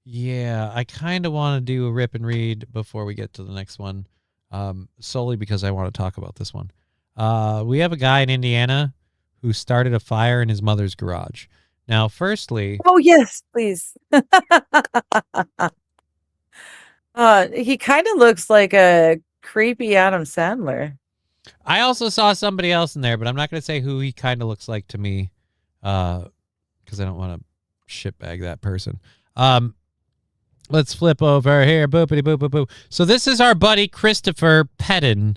Yeah, I kind of want to do a rip and read before we get to the next one. Solely because I want to talk about this one. We have a guy in Indiana who started a fire in his mother's garage. Now, firstly...
Oh, yes, please. He kind of looks like a creepy Adam Sandler.
I also saw somebody else in there, but I'm not going to say who he kind of looks like to me because I don't want to shitbag that person. Let's flip over here. Boopity boop boop boop. So this is our buddy Christopher Pettin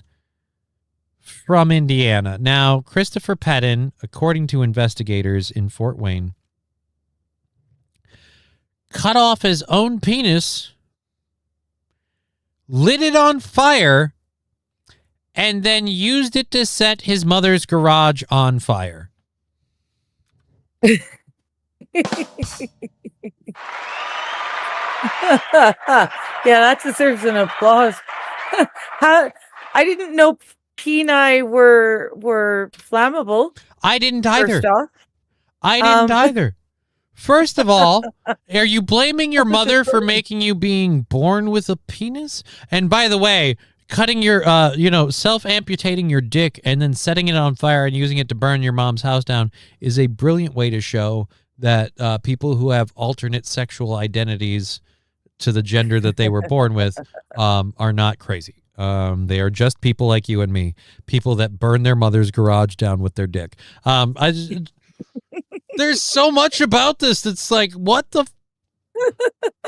from Indiana. Now, Christopher Pettin, according to investigators in Fort Wayne, cut off his own penis, lit it on fire, and then used it to set his mother's garage on fire.
Yeah, that deserves an applause. I didn't know peni were flammable.
I didn't either.
First off.
I didn't either. First of all, are you blaming your mother for making you being born with a penis? And by the way, cutting your, self-amputating your dick and then setting it on fire and using it to burn your mom's house down is a brilliant way to show that people who have alternate sexual identities to the gender that they were born with are not crazy. They are just people like you and me, people that burn their mother's garage down with their dick. There's so much about this that's like, what the?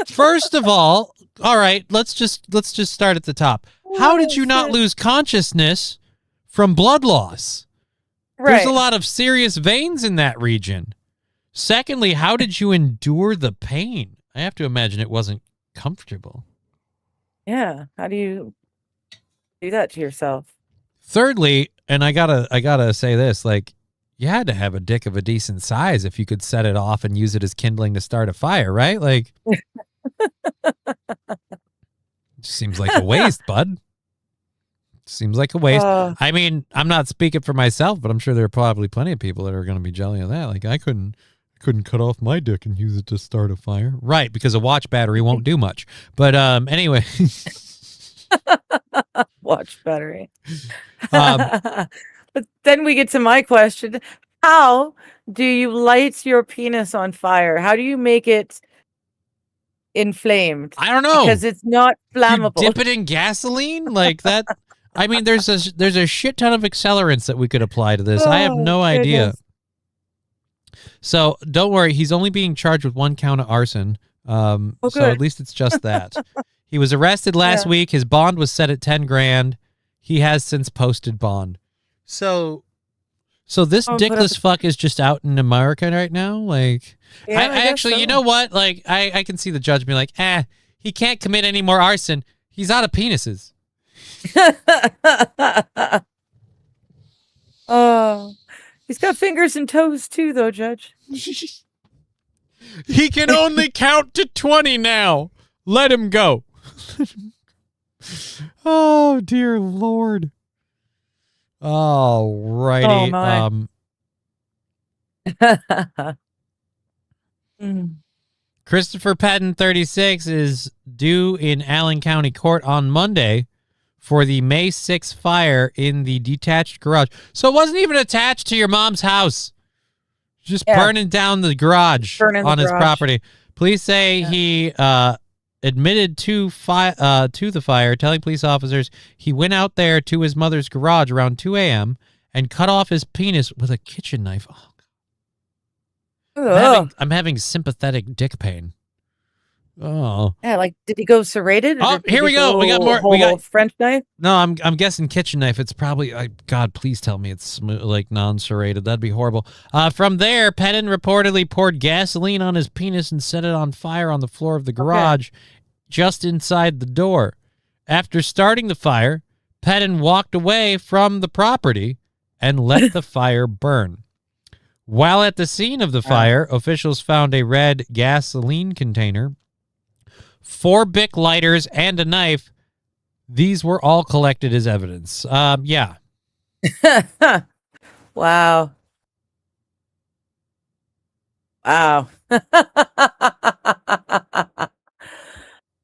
First of all right, let's just start at the top. How did you not lose consciousness from blood loss?
Right.
There's a lot of serious veins in that region. Secondly, how did you endure the pain? I have to imagine it wasn't comfortable.
Yeah. How do you do that to yourself?
Thirdly, and I gotta say this, like, you had to have a dick of a decent size if you could set it off and use it as kindling to start a fire, right? Like, it seems like a waste, bud. Seems like a waste. I mean, I'm not speaking for myself, but I'm sure there are probably plenty of people that are going to be jelly of that. Like, I couldn't cut off my dick and use it to start a fire. Right, because a watch battery won't do much. But anyway.
Watch battery. But then we get to my question. How do you light your penis on fire? How do you make it inflamed?
I don't know.
Because it's not flammable.
You dip it in gasoline? Like that? I mean, there's a shit ton of accelerants that we could apply to this. I have no idea. So don't worry. He's only being charged with 1 count of arson. So at least it's just that. He was arrested last week. His bond was set at $10,000. He has since posted bond. So So this
Oh, put up
dickless fuck is just out in America right now? Like,
Yeah,
I
I guess
actually,
so.
you know what? Like, I can see the judge being like, he can't commit any more arson. He's out of penises.
Oh, he's got fingers and toes too, though, Judge.
He can only count to 20 now. Let him go. Oh, dear Lord. All righty.
Oh, my.
Christopher Patton, 36, is due in Allen County Court on Monday for the May 6th fire in the detached garage. So it wasn't even attached to your mom's house. Just burning down the garage on his property. Police say he admitted to the fire, telling police officers he went out there to his mother's garage around 2 a.m. and cut off his penis with a kitchen knife. Oh, I'm having sympathetic dick pain. Oh.
Yeah, like, did he go serrated?
Oh, here we go. We got more. We got
French knife.
No, I'm guessing kitchen knife. It's probably. God, please tell me it's smooth, like non-serrated. That'd be horrible. From there, Patton reportedly poured gasoline on his penis and set it on fire on the floor of the garage, just inside the door. After starting the fire, Patton walked away from the property and let the fire burn. While at the scene of the fire, officials found a red gasoline container, 4 Bic lighters, and a knife. These were all collected as evidence. Yeah.
Wow. Wow.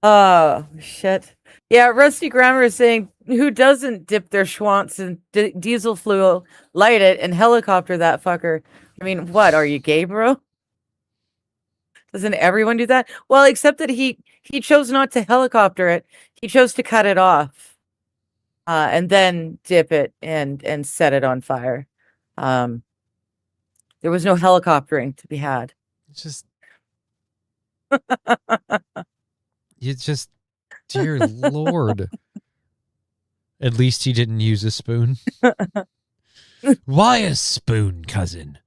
Oh, shit. Yeah, Rusty Grammar is saying, who doesn't dip their schwantz in diesel fuel, light it, and helicopter that fucker? I mean, what, are you gay, bro? Doesn't everyone do that? Well, except that he chose not to helicopter it. He chose to cut it off, and then dip it and set it on fire. There was no helicoptering to be had.
It's just, dear Lord. At least he didn't use a spoon. Why a spoon, cousin?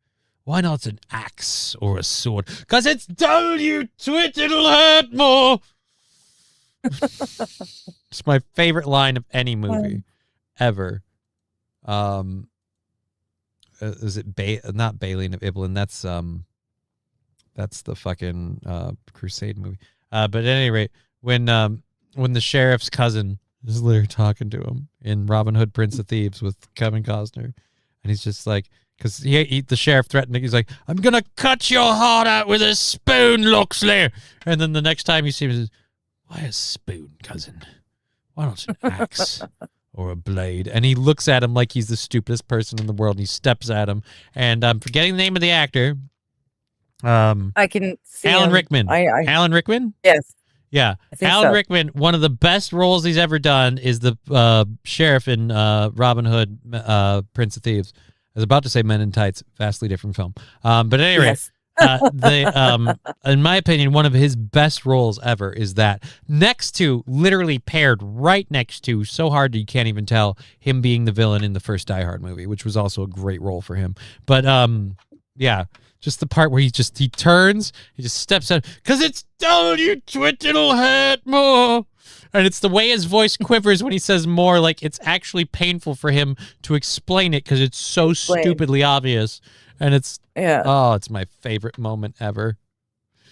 Why not an axe or a sword? 'Cause it's dull, you twit, it'll hurt more. It's my favorite line of any movie ever. Is it not Balian of Ibelin? That's the fucking Crusade movie. But at any rate, when the sheriff's cousin is literally talking to him in Robin Hood, Prince of Thieves with Kevin Costner, and he's just like, because the sheriff threatened him, he's like, I'm gonna cut your heart out with a spoon, Loxley. And then the next time you see him, he says, why a spoon, cousin? Why not an axe or a blade? And he looks at him like he's the stupidest person in the world, and he steps at him. And I'm forgetting the name of the actor.
I can see
Alan
him.
Rickman. Alan Rickman?
Yes.
Yeah.
think
Alan
so.
Rickman, one of the best roles he's ever done is the sheriff in Robin Hood, Prince of Thieves. I was about to say Men in Tights, vastly different film. But at any rate,
Yes.
in my opinion, one of his best roles ever is that, next to, literally paired right next to, so hard that you can't even tell, him being the villain in the first Die Hard movie, which was also a great role for him. But yeah, just the part where he turns, he just steps out, 'cause it's dull, you twit, it'll hurt more. And it's the way his voice quivers when he says more, like it's actually painful for him to explain it because it's so stupidly obvious. And it's, it's my favorite moment ever.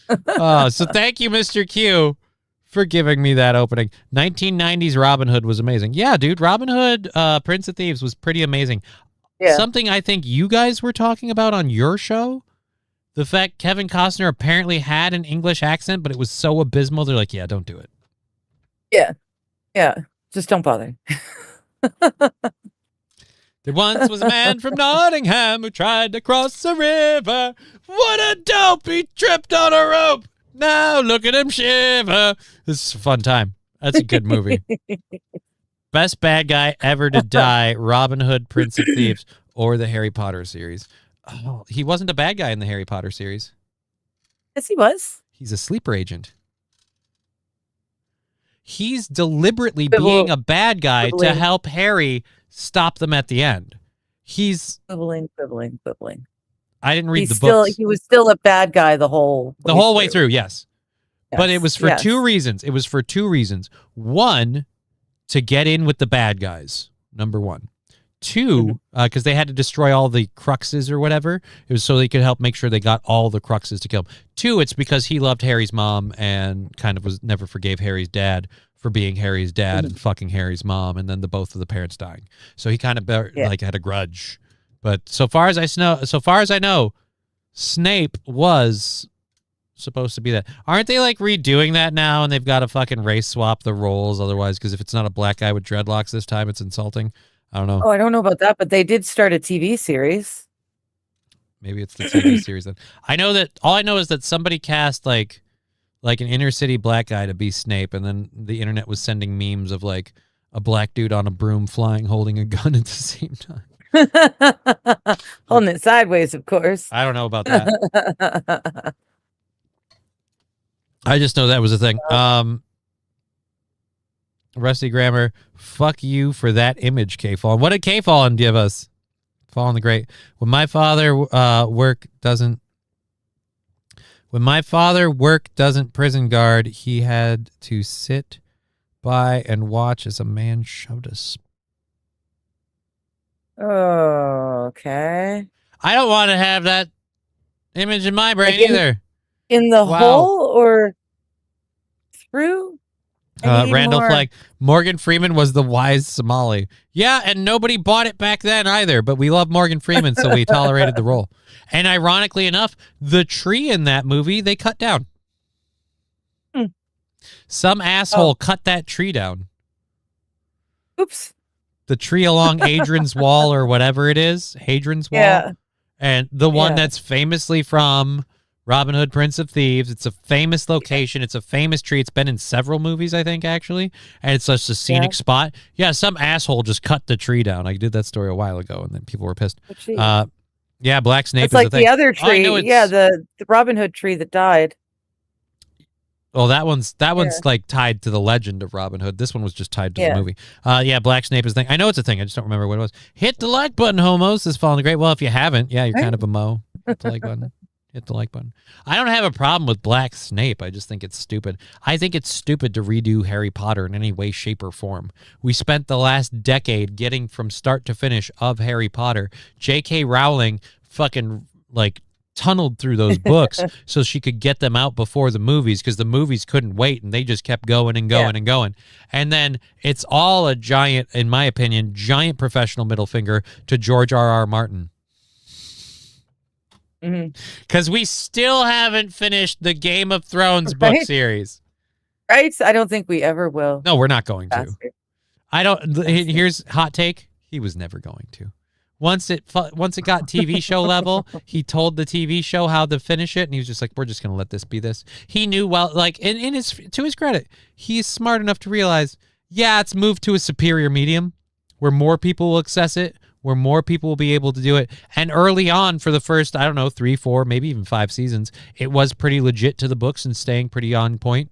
So thank you, Mr. Q, for giving me that opening. 1990s Robin Hood was amazing. Yeah, dude, Robin Hood, Prince of Thieves was pretty amazing.
Yeah.
Something I think you guys were talking about on your show, the fact Kevin Costner apparently had an English accent, but it was so abysmal, they're like, yeah, don't do it.
Yeah. Just don't bother.
There once was a man from Nottingham who tried to cross a river. What a dope! He tripped on a rope. Now look at him shiver. This is a fun time. That's a good movie. Best bad guy ever to die, Robin Hood, Prince of Thieves, or the Harry Potter series. Oh, he wasn't a bad guy in the Harry Potter series.
Yes, he was.
He's a sleeper agent. He's deliberately being a bad guy to help Harry stop them at the end. he's
quibbling.
I didn't read the books
He was still a bad guy the whole
way through. Yes. But it was for two reasons. It was for two reasons. One, to get in with the bad guys. Number one. Two, because they had to destroy all the Cruxes or whatever. It was so they could help make sure they got all the Cruxes to kill him. Two, it's because he loved Harry's mom and kind of never forgave Harry's dad for being Harry's dad and fucking Harry's mom, and then both of the parents dying. So he kind of like had a grudge. But so far as I know, Snape was supposed to be that. Aren't they like redoing that now, and they've got to fucking race swap the roles otherwise? Because if it's not a black guy with dreadlocks this time, it's insulting. I don't know.
Oh, I don't know about that, but they did start a TV series.
Maybe it's the TV series then. All I know is that somebody cast like an inner city black guy to be Snape, and then the internet was sending memes of like a black dude on a broom flying, holding a gun at the same time.
Holding it sideways, of course.
I don't know about that. I just know that was a thing. Rusty Grammar, fuck you for that image, K-Fallen. What did K-Fallen give us? Fallen the Great. When my father worked prison guard, he had to sit by and watch as a man shoved us.
Oh, okay.
I don't want to have that image in my brain either.
In the hole or through?
Randall Flagg. Morgan Freeman was the wise Somali. Yeah, and nobody bought it back then either, but we love Morgan Freeman, so we tolerated the role. And ironically enough, the tree in that movie, they cut down. Some asshole cut that tree down.
Oops.
The tree along Hadrian's Wall or whatever it is. Hadrian's Wall.
Yeah.
And the one that's famously from Robin Hood, Prince of Thieves. It's a famous location. It's a famous tree. It's been in several movies, I think, actually. And it's just a scenic spot. Yeah, some asshole just cut the tree down. I did that story a while ago, and then people were pissed. Yeah, Black Snape
it's
is
like
a thing.
The other tree. The Robin Hood tree that died.
Well, that one's like tied to the legend of Robin Hood. This one was just tied to the movie. Black Snape is a thing. I know it's a thing. I just don't remember what it was. Hit the like button, homos. This Fallen the Great. Well, if you haven't, you're kind of a mo. Hit the like button. Hit the like button. I don't have a problem with Black Snape. I just think it's stupid. I think it's stupid to redo Harry Potter in any way, shape, or form. We spent the last decade getting from start to finish of Harry Potter. J.K. Rowling fucking like tunneled through those books so she could get them out before the movies because the movies couldn't wait and they just kept going and going and going. And then it's all a giant, in my opinion, giant professional middle finger to George R.R. Martin. Because we still haven't finished the Game of Thrones book series.
Right? I don't think we ever will.
No, we're not going to. I don't. Here's hot take. He was never going to. Once it got TV show level, he told the TV show how to finish it, and he was just like, "We're just going to let this be this." He knew well, like to his credit, he's smart enough to realize, it's moved to a superior medium where more people will access it, where more people will be able to do it. And early on, for the first, 3, 4, maybe even 5 seasons, it was pretty legit to the books and staying pretty on point.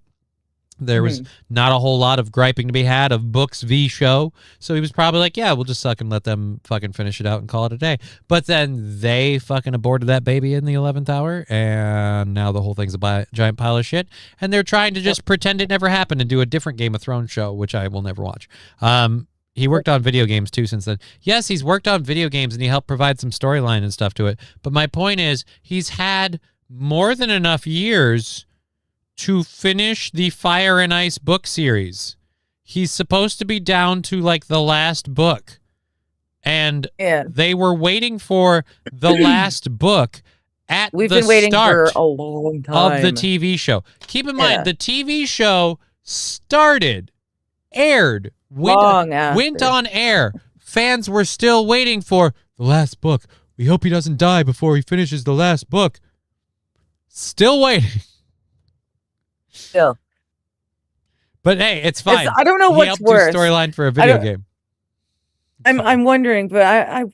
There was not a whole lot of griping to be had of books v show. So he was probably like, we'll just suck and let them fucking finish it out and call it a day. But then they fucking aborted that baby in the 11th hour. And now the whole thing's a giant pile of shit. And they're trying to just pretend it never happened and do a different Game of Thrones show, which I will never watch. He worked on video games too since then. Yes, he's worked on video games and he helped provide some storyline and stuff to it. But my point is, he's had more than enough years to finish the Fire and Ice book series. He's supposed to be down to like the last book. And they were waiting for the last book at
We've
the
been waiting
start
for a long time
of the TV show. Keep in mind, the TV show aired, went on air. Fans were still waiting for the last book. We hope he doesn't die before he finishes the last book. Still waiting.
Still.
But hey, it's fine.
I don't know what's worse.
Storyline for a video game.
I'm wondering, but I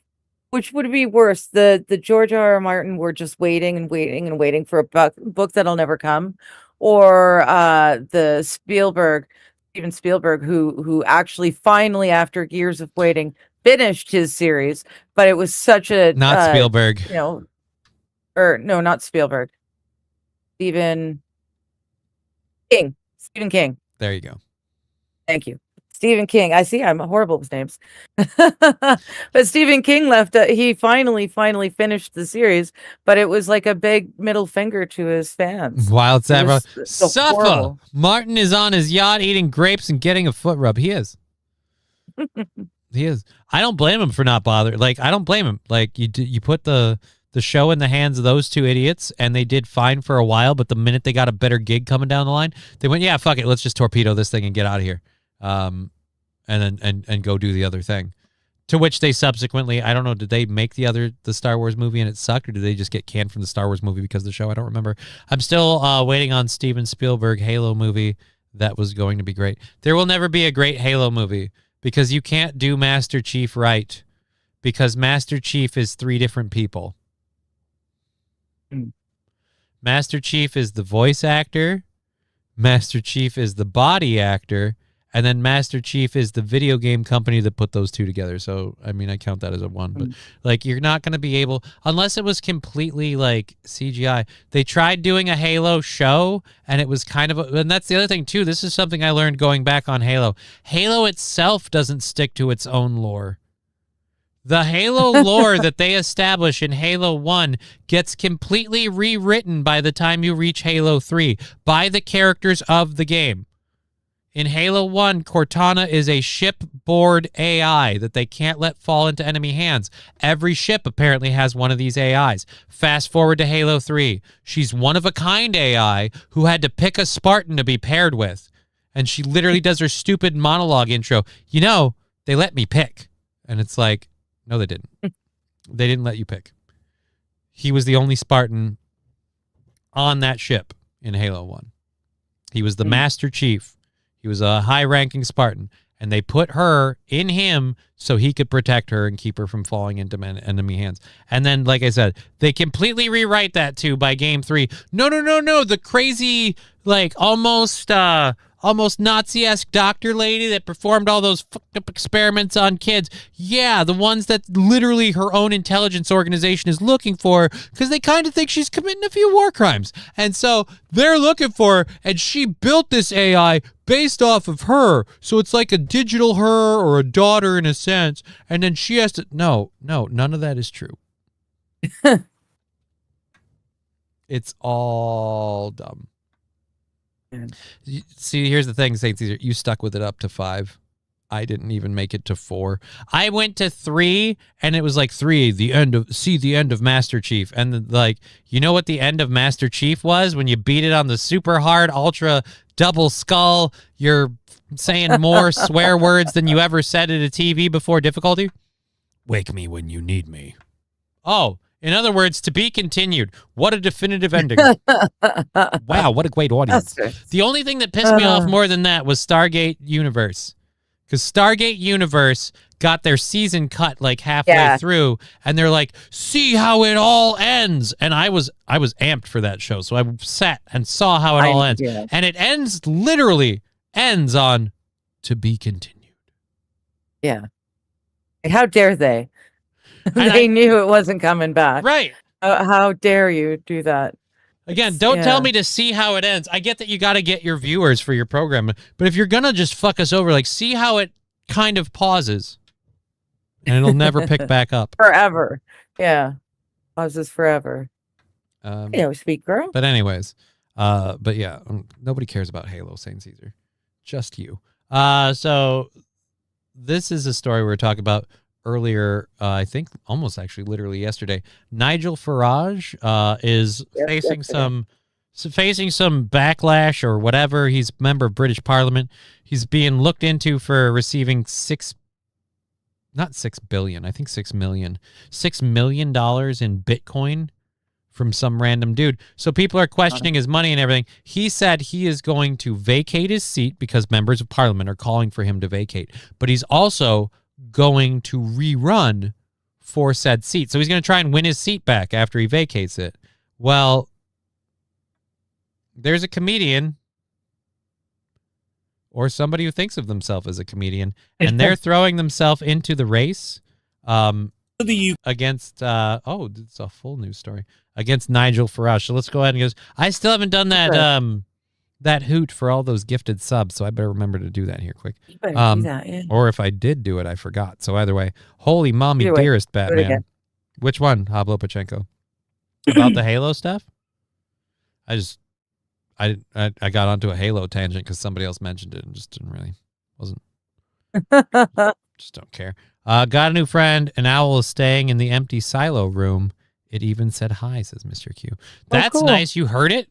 which would be worse? The George R.R. Martin were just waiting and waiting and waiting for a book that'll never come, or the Steven Spielberg, who actually finally, after years of waiting, finished his series, but it was such a
Not Spielberg.
Or no, not Spielberg. Stephen King.
There you go.
Thank you. Stephen King. I see I'm horrible with names. But Stephen King left. He finally finished the series, but it was like a big middle finger to his fans.
Wild Savage.
So
Suffer.
horrible.
Martin is on his yacht eating grapes and getting a foot rub. He is. He is. I don't blame him for not bothering. Like, I don't blame him. Like, you put the show in the hands of those two idiots, and they did fine for a while, but the minute they got a better gig coming down the line, they went, yeah, fuck it, let's just torpedo this thing and get out of here. And then go do the other thing. To which they subsequently, I don't know, did they make the Star Wars movie and it sucked, or did they just get canned from the Star Wars movie because of the show? I don't remember. I'm still waiting on Steven Spielberg Halo movie. That was going to be great. There will never be a great Halo movie because you can't do Master Chief right, because Master Chief is 3 different people. Master Chief is the voice actor, Master Chief is the body actor, and then Master Chief is the video game company that put those two together. So, I mean, I count that as a one. But, like, you're not going to be able, unless it was completely, like, CGI. They tried doing a Halo show, and it was kind of, and that's the other thing, too. This is something I learned going back on Halo. Halo itself doesn't stick to its own lore. The Halo lore that they establish in Halo 1 gets completely rewritten by the time you reach Halo 3 by the characters of the game. In Halo 1, Cortana is a shipboard AI that they can't let fall into enemy hands. Every ship apparently has one of these AIs. Fast forward to Halo 3. She's one-of-a-kind AI who had to pick a Spartan to be paired with. And she literally does her stupid monologue intro. You know, they let me pick. And it's like, no, they didn't. They didn't let you pick. He was the only Spartan on that ship in Halo 1. He was the Master Chief. He was a high-ranking Spartan, and they put her in him so he could protect her and keep her from falling into enemy hands. And then, like I said, they completely rewrite that, too, by Game 3. No. The crazy, like, almost Nazi-esque doctor lady that performed all those fucked up experiments on kids. Yeah, the ones that literally her own intelligence organization is looking for because they kind of think she's committing a few war crimes. And so they're looking for her, and she built this AI based off of her. So it's like a digital her or a daughter in a sense. And then she has to... No, none of that is true. It's all dumb. See, here's the thing, Saint Caesar. You stuck with it up to 5. I didn't even make it to 4. I went to 3, and it was like 3, the end of Master Chief. And like, you know what the end of Master Chief was? When you beat it on the super hard, ultra double skull, you're saying more swear words than you ever said at a TV before difficulty? Wake me when you need me. Oh, in other words, to be continued. What a definitive ending. Wow, what a great audience. The only thing that pissed me off more than that was Stargate Universe. Because Stargate Universe got their season cut like halfway through, and they're like, see how it all ends. And I was amped for that show, so I sat and saw how it all ends. Yeah. And it literally ends on to be continued.
Yeah. How dare they? They knew it wasn't coming back.
Right.
How dare you do that?
Again, don't tell me to see how it ends. I get that you got to get your viewers for your program, but if you're going to just fuck us over, like, see how it kind of pauses, and it'll never pick back up.
Forever. Yeah. Pauses forever. Speak, girl.
But anyways, but yeah, nobody cares about Halo, Saint Caesar. Just you. So this is a story we were talking about earlier, I think almost actually literally yesterday. Nigel Farage is facing some backlash or whatever. He's a member of British Parliament. He's being looked into for receiving $6 million in Bitcoin from some random dude. So people are questioning his money and everything. He said he is going to vacate his seat because members of Parliament are calling for him to vacate. But he's also going to rerun for said seat. So he's going to try and win his seat back after he vacates it. Well, there's a comedian or somebody who thinks of themselves as a comedian, and they're throwing themselves into the race against, it's a full news story, against Nigel Farage. So let's go ahead and go. I still haven't done that that hoot for all those gifted subs, so I better remember to do that here quick.
You better do that, yeah.
Or if I did do it, I forgot. So either way, holy mommy dearest Batman. Which one, Pablo Pachenko? About the Halo stuff? I got onto a Halo tangent because somebody else mentioned it and just just don't care. Got a new friend. An owl is staying in the empty silo room. It even said hi, says Mr. Q. That's
cool.
nice. You heard it?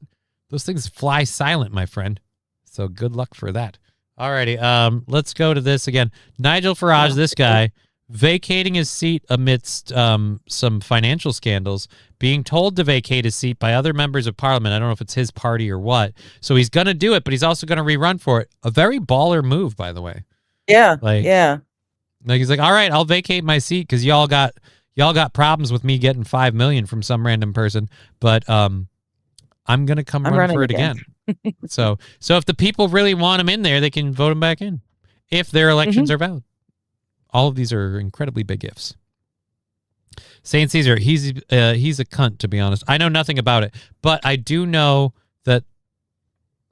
Those things fly silent, my friend. So good luck for that. Alrighty, let's go to this again. Nigel Farage, this guy, vacating his seat amidst some financial scandals, being told to vacate his seat by other members of parliament. I don't know if it's his party or what. So he's going to do it, but he's also going to rerun for it. A very baller move, by the way.
Yeah,
Like he's like, all right, I'll vacate my seat because y'all got problems with me getting $5 million from some random person, but I'm going to come run for it again. So if the people really want him in there, they can vote him back in if their elections are valid. All of these are incredibly big ifs. Saint Caesar, he's a cunt, to be honest. I know nothing about it, but I do know that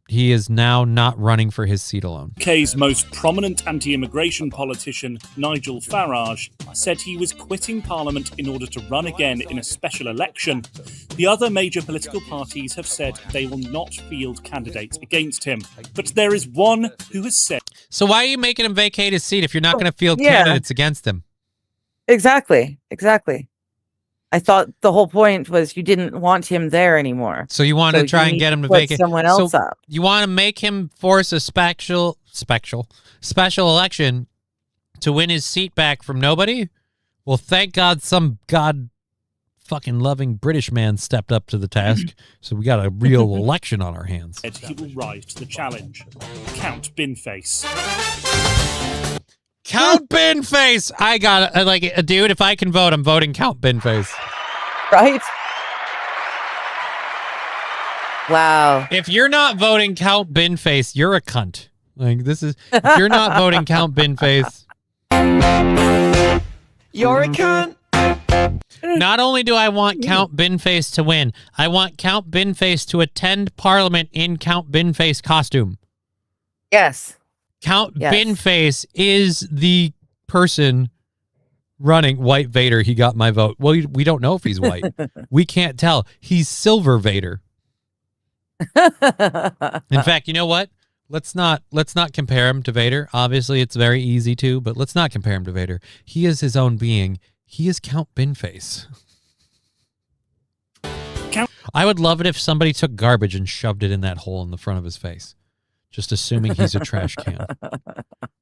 he is now not running for his seat alone.
UK's most prominent anti-immigration politician, Nigel Farage, said he was quitting Parliament in order to run again in a special election. The other major political parties have said they will not field candidates against him. But there is one who has said...
So why are you making him vacate his seat if you're not going to field candidates against him?
Exactly. I thought the whole point was you didn't want him there anymore.
So you want to try and get him to vacate
someone else up.
You want to make him force a special election to win his seat back from nobody? Well, thank God some fucking loving British man stepped up to the task. So we got a real election on our hands.
He will rise to the challenge. Count Binface.
Count Binface! I got it. Dude, if I can vote, I'm voting Count Binface.
Right? Wow.
If you're not voting Count Binface, you're a cunt. If you're not voting Count Binface,
You're a cunt.
not only do I want Count Binface to win, I want Count Binface to attend Parliament in Count Binface costume.
Yes.
Count Binface is the person running. White Vader, he got my vote. Well, we don't know if he's white. We can't tell. He's Silver Vader. In fact, you know what? Let's not compare him to Vader. Obviously, it's very easy to, but let's not compare him to Vader. He is his own being. He is Count Binface. I would love it if somebody took garbage and shoved it in that hole in the front of his face. Just assuming he's a trash can.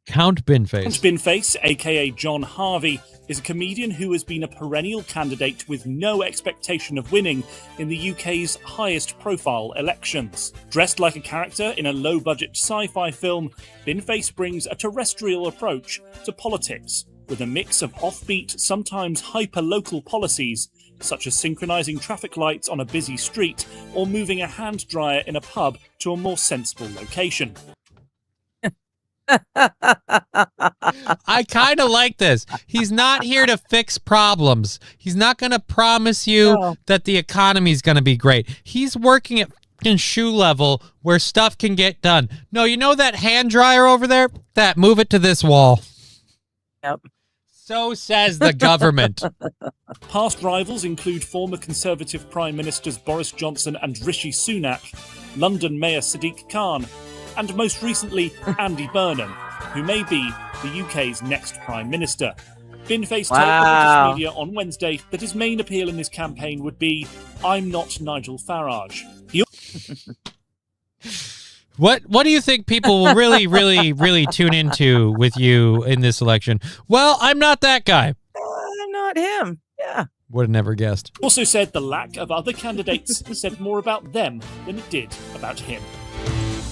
Count Binface.
Count Binface, a.k.a. John Harvey, is a comedian who has been a perennial candidate with no expectation of winning in the UK's highest-profile elections. Dressed like a character in a low-budget sci-fi film, Binface brings a terrestrial approach to politics, with a mix of offbeat, sometimes hyper-local policies, such as synchronizing traffic lights on a busy street or moving a hand dryer in a pub to a more sensible location.
I kind of like this. He's not here to fix problems. He's not going to promise you that the economy's going to be great. He's working at fucking shoe level where stuff can get done. No, you know that hand dryer over there? Move it to this wall.
Yep.
So says the government.
Past rivals include former Conservative Prime Ministers Boris Johnson and Rishi Sunak, London Mayor Sadiq Khan, and most recently Andy Burnham, who may be the UK's next Prime Minister. Binface told the British media on Wednesday that his main appeal in this campaign would be, "I'm not Nigel Farage."
What do you think people will really, really, really tune into with you in this election? Well, I'm not that guy.
I'm not him. Yeah.
Would have never guessed.
Also said the lack of other candidates said more about them than it did about him.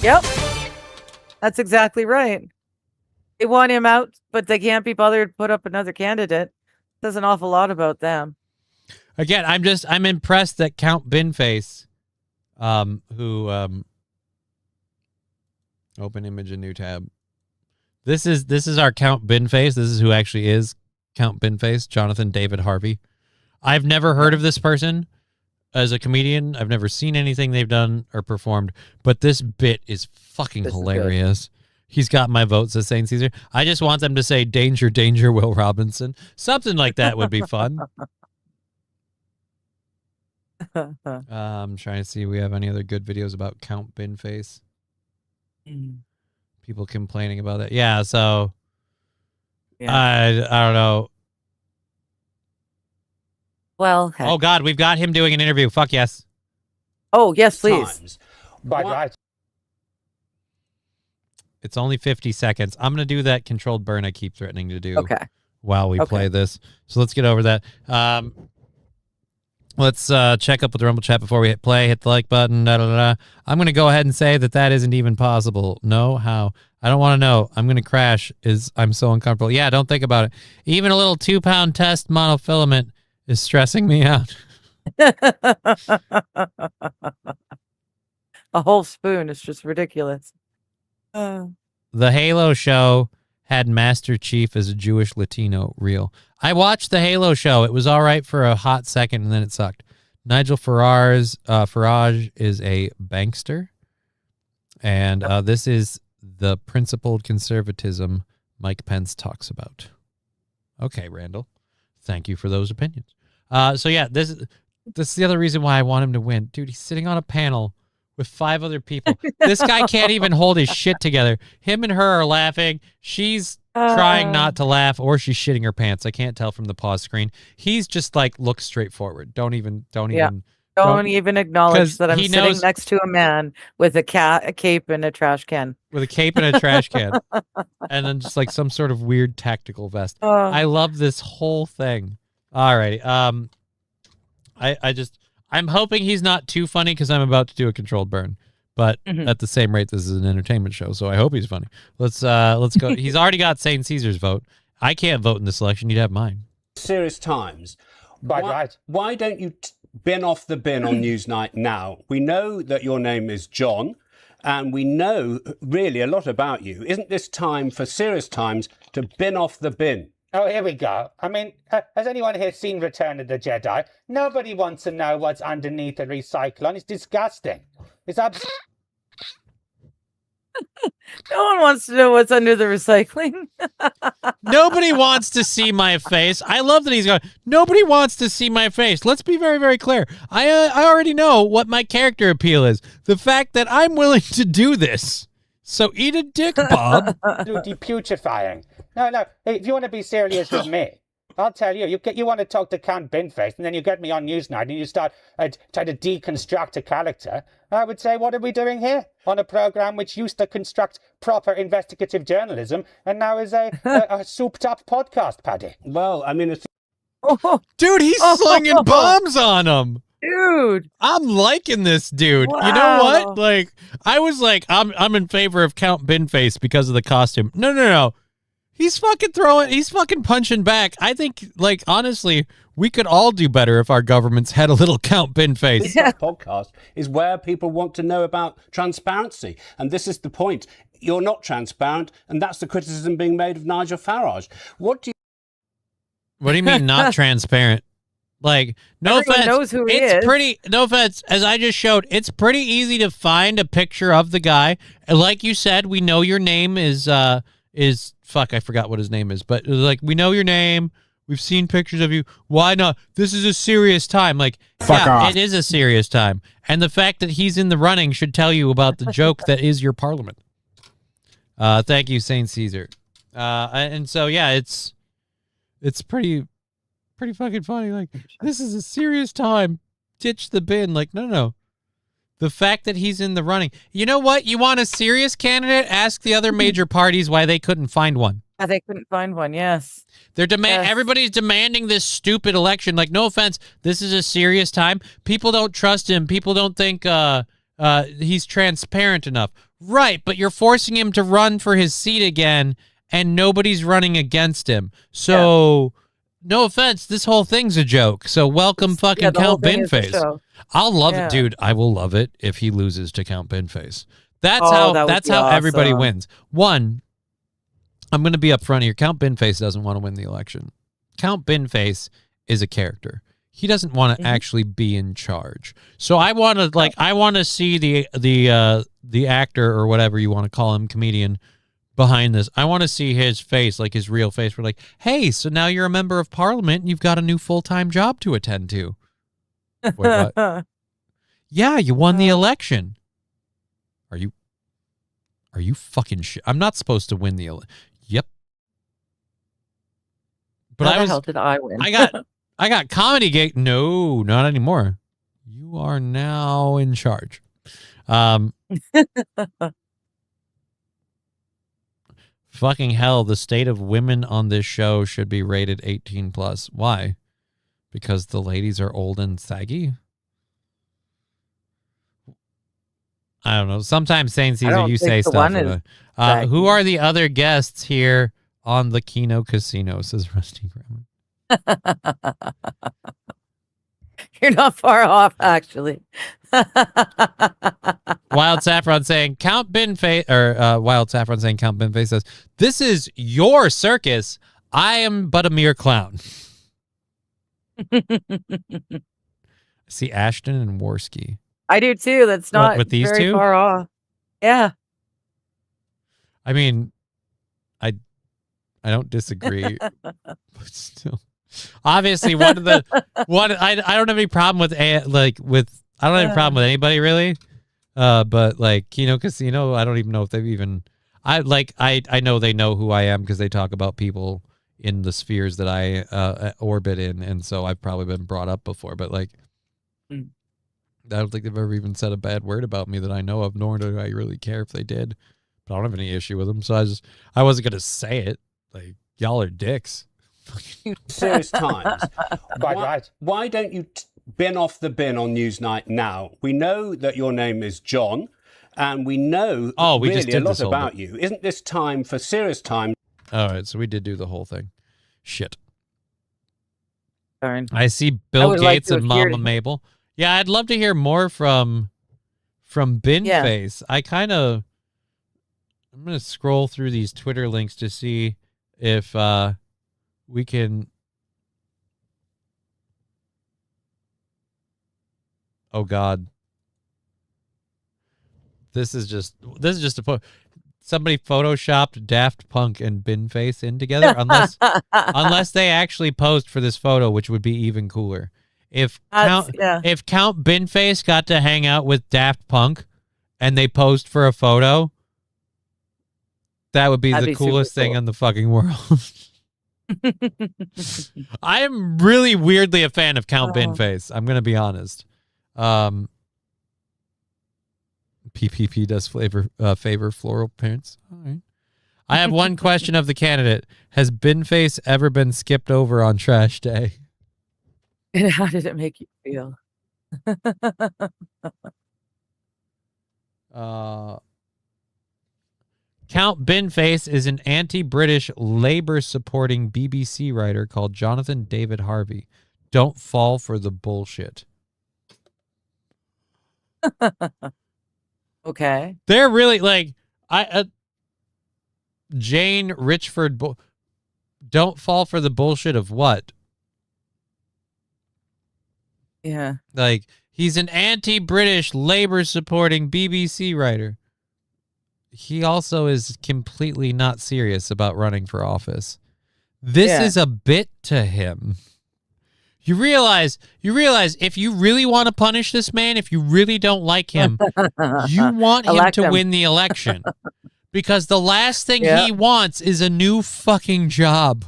Yep. That's exactly right. They want him out, but they can't be bothered to put up another candidate. Says an awful lot about them.
Again, I'm impressed that Count Binface, who Open image, a new tab. This is our Count Binface. This is who actually is Count Binface, Jonathan David Harvey. I've never heard of this person as a comedian. I've never seen anything they've done or performed, but this bit is fucking hilarious. He's got my vote, says St. Caesar. I just want them to say, danger, danger, Will Robinson. Something like that would be fun. I'm trying to see if we have any other good videos about Count Binface. People complaining about that. Yeah, so I don't know.
Well, heck.
Oh, God, we've got him doing an interview. Fuck yes.
Oh, yes, please.
Right.
It's only 50 seconds. I'm going to do that controlled burn I keep threatening to do while we play this. So let's get over that. Let's check up with the Rumble chat before we hit play. Hit the like button. I'm going to go ahead and say that isn't even possible. No, how? I don't want to know. I'm going to crash. I'm so uncomfortable. Yeah, don't think about it. Even a little 2-pound test monofilament is stressing me out.
A whole spoon is just ridiculous.
The Halo show had Master Chief as a Jewish Latino reel. I watched the Halo show. It was all right for a hot second, and then it sucked. Nigel Farage is a bankster, and this is the principled conservatism Mike Pence talks about. Okay, Randall. Thank you for those opinions. So yeah, this is the other reason why I want him to win. Dude, he's sitting on a panel with 5 other people. This guy can't even hold his shit together. Him and her are laughing. She's trying not to laugh, or she's shitting her pants. I can't tell from the pause screen. He's just like, look straight forward. Don't even acknowledge
that I'm sitting next to a man with a cape and a trash can.
With a cape and a trash can. And then just like some sort of weird tactical vest. I love this whole thing. Alrighty. I'm hoping he's not too funny because I'm about to do a controlled burn. But at the same rate, this is an entertainment show, so I hope he's funny. Let's go. He's already got St. Caesar's vote. I can't vote in this election. You'd have mine.
Serious times. Why don't you bin off the bin on Newsnight now? We know that your name is John, and we know really a lot about you. Isn't this time for serious times to bin off the bin?
Oh, here we go. I mean, has anyone here seen Return of the Jedi? Nobody wants to know what's underneath a recyclone. It's disgusting. It's absolutely...
No one wants to know what's under the recycling.
Nobody wants to see my face. I love that he's going, nobody wants to see my face. Let's be very, very clear. I already know what my character appeal is. The fact that I'm willing to do this. So eat a dick, Bob.
Deputrifying. No. If you want to be serious with me, I'll tell you. You want to talk to Count Binface, and then you get me on Newsnight, and you start trying to deconstruct a character. I would say, what are we doing here on a program which used to construct proper investigative journalism, and now is a souped-up podcast, Paddy?
Well, I mean, it's...
Dude, he's slinging bombs on him.
Dude,
I'm liking this dude.
Wow.
You know what? Like, I was like, I'm in favor of Count Binface because of the costume. No. He's fucking punching back. I think, like, honestly, we could all do better if our governments had a little Count Binface.
This podcast is where people want to know about transparency. And this is the point. You're not transparent, and that's the criticism being made of Nigel Farage. What do
you mean not transparent? Like, no offense.
Knows who he is.
No offense. As I just showed, it's pretty easy to find a picture of the guy. Like you said, we know your name is fuck, I forgot what his name is, but like, we know your name. We've seen pictures of you. Why not? This is a serious time. Like,
Fuck off.
It is a serious time. And the fact that he's in the running should tell you about the joke that is your parliament. Thank you, St. Caesar. And so, yeah, it's pretty fucking funny. Like, this is a serious time. Ditch the bin. Like, no. The fact that he's in the running. You know what? You want a serious candidate? Ask the other major parties why they couldn't find one.
They couldn't find one, yes.
Everybody's demanding this stupid election. Like, no offense, this is a serious time. People don't trust him. People don't think he's transparent enough. Right, but you're forcing him to run for his seat again, and nobody's running against him. So... No offense, this whole thing's a joke. So welcome fucking Count Binface. I'll love it, dude. I will love it if he loses to Count Binface. That's how everybody wins. One, I'm going to be up front here. Count Binface doesn't want to win the election. Count Binface is a character. He doesn't want to actually be in charge. So I want to see the actor or whatever you want to call him, comedian behind this. I want to see his face, like his real face. We're like, hey, so now you're a member of parliament and you've got a new full-time job to attend to. Wait, what? Yeah, you won the election. Are you fucking shit? I'm not supposed to win the election. Yep. But
How the hell did I win?
I got comedy gig. No, not anymore. You are now in charge. Fucking hell, the state of women on this show should be rated 18 plus. Why? Because the ladies are old and saggy? I don't know. Sometimes, Saint Caesar, you say stuff. Who are the other guests here on the Kino Casino, says Rusty Grammar.
You're not far off, actually.
Wild Saffron saying Count Binface, or Wild Saffron saying Count Binface says, "This is your circus. I am but a mere clown." See Ashton and Worski.
I do too. That's not
with these
very
two?
far off. Yeah.
I mean, I don't disagree, but still, obviously I don't have any problem with I don't have any problem with anybody really, but like Kino Casino, I don't even know if they've even I know they know who I am because they talk about people in the spheres that I orbit in, and so I've probably been brought up before, but like. I don't think they've ever even said a bad word about me that I know of, nor do I really care if they did. But I don't have any issue with them, so I wasn't going to say it. Like, y'all are dicks.
Serious times. Why don't you bin off the bin on Newsnight now? We know that your name is John, and we know really a lot about you. Isn't this time for serious times?
All right, so we did do the whole thing. Shit.
Darn.
I see Bill Gates and Mama Mabel. Yeah, I'd love to hear more from Binface. Yeah. I'm going to scroll through these Twitter links to see if we can. Oh God. This is just a somebody photoshopped Daft Punk and Binface in together, unless they actually posed for this photo, which would be even cooler. If Count Binface got to hang out with Daft Punk and they posed for a photo, that would be the coolest thing in the fucking world. I am really weirdly a fan of Count Binface. I'm going to be honest. PPP does favor floral parents. All right. I have one question of the candidate. Has Binface ever been skipped over on trash day?
And how did it make you feel?
Count Binface is an anti-British Labour-supporting BBC writer called Jonathan David Harvey. Don't fall for the bullshit.
Okay.
They're really like Jane Richford. Don't fall for the bullshit of what?
Yeah.
Like, he's an anti-British Labour-supporting BBC writer. He also is completely not serious about running for office. This is a bit to him. You realize if you really want to punish this man, if you really don't like him, you want him to win the election. Because the last thing he wants is a new fucking job.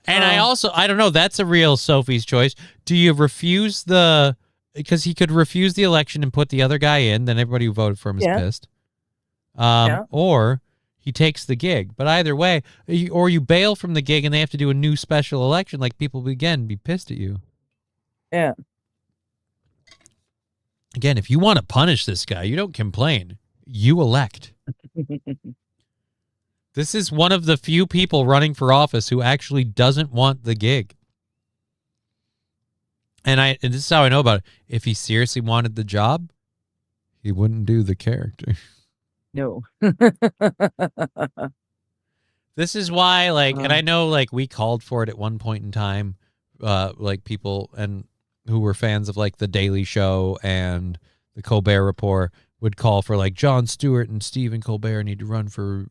And I don't know, that's a real Sophie's choice. Do you refuse because he could refuse the election and put the other guy in, then everybody who voted for him is pissed. Or he takes the gig. But either way, or you bail from the gig and they have to do a new special election, like people will again be pissed at you.
Yeah.
Again, if you want to punish this guy, you don't complain. You elect. This is one of the few people running for office who actually doesn't want the gig. and this is how I know about it. If he seriously wanted the job, he wouldn't do the character.
No.
This is why, like, and I know, like, we called for it at one point in time, like, people and who were fans of, like, The Daily Show and The Colbert Report would call for, like, Jon Stewart and Stephen Colbert need to run for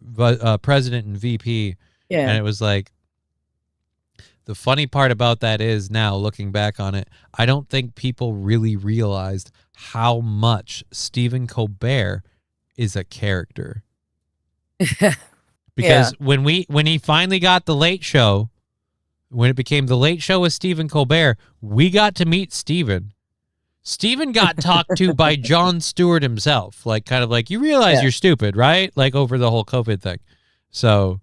president and VP.
Yeah.
And it was like, the funny part about that is now, looking back on it, I don't think people really realized how much Stephen Colbert is a character. Because when he finally got The Late Show, when it became The Late Show with Stephen Colbert, we got to meet Stephen. Stephen got talked to by Jon Stewart himself, like, kind of like, you realize you're stupid, right? Like, over the whole COVID thing. So,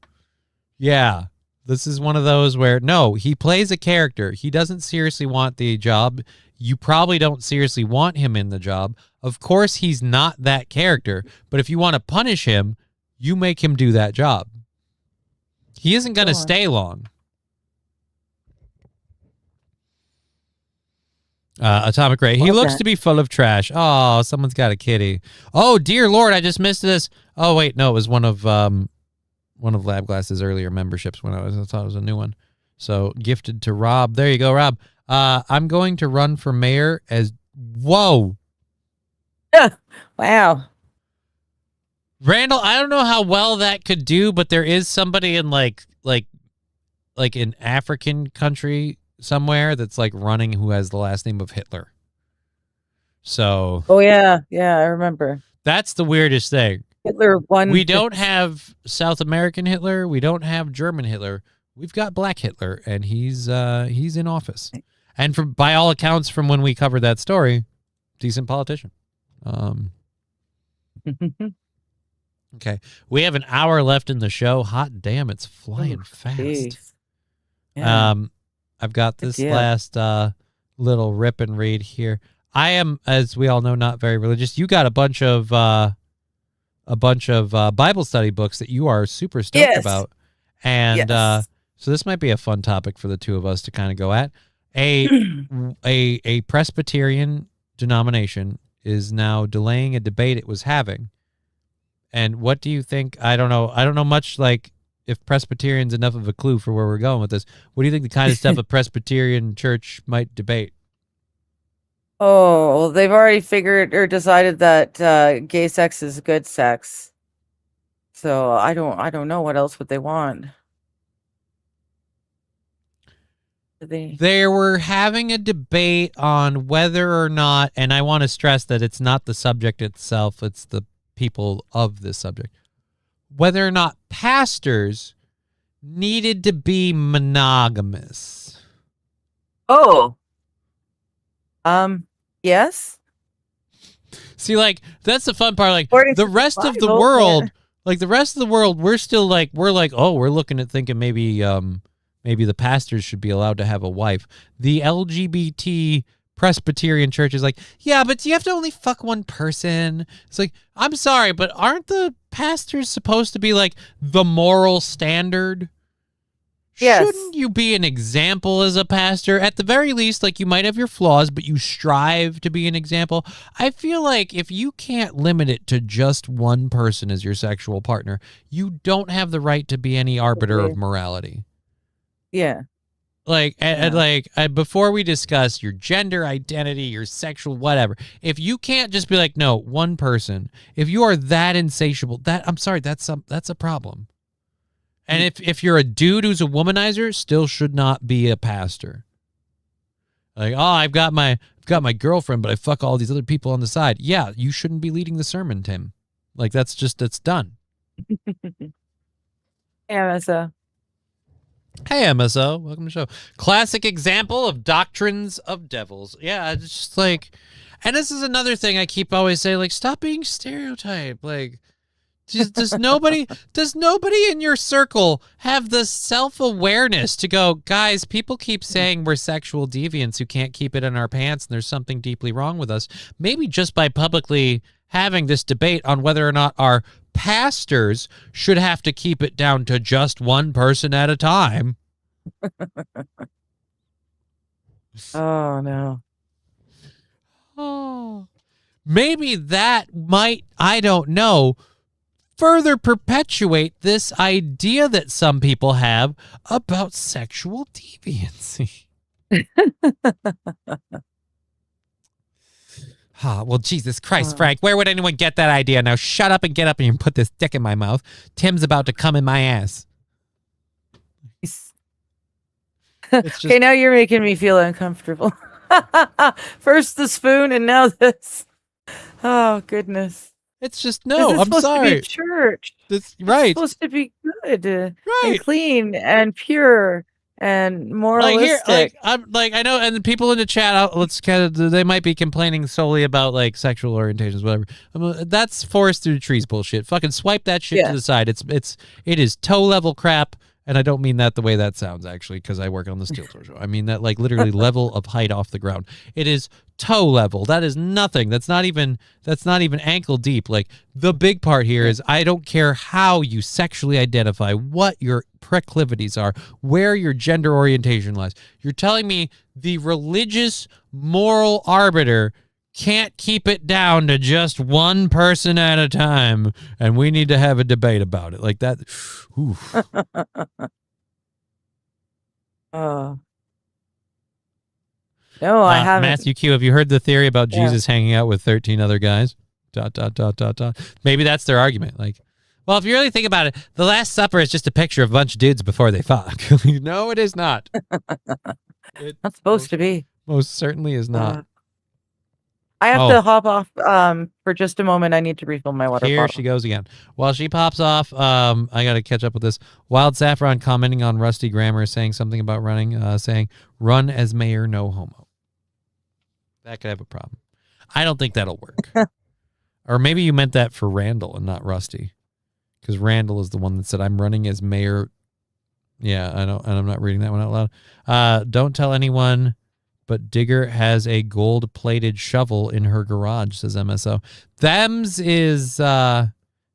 yeah, this is one of those where, no, he plays a character. He doesn't seriously want the job. You probably don't seriously want him in the job. Of course, he's not that character. But if you want to punish him, you make him do that job. He isn't going to stay long. Atomic Ray. He looks to be full of trash. Oh, someone's got a kitty. Oh, dear Lord, I just missed this. Oh, wait, no, it was one of Lab Glass's earlier memberships when I thought it was a new one. So gifted to Rob. There you go, Rob. I'm going to run for mayor as... Whoa.
Wow.
Randall, I don't know how well that could do, but there is somebody in like an African country somewhere that's like running who has the last name of Hitler. So.
Oh yeah, I remember.
That's the weirdest thing.
Hitler won.
We don't have South American Hitler. We don't have German Hitler. We've got Black Hitler, and he's in office. And by all accounts, from when we covered that story, decent politician. Okay, we have an hour left in the show. Hot damn, it's flying fast.
Yeah.
I've got this last little rip and read here. I am, as we all know, not very religious. You got a bunch of Bible study books that you are super stoked about, and so this might be a fun topic for the two of us to kind of go at. A Presbyterian denomination is now delaying a debate it was having. And what do you think? I don't know much, like, if Presbyterian's enough of a clue for where we're going with this. What do you think the kind of stuff a Presbyterian church might debate?
Oh, well, they've already figured or decided that gay sex is good sex. So I don't know what else would they want.
They were having a debate on whether or not, and I want to stress that it's not the subject itself, it's the people of this subject, whether or not pastors needed to be monogamous.
Oh. Yes.
See, like, that's the fun part. Like,
According
the
to
rest
the
of the
Bible,
world, we're still like, we're looking at thinking maybe the pastors should be allowed to have a wife. The LGBT Presbyterian church is like, yeah, but you have to only fuck one person. It's like, I'm sorry, but aren't the pastors supposed to be like the moral standard?
Yes.
Shouldn't you be an example as a pastor? At the very least, like, you might have your flaws, but you strive to be an example. I feel like if you can't limit it to just one person as your sexual partner, you don't have the right to be any arbiter of morality.
Yeah.
Like, before we discuss your gender identity, your sexual whatever, if you can't just be like, no, one person, if you are that insatiable, I'm sorry, that's a problem. And if you're a dude who's a womanizer, still should not be a pastor. Like, oh, I've got my girlfriend, but I fuck all these other people on the side. Yeah, you shouldn't be leading the sermon, Tim. Like, that's done.
MSO.
Hey, MSO. Welcome to the show. Classic example of doctrines of devils. Yeah, it's just like, and this is another thing I keep always saying, like, stop being stereotyped. Like, does nobody in your circle have the self-awareness to go, guys, people keep saying we're sexual deviants who can't keep it in our pants and there's something deeply wrong with us. Maybe just by publicly having this debate on whether or not our pastors should have to keep it down to just one person at a time.
Oh no.
Oh. Maybe that might, I don't know, further perpetuate this idea that some people have about sexual deviancy. Well, Jesus Christ, Frank, where would anyone get that idea? Now shut up and get up and put this dick in my mouth. Tim's about to come in my ass.
Okay, now you're making me feel uncomfortable. First the spoon and now this. Oh goodness.
It's just
This
no.
is
I'm
supposed to be
sorry.
a church.
That's right.
It's supposed to be good,
Right.
and clean, and pure, and moralistic.
I know, and the people in the chat, let's kind of, they might be complaining solely about like sexual orientations, whatever. That's forest through the trees bullshit. Fucking swipe that shit to the side. It is toe level crap. And I don't mean that the way that sounds, actually, because I work on the Steel Tour show. I mean that like literally level of height off the ground. It is toe level. That is nothing. That's not even ankle deep. Like the big part here is I don't care how you sexually identify, what your proclivities are, where your gender orientation lies. You're telling me the religious moral arbiter can't keep it down to just one person at a time, and we need to have a debate about it like that.
No, I haven't.
Matthew Q, have you heard the theory about Jesus hanging out with 13 other guys? ... Maybe that's their argument. Like, well, if you really think about it, the Last Supper is just a picture of a bunch of dudes before they fuck. No, it is not.
Not supposed to be.
Most certainly is not.
I have to hop off for just a moment. I need to refill my water
Here
bottle.
she goes again. While she pops off, I got to catch up with this. Wild Saffron commenting on Rusty Grammar, saying something about running, saying, run as mayor, no homo. That could have a problem. I don't think that'll work. Or maybe you meant that for Randall and not Rusty. Because Randall is the one that said, I'm running as mayor. Yeah, I know, and I'm not reading that one out loud. Don't tell anyone, but Digger has a gold-plated shovel in her garage, says MSO. Thems is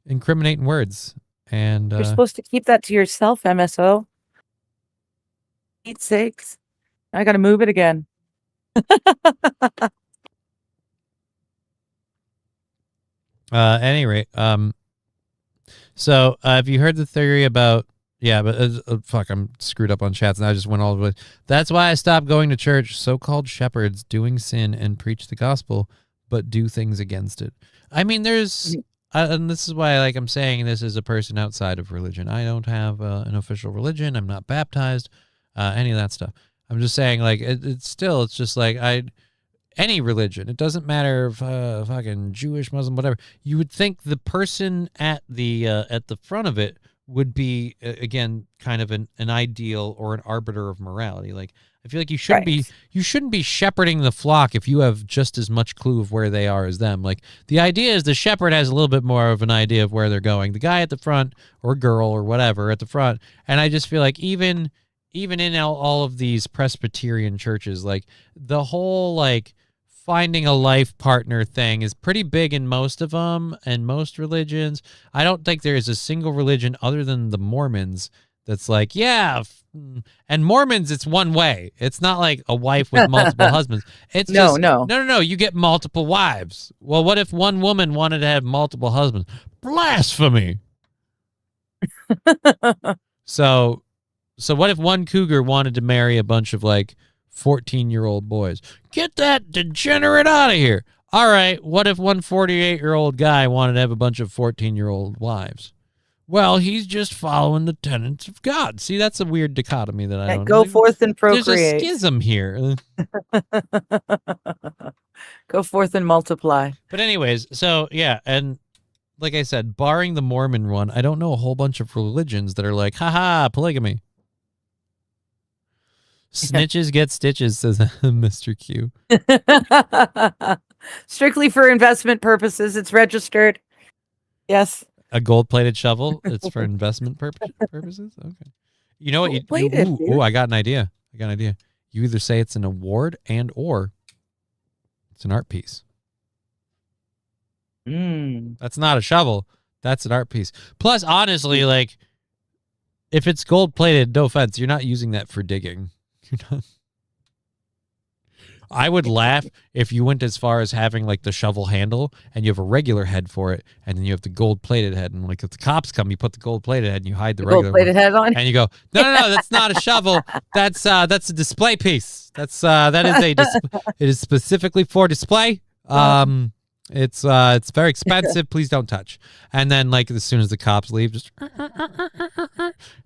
incriminating words. And
You're supposed to keep that to yourself, MSO. 8-6. I got to move it again.
At any rate, so have you heard the theory about, fuck, I'm screwed up on chats and I just went all the way. That's why I stopped going to church. So-called shepherds doing sin and preach the gospel, but do things against it. I mean, there's, and this is why I'm saying this as a person outside of religion. I don't have an official religion. I'm not baptized, any of that stuff. I'm just saying, like, it's just like, any religion, it doesn't matter if fucking Jewish, Muslim, whatever. You would think the person at the front of it would be again kind of an ideal or an arbiter of morality. Like, I feel like you shouldn't be shepherding the flock if you have just as much clue of where they are as them. Like, the idea is the shepherd has a little bit more of an idea of where they're going. The guy at the front, or girl or whatever at the front, and I just feel like even in all of these Presbyterian churches, like the whole like finding a life partner thing is pretty big in most of them and most religions. I don't think there is a single religion other than the Mormons that's like, and Mormons, it's one way. It's not like a wife with multiple husbands. It's no. You get multiple wives. Well, what if one woman wanted to have multiple husbands? Blasphemy. So what if one cougar wanted to marry a bunch of like 14-year-old boys? Get that degenerate out of here. All right, what if one 48-year-old guy wanted to have a bunch of 14-year-old wives? Well, he's just following the tenets of God. See, that's a weird dichotomy that I don't
go forth and procreate.
There's a schism here.
Go forth and multiply.
But anyways, so yeah, and like I said, barring the Mormon one, I don't know a whole bunch of religions that are like, haha, polygamy. Snitches get stitches, says Mr. Q.
Strictly for investment purposes. It's registered. Yes.
A gold-plated shovel. It's for investment purposes. Okay. You know what? I got an idea. You either say it's an award or it's an art piece. That's not a shovel. That's an art piece. Plus, honestly, like, if it's gold-plated, no offense, you're not using that for digging. You're not. I would laugh if you went as far as having like the shovel handle and you have a regular head for it, and then you have the gold plated head. And like if the cops come, you put the gold plated head and you hide the regular
gold plated head on.
and you go, no, that's not a shovel. That's a display piece. That is it is specifically for display. It's very expensive. Please don't touch. And then like as soon as the cops leave, just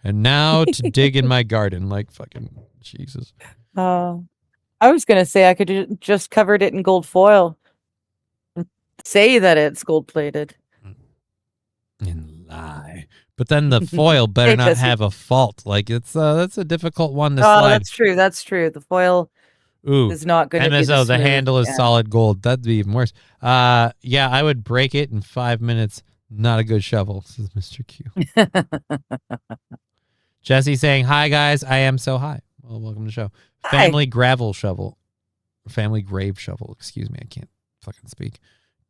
and now to dig in my garden, like fucking Jesus.
I was gonna say I could just covered it in gold foil. Say that it's gold plated.
And lie. But then the foil better not have a fault. Like it's that's a difficult one to slide.
That's true. That's true. The foil is not going to be
MSO, the handle is solid gold. That'd be even worse. Yeah, I would break it in 5 minutes. Not a good shovel, says Mr. Q. Jesse saying, hi guys, I am so high. Well, welcome to the show. Family gravel shovel. Family grave shovel. Excuse me, I can't fucking speak.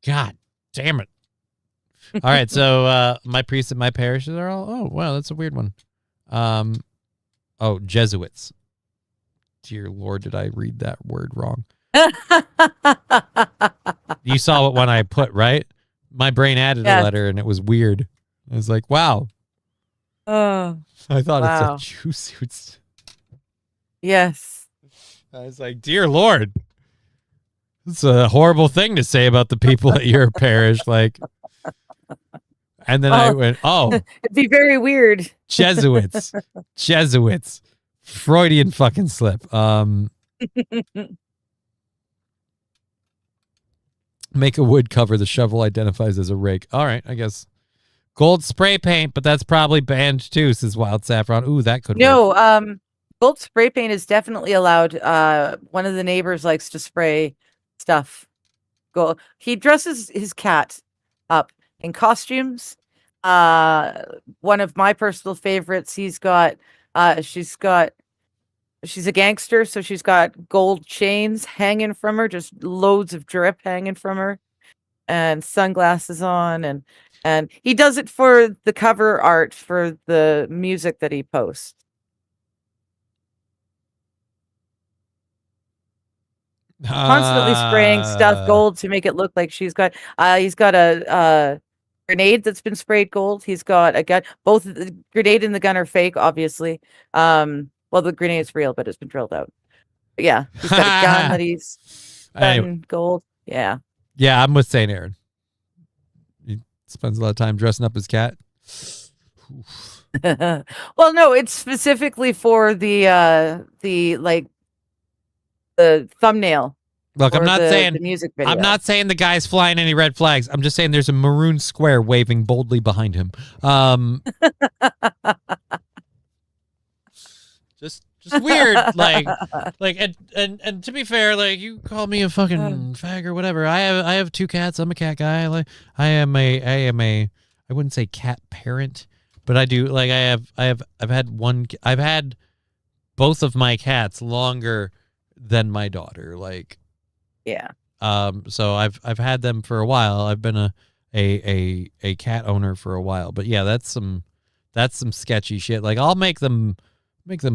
God damn it. All right, so my priests at my parishes are all, oh, wow, that's a weird one. Jesuits. Dear Lord, did I read that word wrong? You saw what one I put, right? My brain added a letter, and it was weird. I was like, wow. I thought it said Jesuits.
Yes.
I was like, dear Lord. It's a horrible thing to say about the people at your parish. Like, and then I went, it'd
be very weird.
Jesuits. Freudian fucking slip. Make a wood cover. The shovel identifies as a rake. All right, I guess. Gold spray paint, but that's probably banned too, says Wild Saffron. Ooh, that could work.
Gold spray paint is definitely allowed. One of the neighbors likes to spray stuff. He dresses his cat up in costumes. One of my personal favorites, she's a gangster, so she's got gold chains hanging from her, just loads of drip hanging from her, and sunglasses on, and he does it for the cover art for the music that he posts. Constantly spraying stuff gold to make it look like he's got a grenade that's been sprayed gold. He's got a gun. Both the grenade and the gun are fake, obviously. Well, the grenade's real, but it's been drilled out. But yeah, he's got a gun that he's done gold. Yeah.
Yeah, I'm with St. Aaron. He spends a lot of time dressing up his cat.
Well, no, it's specifically for the thumbnail.
Look, I'm not saying
the music video.
I'm not saying the guy's flying any red flags. I'm just saying there's a maroon square waving boldly behind him. Just weird, like, and to be fair, like, you call me a fucking fag or whatever. I have 2 cats. I'm a cat guy. I wouldn't say cat parent, but I do. Like, I've had both of my cats longer than my daughter. Like,
yeah.
So I've had them for a while. I've been a cat owner for a while. But yeah, that's some sketchy shit. Like, I'll make them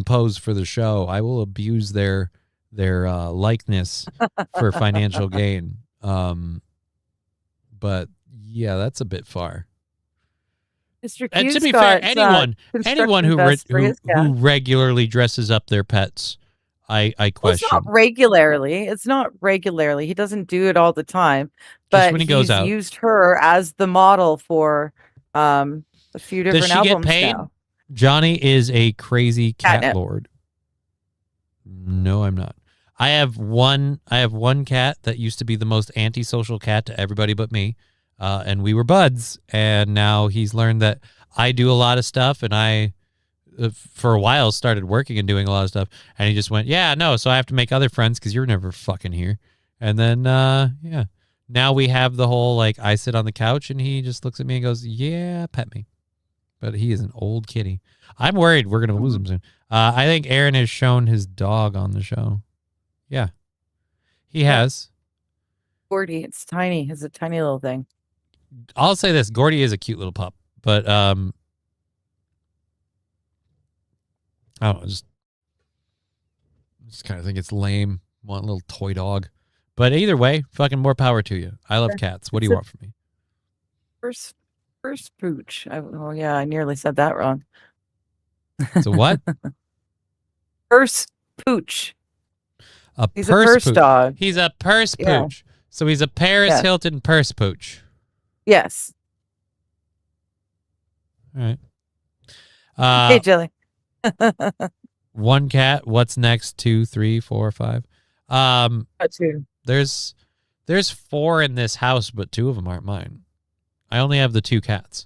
pose for the show. I will abuse their likeness for financial gain. But yeah, that's a bit far.
Mr.
And
Q's
to be
got,
fair, anyone who regularly dresses up their pets, I question.
Well, it's not regularly. He doesn't do it all the time, but
when he goes out.
Used her as the model for a few different
Does she
albums
get paid?
now.
Johnny is a crazy cat
Catnip.
lord. No, I'm not. I have one cat that used to be the most antisocial cat to everybody but me. And we were buds, and now he's learned that I do a lot of stuff, and I, for a while, started working and doing a lot of stuff, and he just went, yeah, no, so I have to make other friends because you're never fucking here. And then, yeah, now we have the whole, like, I sit on the couch, and he just looks at me and goes, yeah, pet me. But he is an old kitty. I'm worried we're going to lose him soon. I think Aaron has shown his dog on the show. Yeah, he has.
Gordy, it's tiny. It's a tiny little thing.
I'll say this: Gordy is a cute little pup, but I don't know, just kind of think it's lame want a little toy dog. But either way, fucking more power to you. I love cats. What do you want from me?
First pooch. Oh yeah, I nearly said that wrong.
So what?
Purse pooch.
He's
a purse
pooch.
dog.
He's a purse
Yeah.
pooch. So he's a Paris Hilton purse pooch.
Yes.
All right.
Hey, Jelly.
One cat. What's next? 2, 3, 4, 5.
Two.
There's 4 in this house, but 2 of them aren't mine. I only have the 2 cats.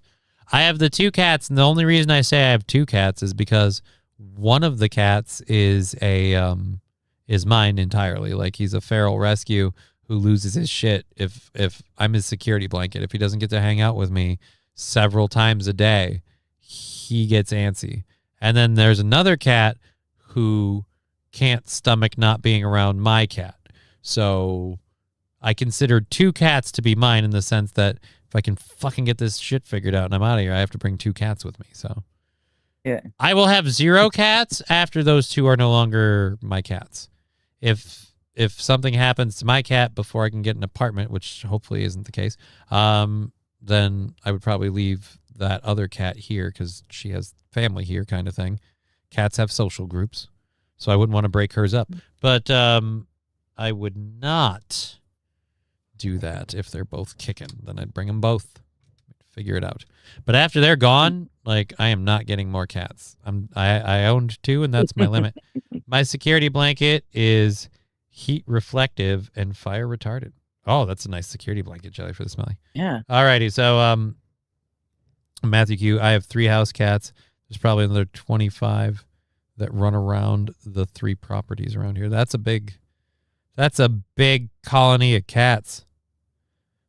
I have the 2 cats, and the only reason I say I have 2 cats is because one of the cats is mine entirely. Like, he's a feral rescue who loses his shit if I'm his security blanket. If he doesn't get to hang out with me several times a day, he gets antsy. And then there's another cat who can't stomach not being around my cat. So I consider 2 cats to be mine in the sense that if I can fucking get this shit figured out and I'm out of here, I have to bring 2 cats with me. So
yeah,
I will have 0 cats after those 2 are no longer my cats. If something happens to my cat before I can get an apartment, which hopefully isn't the case, then I would probably leave that other cat here because she has family here, kind of thing. Cats have social groups, so I wouldn't want to break hers up. But I would not do that if they're both kicking. Then I'd bring them both, figure it out. But after they're gone, like, I am not getting more cats. I owned 2, and that's my limit. My security blanket is heat reflective and fire retardant. Oh, that's a nice security blanket, Jelly, for the smelly.
Yeah.
Alrighty, so Matthew Q, I have 3 house cats. There's probably another 25 that run around the 3 properties around here. That's a big colony of cats.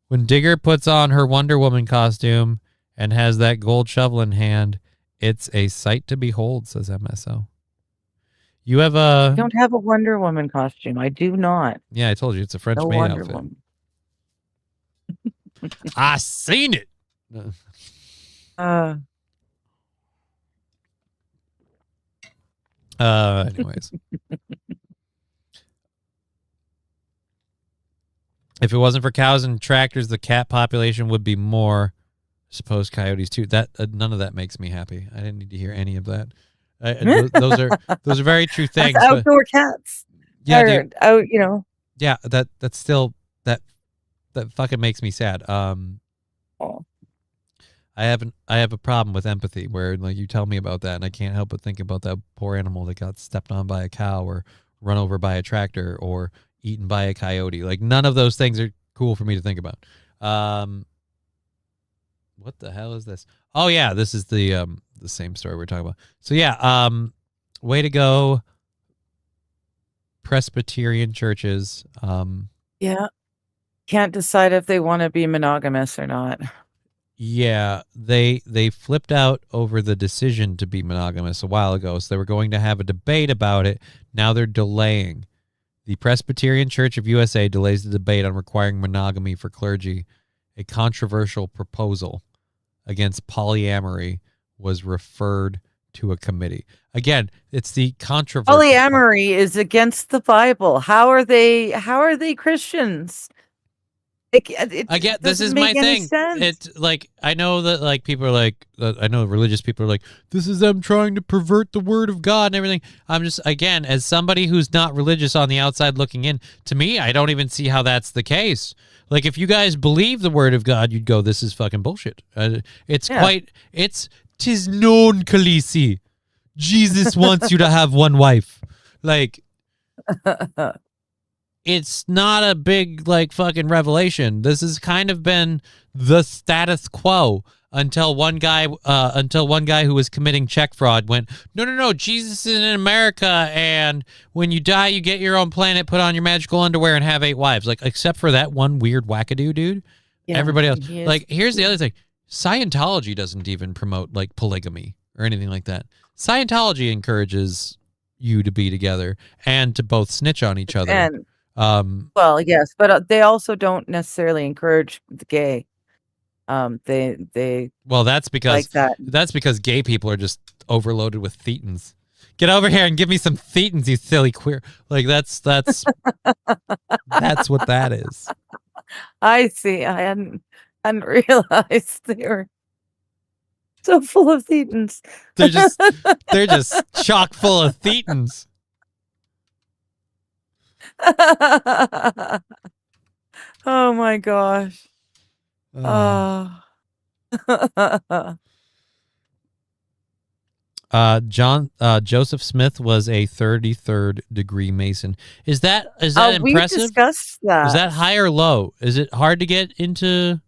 When Digger puts on her Wonder Woman costume and has that gold shovel in hand, it's a sight to behold, says MSO. You have
I don't have a Wonder Woman costume. I do not.
Yeah, I told you it's a French maid
Wonder
outfit.
Woman.
I seen it. Anyways. If it wasn't for cows and tractors, the cat population would be more. I suppose coyotes too. That none of that makes me happy. I didn't need to hear any of that. Those are very true things.
That's outdoor cats.
Yeah,
dude. Out, you know.
Yeah, that's still that fucking makes me sad.
Oh.
I have a problem with empathy where, like, you tell me about that and I can't help but think about that poor animal that got stepped on by a cow or run over by a tractor or eaten by a coyote. Like, none of those things are cool for me to think about. What the hell is this? Oh yeah, this is the same story we're talking about. So yeah, way to go, Presbyterian churches.
Yeah. Can't decide if they want to be monogamous or not.
Yeah, they flipped out over the decision to be monogamous a while ago, so they were going to have a debate about it. Now they're delaying. The Presbyterian Church of USA delays the debate on requiring monogamy for clergy. A controversial proposal against polyamory was referred to a committee. Again, it's the controversial.
Polyamory is against the Bible. How are they Christians?
Again, this is my thing. It's like, I know that, like, people are like, I know religious people are like, this is them trying to pervert the word of God and everything. I'm just, again, as somebody who's not religious on the outside looking in, to me, I don't even see how that's the case. Like, if you guys believe the word of God, you'd go, this is fucking bullshit. Tis known, Khaleesi. Jesus wants you to have one wife. Like, it's not a big, like, fucking revelation. This has kind of been the status quo until one guy who was committing check fraud went, no, Jesus is in America, and when you die, you get your own planet, put on your magical underwear, and have 8 wives. Like, except for that one weird wackadoo dude, everybody else. Like, here's the other thing. Scientology doesn't even promote, like, polygamy or anything like that. Scientology encourages you to be together and to both snitch on each other.
Well, yes, but they also don't necessarily encourage the gay. They
well, that's because
like that.
That's because gay people are just overloaded with thetans. Get over here and give me some thetans, you silly queer. Like that's that's what that is.
I see. I hadn't realized they were so full of thetans.
They're just chock full of thetans.
Oh my gosh.
Joseph Smith was a 33rd degree Mason. Is that impressive?
We discussed that.
Is that high or low? Is it hard to get into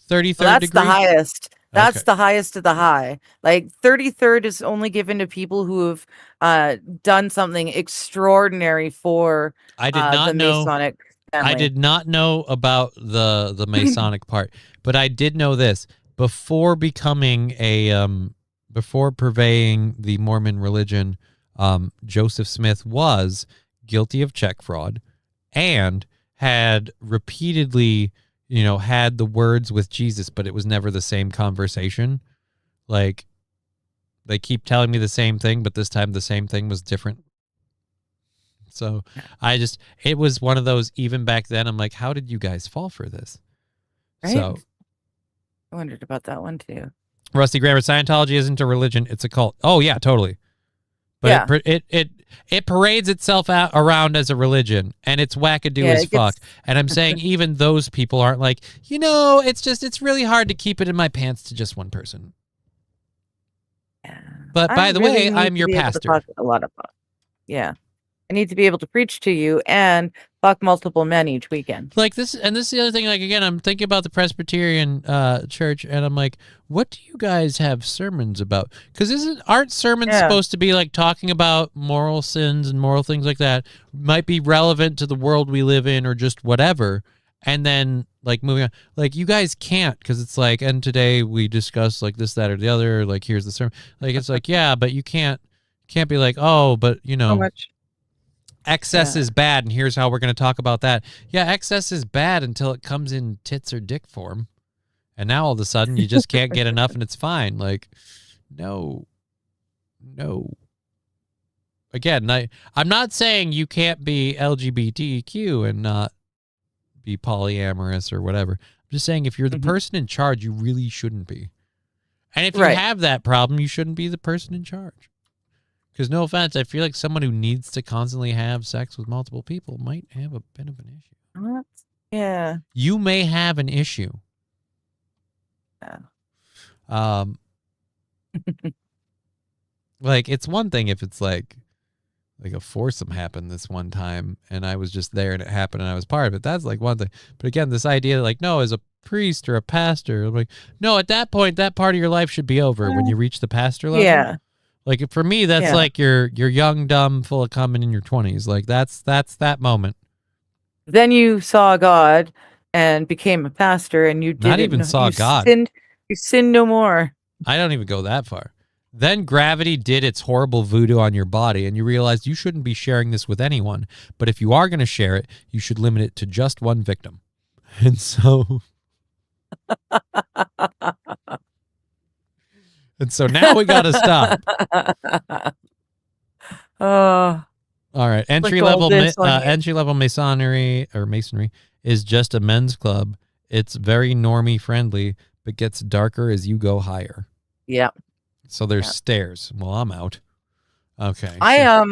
33rd
That's
degree?
the highest. That's
Okay.
the highest of the high. Like 33rd is only given to people who have done something extraordinary for
I did not
the
know.
Masonic family.
I did not know about the Masonic part, but I did know this before becoming before purveying the Mormon religion. Joseph Smith was guilty of check fraud and had repeatedly, had the words with Jesus, but it was never the same conversation. Like, they keep telling me the same thing, but this time the same thing was different. So it was one of those, even back then, I'm like, how did you guys fall for this?
Right?
So
I wondered about that one too.
Rusty Grammar, Scientology isn't a religion, it's a cult. Oh yeah, totally. But it parades itself out around as a religion, and it's wackadoo as fuck. And I'm saying even those people aren't like, it's really hard to keep it in my pants to just one person.
Yeah.
But by the way, I'm your
able to
pastor.
talk a lot about. Yeah. I need to be able to preach to you and fuck multiple men each weekend.
Like this, and this is the other thing. Like again, I'm thinking about the Presbyterian church, and I'm like, what do you guys have sermons about? Because aren't sermons supposed to be like talking about moral sins and moral things like that? Might be relevant to the world we live in, or just whatever. And then like moving on, like you guys can't, because it's like, and today we discuss like this, that, or the other. Like here's the sermon. Like it's like, yeah, but you can't be like, oh, but
How much?
excess is bad, and here's how we're going to talk about that. Yeah, excess is bad until it comes in tits or dick form. And now all of a sudden you just can't get enough and it's fine. Like, no. Again, I'm not saying you can't be LGBTQ and not be polyamorous or whatever. I'm just saying if you're the person in charge, you really shouldn't be. And if you have that problem, you shouldn't be the person in charge. Because no offense, I feel like someone who needs to constantly have sex with multiple people might have a bit of an issue.
What? Yeah.
You may have an issue.
Yeah.
Like it's one thing if it's like a foursome happened this one time and I was just there and it happened and I was part of it. That's like one thing. But again, this idea like, no, as a priest or a pastor, like, no, at that point, that part of your life should be over when you reach the pastor level.
Yeah.
Like for me, that's like you're young, dumb, full of cum and in your 20s. Like that's that moment.
Then you saw God and became a pastor, and you didn't
Not even saw God.
You sinned no more.
I don't even go that far. Then gravity did its horrible voodoo on your body, and you realized you shouldn't be sharing this with anyone. But if you are going to share it, you should limit it to just one victim. And so... And so now we got to stop. All right. Entry level masonry is just a men's club. It's very normie friendly, but gets darker as you go higher.
Yeah.
So there's stairs. Well, I'm out. Okay.
I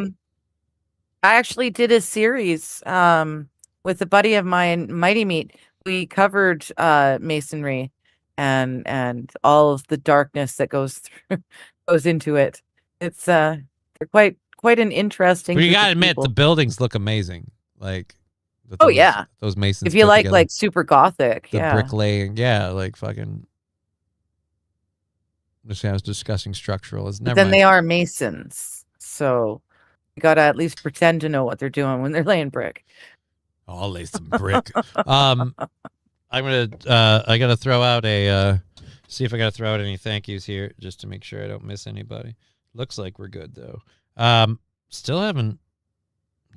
actually did a series with a buddy of mine, Mighty Meat. We covered masonry and all of the darkness that goes into it. It's they're quite an interesting.
But you
group
gotta
of
admit,
people.
the buildings look amazing. Like, those masons.
If you
put
like
together.
super gothic,
the bricklaying, like fucking. I was discussing structural.
Then they are masons, so you gotta at least pretend to know what they're doing when they're laying brick.
Oh, I'll lay some brick. I gotta throw out see if I gotta throw out any thank yous here just to make sure I don't miss anybody. Looks like we're good though. Still haven't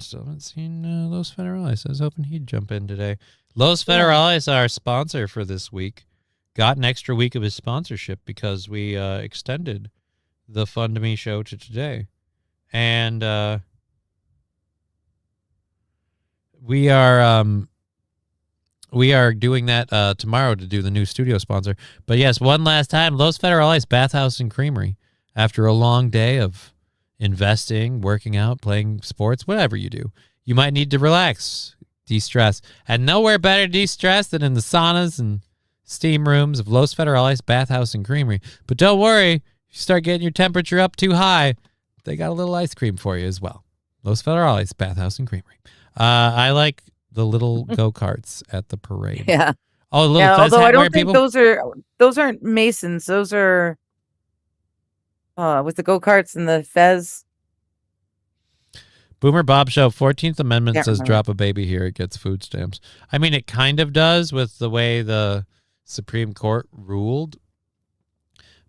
seen Los Federales. I was hoping he'd jump in today. Los Federales, our sponsor for this week, got an extra week of his sponsorship because we extended the Fun to Me show to today. And we are doing that tomorrow to do the new studio sponsor. But yes, one last time, Los Federales Bathhouse and Creamery. After a long day of investing, working out, playing sports, whatever you do, you might need to relax, de-stress. And nowhere better to de-stress than in the saunas and steam rooms of Los Federales Bathhouse and Creamery. But don't worry, if you start getting your temperature up too high, they got a little ice cream for you as well. Los Federales Bathhouse and Creamery. I like the little go-karts at the parade.
Yeah.
Oh, little
Yeah,
Fez
although I
hat
don't
wearing
think
people?
those aren't Masons. Those are with the go-karts and the Fez.
Boomer Bob Show, 14th Amendment
Can't
says
remember.
drop a baby here, it gets food stamps. I mean, it kind of does with the way the Supreme Court ruled,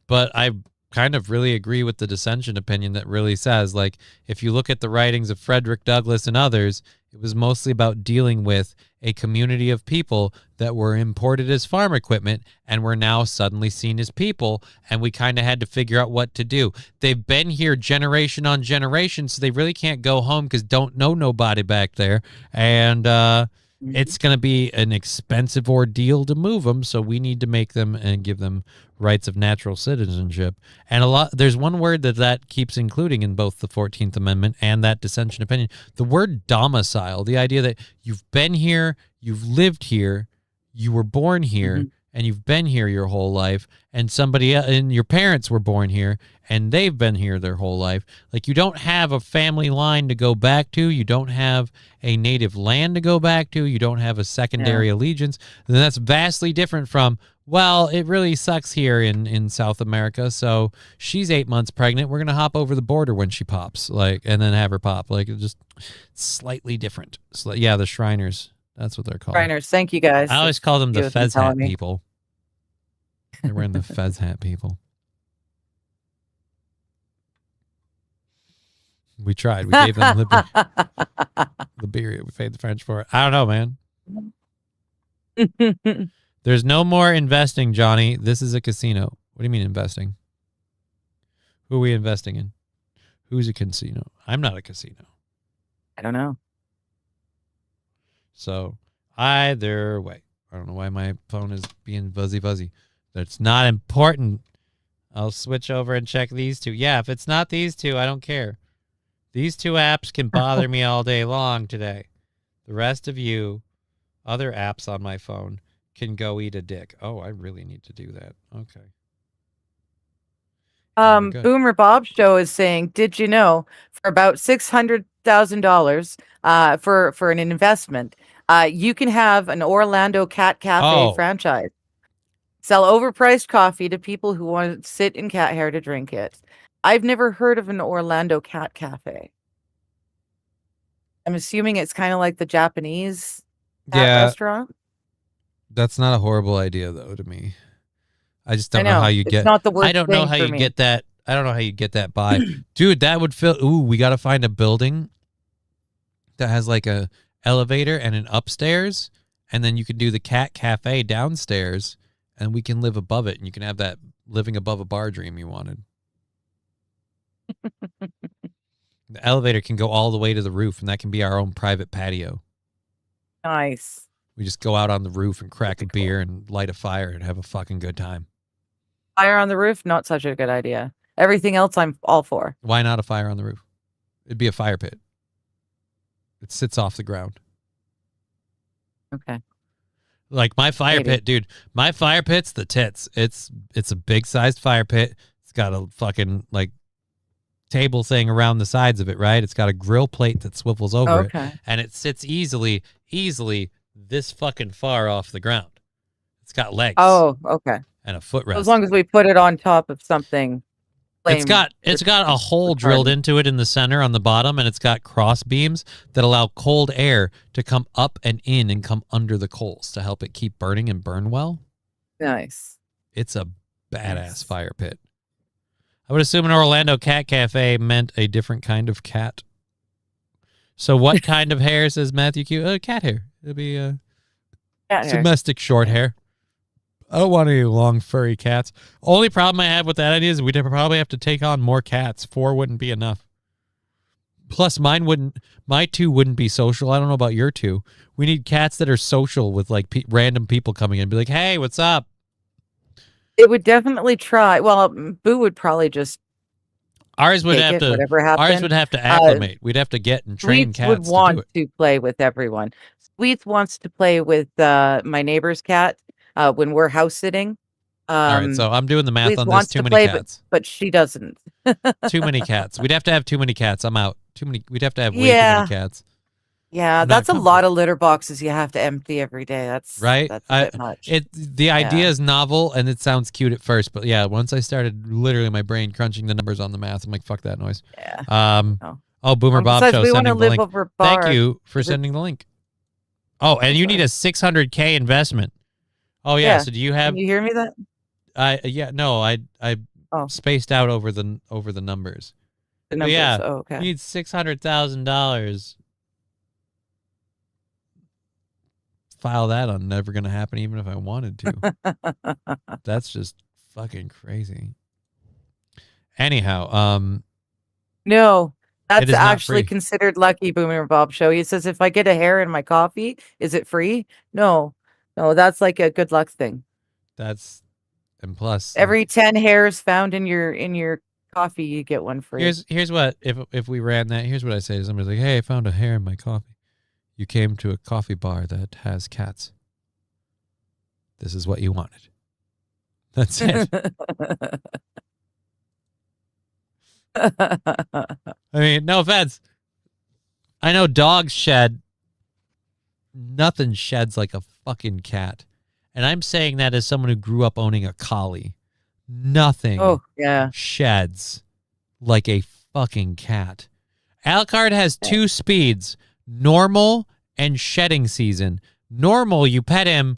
but I kind of really agree with the dissension opinion that really says, like, if you look at the writings of Frederick Douglass and others, it was mostly about dealing with a community of people that were imported as farm equipment and were now suddenly seen as people, and we kind of had to figure out what to do. They've been here generation on generation, so they really can't go home because don't know nobody back there, and it's going to be an expensive ordeal to move them, so we need to make them and give them rights of natural citizenship. And there's one word that keeps including in both the 14th Amendment and that dissension opinion, the word domicile, the idea that you've been here, you've lived here, you were born here, and you've been here your whole life, and and your parents were born here, and they've been here their whole life. Like, you don't have a family line to go back to. You don't have a native land to go back to. You don't have a secondary allegiance. And that's vastly different from, well, it really sucks here in South America, so she's 8 months pregnant. We're going to hop over the border when she pops, and then have her pop. Like, it's just slightly different. So, yeah, the Shriners. That's what they're called.
Shriners. Thank you, guys.
I always call them the
You
Fez hat
telling me.
people. They're wearing the Fez hat people. We tried. We gave them the beer. We paid the French for it. I don't know, man. There's no more investing, Johnny. This is a casino. What do you mean investing? Who are we investing in? Who's a casino? I'm not a casino.
I don't know.
So either way, I don't know why my phone is being fuzzy. That's not important. I'll switch over and check these two. Yeah, if it's not these two, I don't care. These two apps can bother me all day long today. The rest of you, other apps on my phone, can go eat a dick. Oh, I really need to do that. Okay. Good.
Boomer Bob Show is saying, did you know for about $600,000 for an investment, you can have an Orlando Cat Cafe franchise. Sell overpriced coffee to people who want to sit in cat hair to drink it. I've never heard of an Orlando Cat Cafe. I'm assuming it's kind of like the Japanese cat restaurant.
That's not a horrible idea, though, to me. I just don't know how you
It's
get.
not the worst
I don't know
thing
how
for
you
me.
get that. I don't know how you get that by, dude. That would fill. Ooh, we got to find a building that has like a elevator and an upstairs, and then you can do the cat cafe downstairs, and we can live above it, and you can have that living above a bar dream you wanted. The elevator can go all the way to the roof, and that can be our own private patio.
Nice.
We just go out on the roof and crack a beer and light a fire and have a fucking good time.
Fire on the roof, not such a good idea. Everything else I'm all for.
Why not a fire on the roof? It'd be a fire pit. It sits off the ground.
Okay.
Like my fire pit, dude. My fire pit's the tits. It's a big sized fire pit. It's got a fucking like table thing around the sides of it, right? It's got a grill plate that swivels over it, and it sits easily this fucking far off the ground. It's got legs.
Oh, okay.
And a footrest.
As long as we put it on top of something.
It's got a hole drilled into it in the center on the bottom, and it's got cross beams that allow cold air to come up and in and come under the coals to help it keep burning and burn well.
Nice.
It's a badass fire pit. I would assume an Orlando Cat Cafe meant a different kind of cat. So what kind of hair, says Matthew Q? Cat hair. It'll be
Cat hair.
domestic short hair. I don't want any long furry cats. Only problem I have with that idea is we'd probably have to take on more cats. 4 wouldn't be enough. Plus, my two wouldn't be social. I don't know about your two. We need cats that are social with like random people coming in and be like, hey, what's up?
It would definitely try. Well, Boo would probably just
Ours would have to
whatever happened.
Ours would have to acclimate. We'd have to get and train
Sweets
cats
would want
to do it.
to play with everyone. Sweets wants to play with my neighbor's cat when we're house sitting.
All right, so I'm doing the math
Sweets
on this.
wants
Too
to
many
play,
cats.
but she doesn't.
Too many cats. We'd have to have too many cats. I'm out. Too many. We'd have to have way too
Yeah.
many cats.
Yeah,
I'm not
that's a lot of litter boxes you have to empty every day. That's
Right?
That's a bit much.
The idea is novel and it sounds cute at first, but yeah, once I started literally my brain crunching the numbers on the math, I'm like, fuck that noise.
Yeah.
Oh, Boomer Bob
Besides,
Show
we want to
sending the
live
link.
over bar.
Thank you for sending the link. Oh, and you need a 600K investment. Oh yeah. So do you have?
Can you hear me? That
Yeah. No, I spaced out over the numbers.
the
But
numbers.
yeah.
Oh, okay.
You need $600,000. File that on Never Gonna Happen, even if I wanted to. That's just fucking crazy. Anyhow,
No,
It
that's
is not
actually
free.
considered lucky, Boomer Bob Show. He says, if I get a hair in my coffee, is it free? No, that's like a good luck thing.
that's and plus
Every 10 hairs found in your coffee, you get one free.
here's what if we ran that. Here's what I say to somebody like, "Hey, I found a hair in my coffee. You came to a coffee bar that has cats. This is what you wanted. That's it." I mean, no offense. I know dogs shed. Nothing sheds like a fucking cat. And I'm saying that as someone who grew up owning a collie. Nothing sheds like a fucking cat. Alucard has two speeds, normal and shedding season. Normal, you pet him.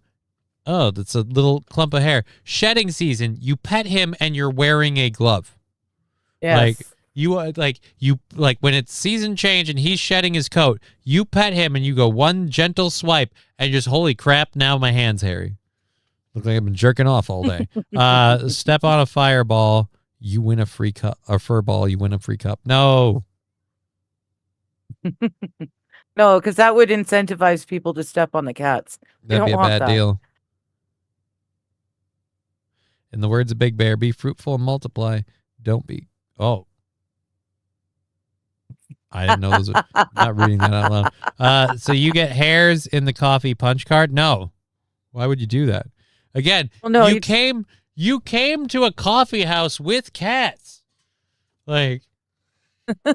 Oh, that's a little clump of hair. Shedding season, you pet him and you're wearing a glove.
Yes.
Like when it's season change and he's shedding his coat, you pet him and you go one gentle swipe and just, holy crap, now my hand's hairy. Look like I've been jerking off all day. Step on a fireball, you win a free cup. Or fur ball, you win a free cup. No.
No, because that would incentivize people to step on the cats. We
That'd
don't
be a
want
bad
that.
deal. In the words of Big Bear, be fruitful and multiply. Don't be. Oh. I didn't know those. I'm not reading that out loud. So you get hairs in the coffee punch card? No. Why would you do that? Again,
Well, no,
you came to a coffee house with cats. Like
You're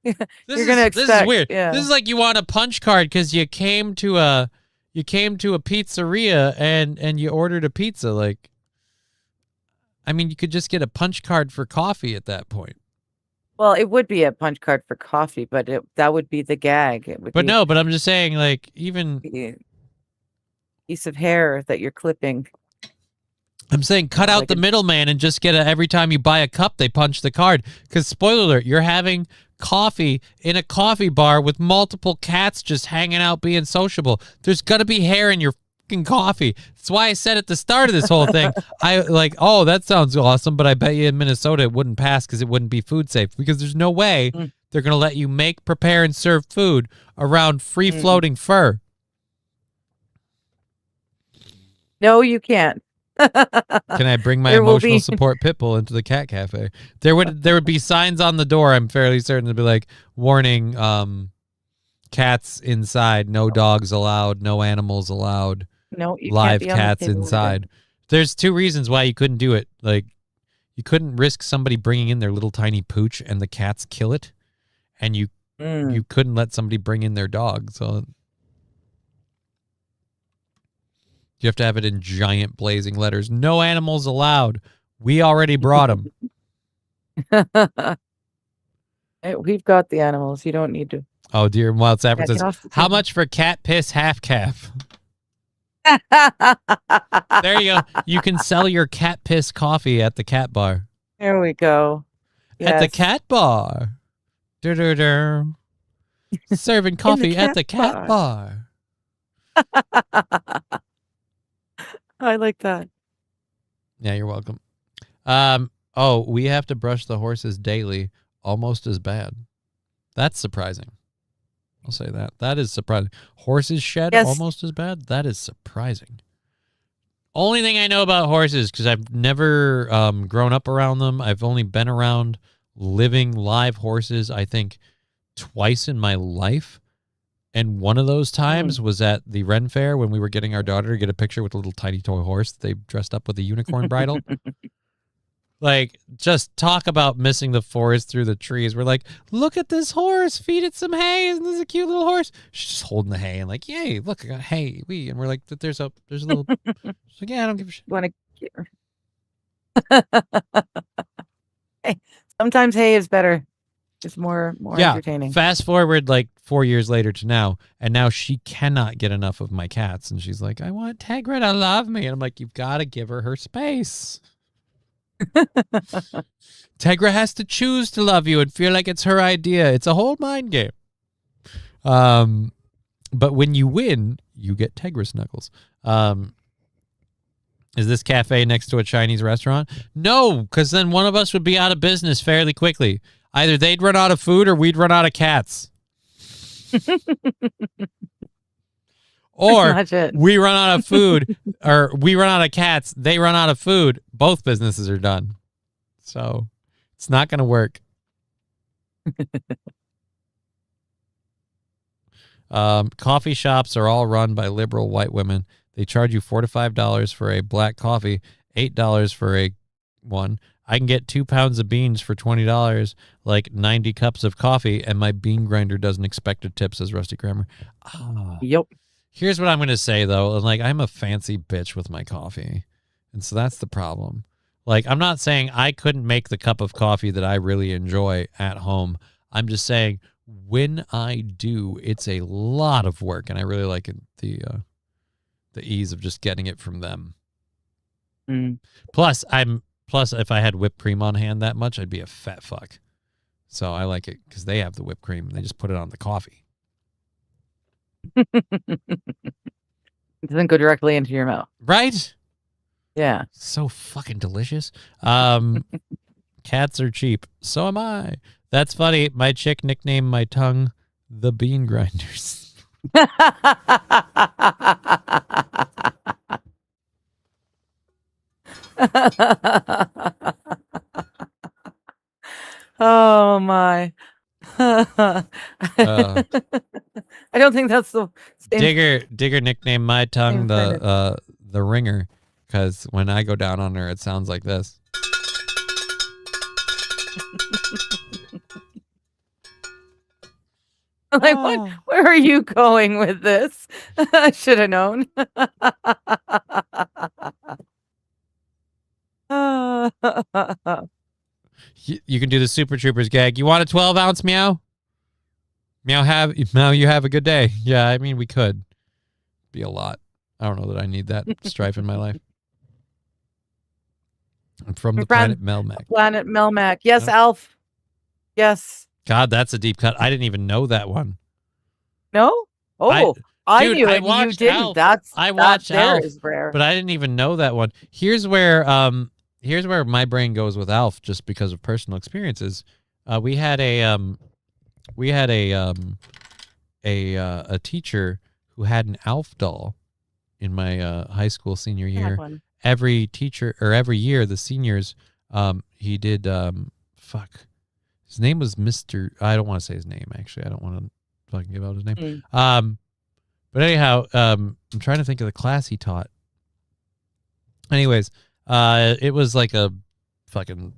gonna
this is
expect.
weird.
Yeah.
This is like you want a punch card because you came to a pizzeria and you ordered a pizza. Like, I mean, you could just get a punch card for coffee at that point.
Well, it would be a punch card for coffee, but that would be the gag. It would
But
be
no, but I'm just saying, like, even
a piece of hair that you're clipping.
I'm saying cut out
Like
the middleman and just get every time you buy a cup, they punch the card. Because spoiler alert, you're having coffee in a coffee bar with multiple cats just hanging out being sociable. There's gonna be hair in your fucking coffee. That's why I said at the start of this whole thing, I like, oh, that sounds awesome, but I bet you in Minnesota it wouldn't pass because it wouldn't be food safe. Because there's no way they're gonna let you make, prepare, and serve food around free floating fur.
No, you can't.
Can I bring my
There will
emotional
be-
support pit bull into the cat cafe? There would be signs on the door, I'm fairly certain, to be like, warning, cats inside, no dogs allowed, no animals allowed,
No, you
live
can't be on the
cats
table with it.
inside. There's two reasons why you couldn't do it. Like, you couldn't risk somebody bringing in their little tiny pooch and the cats kill it, and you couldn't let somebody bring in their dog. So you have to have it in giant blazing letters. No animals allowed. We already brought them.
Hey, we've got the animals. You don't need to.
Oh, dear. And Wild Sapper
Yeah,
says,
get off the
how
table."
much for cat piss half calf? There you go. You can sell your cat piss coffee at the cat bar.
There we go.
At the
Yes.
cat bar. Dur-dur-dur. Serving coffee at the cat bar.
I like that.
Yeah, you're welcome. Oh, we have to brush the horses daily. Almost as bad. That's surprising. I'll say that. That is surprising. Horses shed
Yes.
almost as bad? That is surprising. Only thing I know about horses, because I've never grown up around them. I've only been around living live horses, I think, twice in my life. And one of those times was at the Ren Fair when we were getting our daughter to get a picture with a little tiny toy horse. They dressed up with a unicorn bridle. Like, just talk about missing the forest through the trees. We're like, look at this horse. Feed it some hay. Isn't this a cute little horse? She's just holding the hay and like, yay, look, I got hay. And we're like, there's a little. She's like, yeah, I don't give a shit.
Want to? Hey, sometimes hay is better. It's more entertaining.
Fast forward like 4 years later to now, and now she cannot get enough of my cats, and she's like, I want Tegra to love me, and I'm like, you've got to give her space. Tegra has to choose to love you and feel like it's her idea. It's a whole mind game. But when you win, you get Tegra Snuggles. Is this cafe next to a Chinese restaurant? No, because then one of us would be out of business fairly quickly. Either they'd run out of food or we'd run out of cats. Or we run out of food or we run out of cats. They run out of food. Both businesses are done. So it's not going to work. Coffee shops are all run by liberal white women. They charge you $4 to $5 for a black coffee, $8 for a one. I can get 2 pounds of beans for $20, like 90 cups of coffee, and my bean grinder doesn't expect a tip, says Rusty Kramer.
Yep.
Here's what I'm going to say, though. Like, I'm a fancy bitch with my coffee, and so that's the problem. Like, I'm not saying I couldn't make the cup of coffee that I really enjoy at home. I'm just saying when I do, it's a lot of work, and I really like it, the ease of just getting it from them.
Mm.
Plus, if I had whipped cream on hand that much, I'd be a fat fuck. So I like it because they have the whipped cream. They just put it on the coffee.
It doesn't go directly into your mouth.
Right?
Yeah.
So fucking delicious. Cats are cheap. So am I. That's funny. My chick nicknamed my tongue the Bean Grinders.
Oh my. I don't think that's the same.
Digger nicknamed my tongue the ringer because when I go down on her it sounds like this.
Like, what? Where are you going with this? I should have known.
You can do the Super Troopers gag. You want a 12-ounce meow? Meow, you have a good day. Yeah, I mean, we could. Be a lot. I don't know that I need that strife in my life. I'm from the planet Melmac.
Planet Melmac. Yes, Alf. Yes.
God, that's a deep cut. I didn't even know that one.
No? Oh, I
dude,
knew
I
it.
watched
You didn't.
Alf. I watched
there
Alf,
is rare.
but I didn't even know that one. Here's where my brain goes with Alf, just because of personal experiences. We had a teacher who had an Alf doll in my high school senior year. Every year, the seniors, he did his name was Mr. I don't want to say his name, actually. I don't want to fucking give out his name. But anyhow, I'm trying to think of the class he taught. Anyways, it was like a fucking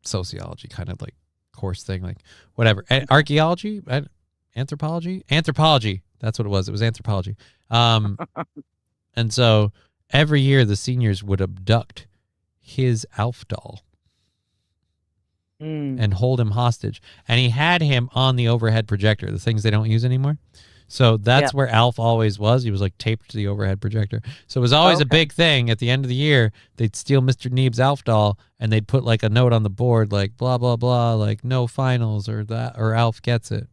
sociology kind of like course thing, like whatever. Archaeology? Anthropology? Anthropology. That's what it was. It was anthropology. And so every year the seniors would abduct his Alf doll and hold him hostage. And he had him on the overhead projector, the things they don't use anymore. So that's where Alf always was. He was like taped to the overhead projector. So it was always a big thing. At the end of the year, they'd steal Mr. Neeb's Alf doll and they'd put like a note on the board like blah, blah, blah, like no finals or that, or Alf gets it.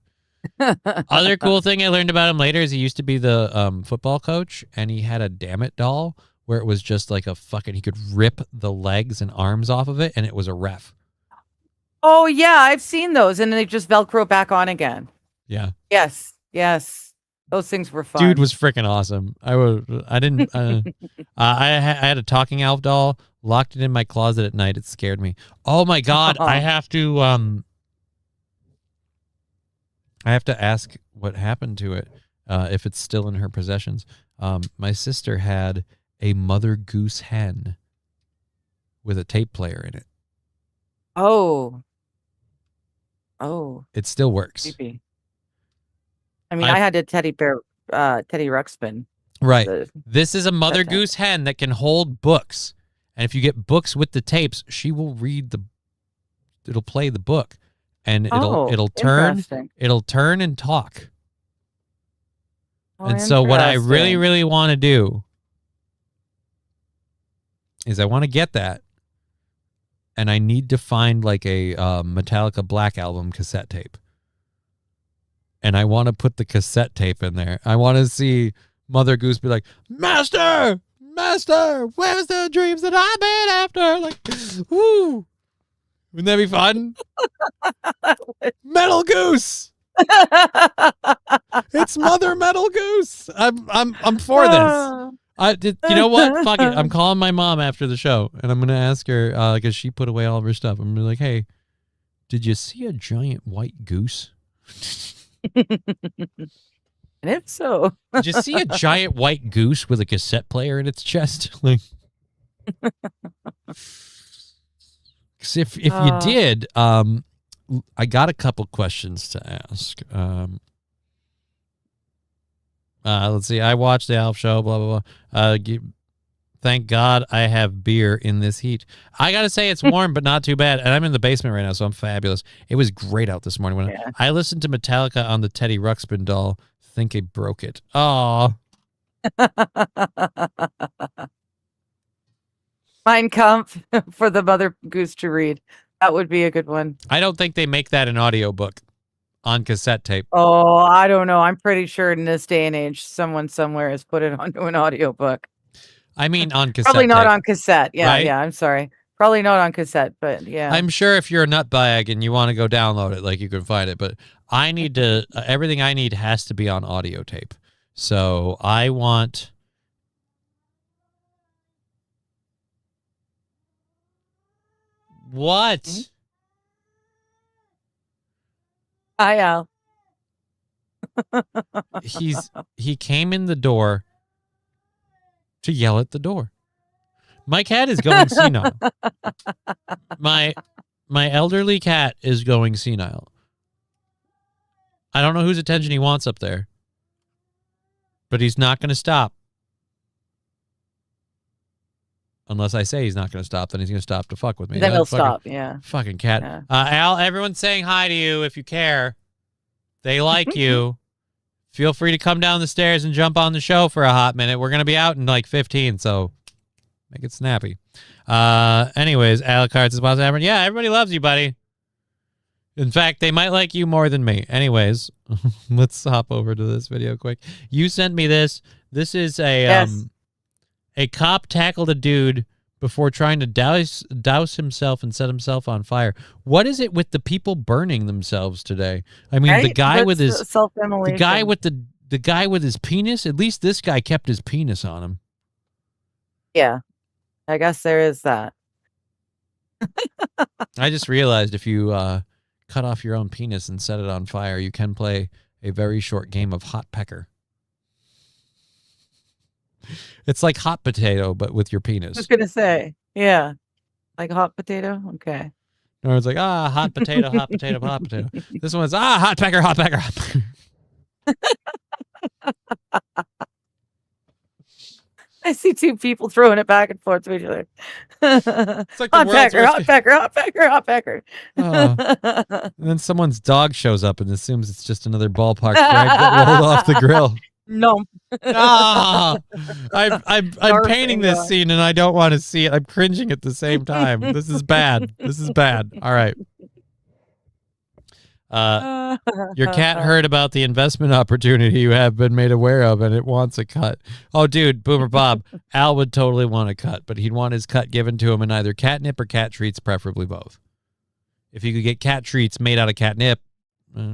Other cool thing I learned about him later is he used to be the football coach, and he had a Damn It doll where it was just like he could rip the legs and arms off of it, and it was a ref.
Oh yeah, I've seen those, and they just Velcro back on again.
Yeah.
Yes, yes, those things were fun.
Dude was freaking awesome. I didn't. I had a talking elf doll. Locked it in my closet at night. It scared me. Oh my god! I have to. I have to ask what happened to it. If it's still in her possessions. My sister had a mother goose hen with a tape player in it.
Oh.
It still works.
Creepy. I mean, I had a teddy Ruxpin.
Right. This is a mother goose hen that can hold books. And if you get books with the tapes, she will it'll play the book. And it'll turn and talk. And so what I really, really want to do is I want to get that. And I need to find like a Metallica Black Album cassette tape. And I want to put the cassette tape in there. I want to see Mother Goose be like, Master, where's the dreams that I've been after? Like, woo. Wouldn't that be fun? Metal Goose. It's Mother Metal Goose. I'm for this. You know what? Fuck it. I'm calling my mom after the show, and I'm gonna ask her because she put away all of her stuff. I'm gonna be like, hey, did you see a giant white goose?
And if so,
did you see a giant white goose with a cassette player in its chest? Like, because if you did, I got a couple questions to ask. Let's see. I watched the Alf show. Blah blah blah. Thank God I have beer in this heat. I gotta say it's warm, but not too bad. And I'm in the basement right now, so I'm fabulous. It was great out this morning when I listened to Metallica on the Teddy Ruxpin doll. Think I broke it. Oh.
Mein Kampf for the Mother Goose to read. That would be a good one.
I don't think they make that an audiobook on cassette tape.
Oh, I don't know. I'm pretty sure in this day and age, someone somewhere has put it onto an audiobook.
I mean, on cassette.
Probably not
tape,
on cassette. Yeah,
right?
yeah. I'm sorry. Probably not on cassette, but yeah.
I'm sure if you're a nutbag and you want to go download it, like you can find it. But I need to. Everything I need has to be on audio tape. So I want. What?
Mm-hmm. Hi, Al.
He came in the door to yell at the door. My cat is going senile. My elderly cat is going senile. I don't know whose attention he wants up there, but he's not going to stop. Unless I say he's not going to stop, then he's going to stop to fuck with me.
Then he'll stop, yeah.
Fucking cat.
Yeah.
Al, everyone's saying hi to you if you care. They like you. Feel free to come down the stairs and jump on the show for a hot minute. We're going to be out in like 15, so make it snappy. Anyways, Alucard says, yeah, everybody loves you, buddy. In fact, they might like you more than me. Anyways, let's hop over to this video quick. You sent me this. This is a cop tackled a dude before trying to douse himself and set himself on fire. What is it with the people burning themselves today? I mean,
right?
the guy with his
self-immolation.
the guy with his penis. At least this guy kept his penis on him.
Yeah, I guess there is that.
I just realized if you cut off your own penis and set it on fire, you can play a very short game of hot pecker. It's like hot potato, but with your penis.
I was gonna say, yeah, like hot potato. Okay.
Or it's like hot potato, hot potato, hot potato. This one's hot pecker, hot pecker, hot pecker.
I see two people throwing it back and forth to each other.
It's like the
hot
world's
pecker,
worst
hot pecker, hot pecker, hot pecker.
And then someone's dog shows up and assumes it's just another ballpark drag that rolled off the grill.
No.
I'm painting this scene and I don't want to see it. I'm cringing at the same time. This is bad. This is bad. All right. Your cat heard about the investment opportunity you have been made aware of and it wants a cut. Oh, dude, Boomer Bob, Al would totally want a cut, but he'd want his cut given to him in either catnip or cat treats, preferably both. If you could get cat treats made out of catnip,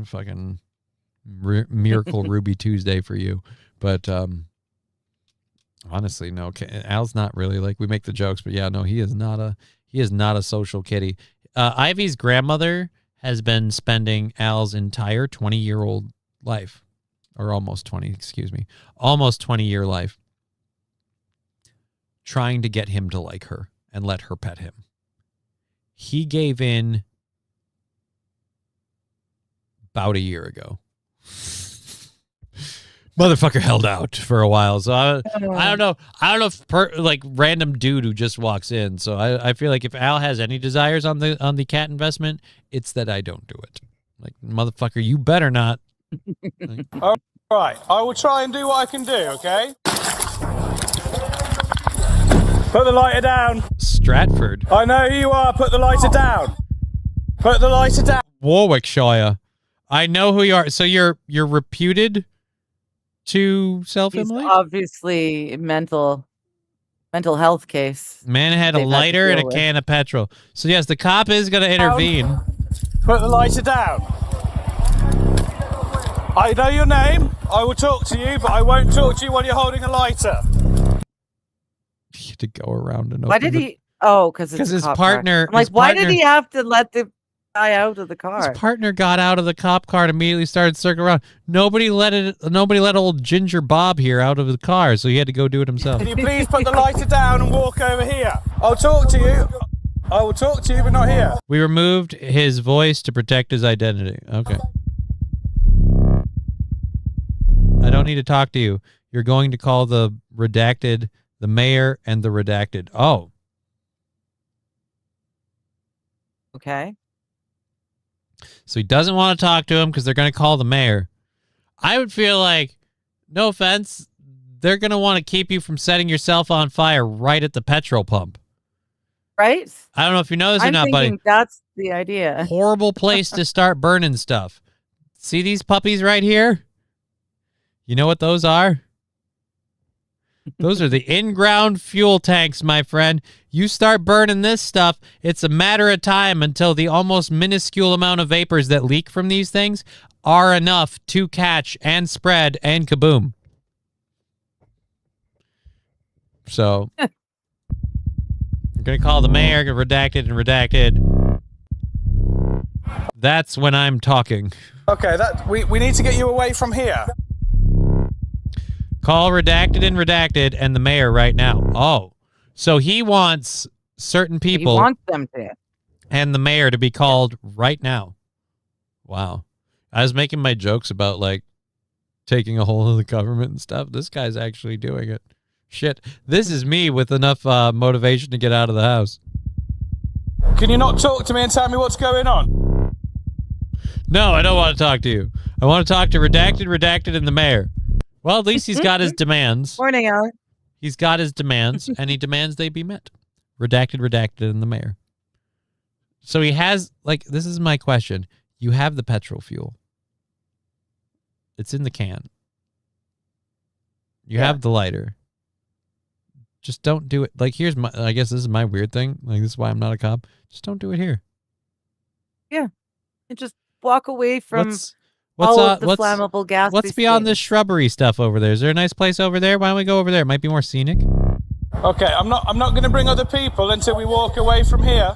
fucking miracle Ruby Tuesday for you. But honestly, no. Al's not really like, we make the jokes, but yeah, no, he is not a social kitty. Ivy's grandmother has been spending Al's entire 20-year-old life, or almost 20, excuse me, almost 20-year life, trying to get him to like her and let her pet him. He gave in about a year ago. Motherfucker held out for a while, so I don't know. I don't know if like random dude who just walks in. So I feel like if Al has any desires on the cat investment, it's that I don't do it. Like, motherfucker, you better not.
All right, I will try and do what I can do. Okay. Put the lighter down.
Stratford.
I know who you are. Put the lighter down. Put the lighter down.
Warwickshire. I know who you are. So you're reputed to self-immolate?
He's obviously mental health case.
Man had a lighter and a can of petrol. So yes, the cop is going to intervene.
Put the lighter down. I know your name. I will talk to you, but I won't talk to you while you're holding a lighter.
He had to go around and
why did he? Oh, because
his partner.
I'm like, why did he have to let the guy out of the car?
His partner got out of the cop car and immediately started circling around. Nobody let old Ginger Bob here out of the car, so he had to go do it himself.
Can you please put the lighter down and walk over here? I'll talk to you. I will talk to you, but not here.
We removed his voice to protect his identity. Okay. I don't need to talk to you. You're going to call the redacted, the mayor, and the redacted. Oh.
Okay.
So he doesn't want to talk to him because they're going to call the mayor. I would feel like, no offense, they're going to want to keep you from setting yourself on fire right at the petrol pump.
Right?
I don't know if you know this or not, buddy.
That's the idea.
Horrible place to start burning stuff. See these puppies right here? You know what those are? Those are the in-ground fuel tanks, my friend. You start burning this stuff, it's a matter of time until the almost minuscule amount of vapors that leak from these things are enough to catch and spread and kaboom. So, I'm going to call the mayor, redacted and redacted. That's when I'm talking.
Okay, we need to get you away from here.
Call redacted and the mayor right now. Oh, so he wants certain people.
He wants them to.
And the mayor to be called right now. Wow. I was making my jokes about like taking a hold of the government and stuff. This guy's actually doing it. Shit. This is me with enough motivation to get out of the house.
Can you not talk to me and tell me what's going on?
No, I don't want to talk to you. I want to talk to redacted, and the mayor. Well, at least he's got his demands.
Morning, Alan.
He's got his demands, and he demands they be met. Redacted, and the mayor. So he has, like, this is my question. You have the petrol fuel. It's in the can. You have the lighter. Just don't do it. Like, here's my, I guess this is my weird thing. Like, this is why I'm not a cop. Just don't do it here.
Yeah. And just walk away from
what's
flammable gas.
What's beyond this shrubbery stuff over there? Is there a nice place over there? Why don't we go over there? It might be more scenic.
Okay, I'm not going to bring other people until we walk away from here.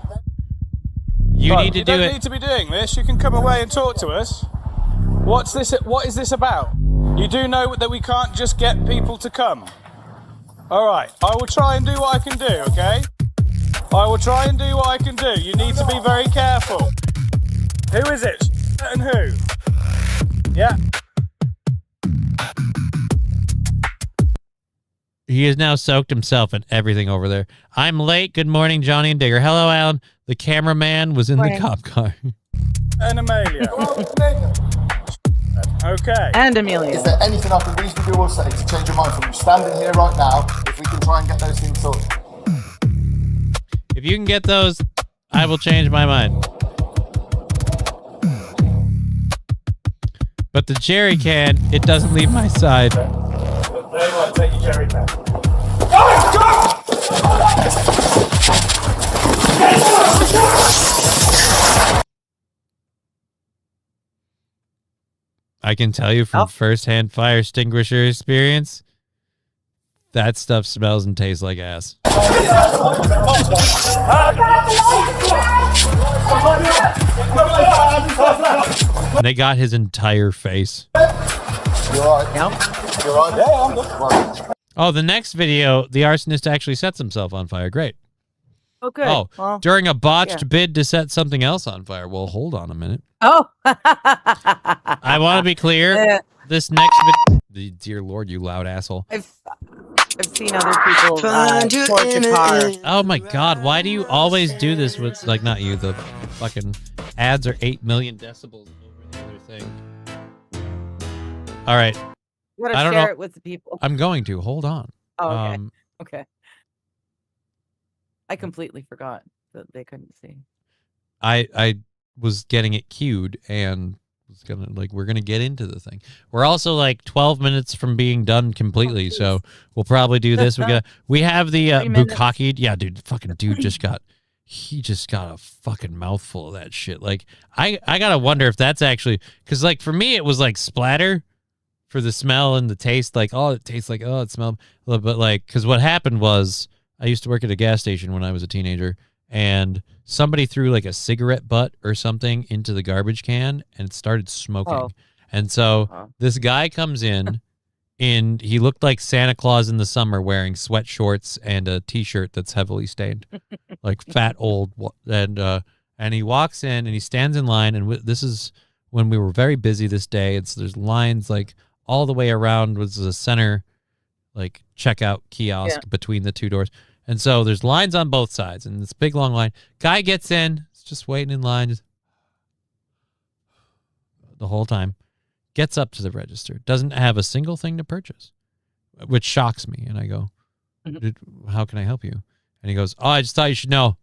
You need to
you
do
don't
it.
need to be doing this. You can come away and talk to us. What's this? What is this about? You do know that we can't just get people to come. All right, I will try and do what I can do, okay? I will try and do what I can do. You need to be very careful. Who is it? And who? Yeah.
He has now soaked himself in everything over there. I'm late. Good morning, Johnny and Digger. Hello, Alan. The cameraman was in the cop car.
And Amelia. Okay.
And Amelia.
Is there anything I can reasonably do or say to change your mind from you standing here right now if we can try and get those things sorted?
If you can get those, I will change my mind. But the jerry can, it doesn't leave my side.
There you are, take your jerry can.
I can tell you from firsthand fire extinguisher experience, that stuff smells and tastes like ass. And they got his entire face.
You all right? Yeah. You all right? Yeah, I'm good.
Oh, the next video, the arsonist actually sets himself on fire. Great.
Oh, good.
Oh,
well,
during a botched bid to set something else on fire. Well, hold on a minute.
Oh.
I want to be clear. This next video... Dear Lord, you loud asshole.
I've seen other people torch a car.
Oh my God, why do you always do this with, like, not you, the fucking ads are 8 million decibels over the other thing. All right.
You gotta
I don't
share
know.
it with the people.
I'm going to. Hold on.
Oh, okay. Okay. I completely forgot that they couldn't see.
I was getting it queued and was gonna, like, we're gonna get into the thing. We're also like 12 minutes from being done completely, so we'll probably do this. We have the bukkake. Yeah, dude, fucking dude just got a fucking mouthful of that shit. Like, I gotta wonder if that's actually, because like for me it was like splatter for the smell and the taste. Like, oh, it tastes like, oh, it smelled a little bit like, because what happened was I used to work at a gas station when I was a teenager, and somebody threw like a cigarette butt or something into the garbage can and it started smoking.
Oh.
And so this guy comes in and he looked like Santa Claus in the summer wearing sweat shorts and a t-shirt that's heavily stained, like fat old. And he walks in and he stands in line. And this is when we were very busy this day. There's lines like all the way around was a center, like checkout kiosk between the two doors. And so there's lines on both sides, and this big long line. Guy gets in, is just waiting in line just the whole time. Gets up to the register, doesn't have a single thing to purchase, which shocks me. And I go, how can I help you? And he goes, oh, I just thought you should know.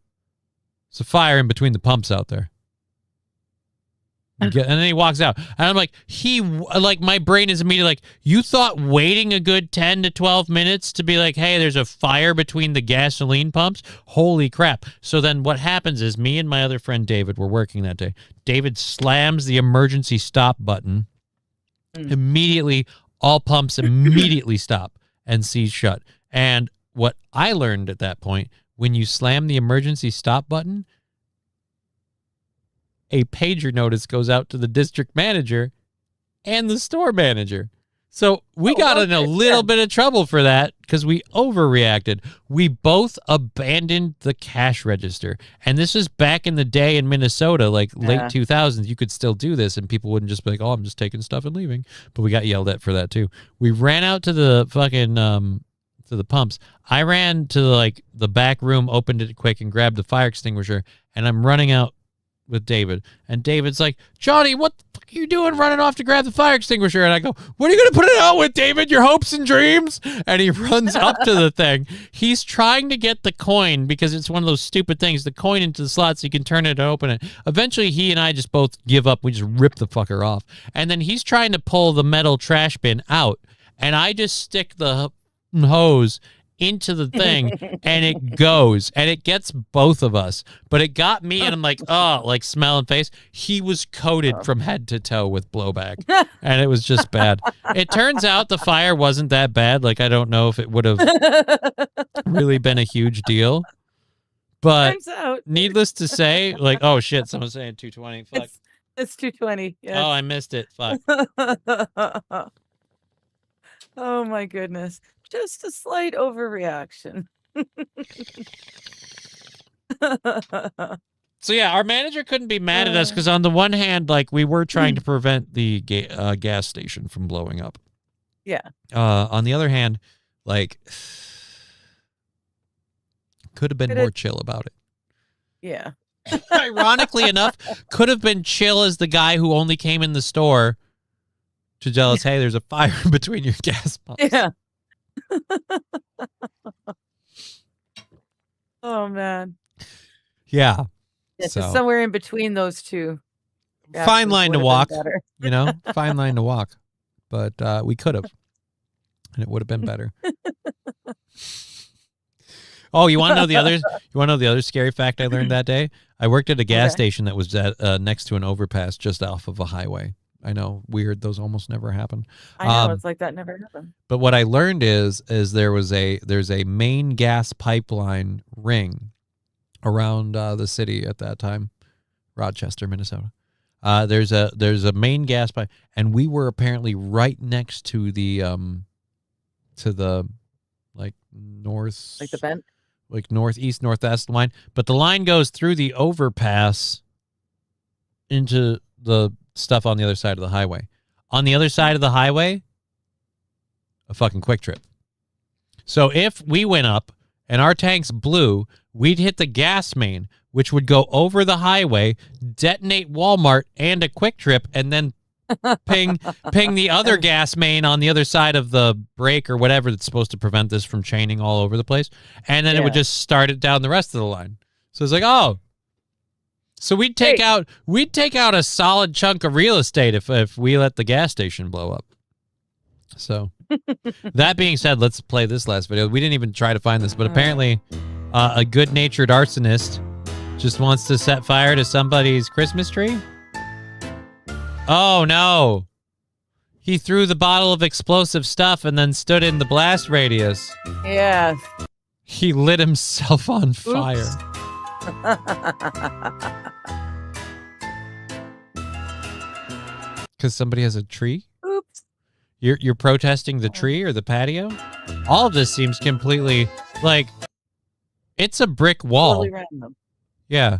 There's a fire in between the pumps out there. And then he walks out. And I'm like, my brain is immediately like, you thought waiting a good 10 to 12 minutes to be like, hey, there's a fire between the gasoline pumps? Holy crap. So then what happens is me and my other friend David were working that day. David slams the emergency stop button. Immediately, all pumps immediately stop and seize shut. And what I learned at that point, when you slam the emergency stop button, a pager notice goes out to the district manager and the store manager. So we got in a little bit of trouble for that because we overreacted. We both abandoned the cash register. And this is back in the day in Minnesota, like late 2000s. You could still do this and people wouldn't just be like, oh, I'm just taking stuff and leaving. But we got yelled at for that too. We ran out to the fucking to the pumps. I ran to the back room, opened it quick and grabbed the fire extinguisher. And I'm running out with David, and David's like, Johnny, what the fuck are you doing running off to grab the fire extinguisher? And I go, what are you going to put it out with, David? Your hopes and dreams? And he runs up to the thing. He's trying to get the coin because it's one of those stupid things, the coin into the slot so you can turn it and open it. Eventually, he and I just both give up. We just rip the fucker off. And then he's trying to pull the metal trash bin out, and I just stick the hose into the thing and it goes and it gets both of us, but it got me and I'm like, oh, like smell and face. He was coated from head to toe with blowback and it was just bad. It turns out the fire wasn't that bad. Like, I don't know if it would have really been a huge deal, but needless to say, like, oh shit, someone's saying 220. Fuck.
It's 220. Yes.
Oh, I missed it. Fuck.
Oh my goodness. Just a slight overreaction.
So yeah, our manager couldn't be mad at us because on the one hand, like, we were trying to prevent the gas station from blowing up.
Yeah.
On the other hand, like, could have been more chill about it.
Yeah.
Ironically enough, could have been chill as the guy who only came in the store to tell us, hey, there's a fire between your gas pumps.
Yeah. Oh man.
Yeah.
Yes,
So,
it's somewhere in between those two.
fine line to walk,
Better.
you know, fine line to walk, but we could have, and it would have been better. Oh, you want to know the others? You want to know the other scary fact I learned that day? I worked at a gas station that was next to an overpass just off of a highway. I know, weird. Those almost never happen.
I know, it's like that never happened.
But what I learned is there's a main gas pipeline ring around the city at that time, Rochester, Minnesota. There's a main gas pipe, and we were apparently right next to the like north,
Like the bent?
like northeast, northwest line. But the line goes through the overpass into the stuff on the other side of the highway. On the other side of the highway, a fucking Quick Trip. So if we went up and our tanks blew, we'd hit the gas main, which would go over the highway, detonate Walmart and a Quick Trip, and then ping the other gas main on the other side of the break or whatever that's supposed to prevent this from chaining all over the place. And then it would just start it down the rest of the line. So it's like, oh. So we'd take out a solid chunk of real estate if we let the gas station blow up. So that being said, let's play this last video. We didn't even try to find this, but apparently a good-natured arsonist just wants to set fire to somebody's Christmas tree. Oh, no. He threw the bottle of explosive stuff and then stood in the blast radius.
Yeah.
He lit himself on fire. Because somebody has a tree?
Oops.
You're protesting the tree or the patio? All of this seems completely like it's a brick wall.
Totally random.
Yeah.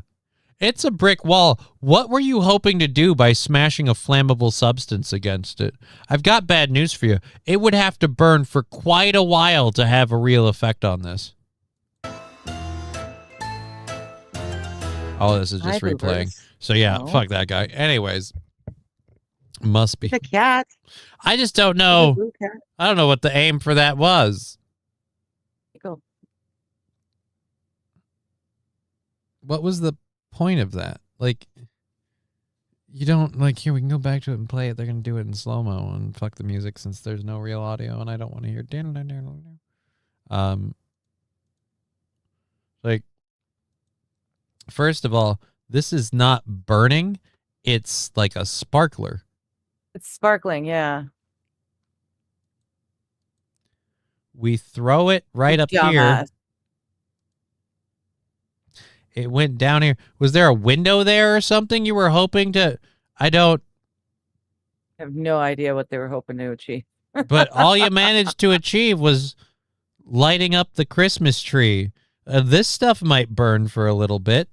It's a brick wall. What were you hoping to do by smashing a flammable substance against it? I've got bad news for you. It would have to burn for quite a while to have a real effect on this. All this is just replaying. So yeah, fuck that guy. Anyways, must be
the cat.
I just don't know. I don't know what the aim for that was.
Go.
What was the point of that? Like, you don't like here. We can go back to it and play it. They're gonna do it in slow mo and fuck the music since there's no real audio, and I don't want to hear. Like, first of all, this is not burning. It's like a sparkler.
It's sparkling, yeah.
We throw it right up here. It went down here. Was there a window there or something you were hoping to? I
have no idea what they were hoping to achieve.
But all you managed to achieve was lighting up the Christmas tree. This stuff might burn for a little bit.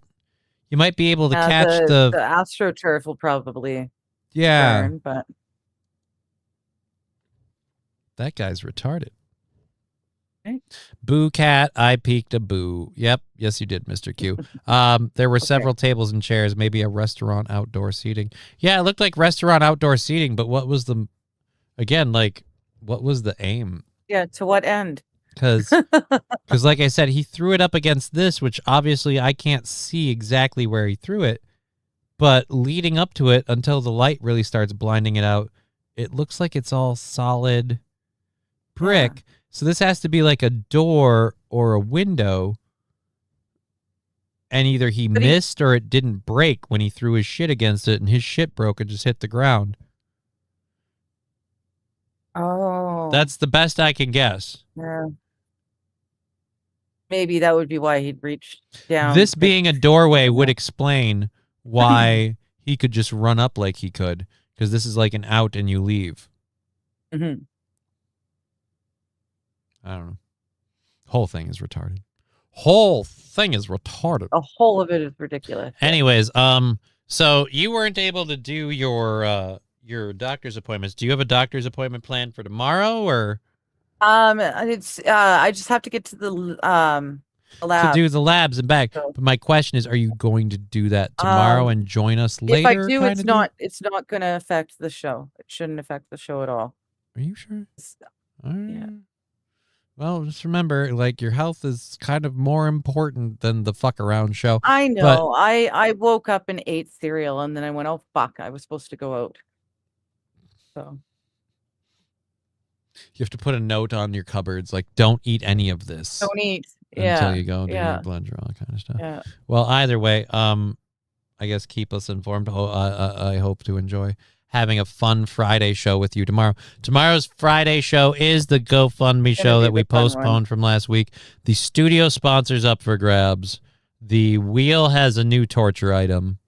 You might be able to catch
the AstroTurf will probably burn, but
that guy's retarded.
Okay.
Boo cat, I peeked a boo. Yep, yes you did, Mr. Q. There were several tables and chairs, maybe a restaurant outdoor seating. Yeah, it looked like restaurant outdoor seating, but what was the what was the aim?
Yeah, to what end?
Because like I said, he threw it up against this, which obviously I can't see exactly where he threw it, but leading up to it until the light really starts blinding it out, it looks like it's all solid brick. Yeah. So this has to be like a door or a window, and either he missed or it didn't break when he threw his shit against it, and his shit broke and just hit the ground.
Oh.
That's the best I can guess.
Yeah. Maybe that would be why he'd reached down.
This being a doorway would explain why he could just run up like he could, because this is like an out and you leave.
Mm-hmm.
I don't know. Whole thing is retarded. Whole thing is retarded.
The whole of it is ridiculous.
Anyways, so you weren't able to do your doctor's appointments. Do you have a doctor's appointment planned for tomorrow, or?
It's I just have to get to the lab
to do the labs and back. But my question is, are you going to do that tomorrow and join us later?
If I do, it's not going to affect the show. It shouldn't affect the show at all.
Are you sure?
Yeah.
Well, just remember, like, your health is kind of more important than the fuck around show.
I know. I woke up and ate cereal, and then I went, oh fuck, I was supposed to go out. So
you have to put a note on your cupboards, like, don't eat any of this.
Don't eat.
Until you go do your blood draw, kind of stuff. Yeah. Well, either way, I guess keep us informed. I hope to enjoy. having a fun Friday show with you tomorrow. Tomorrow's Friday show is the GoFundMe show that we postponed from last week. The studio sponsor's up for grabs. The wheel has a new torture item.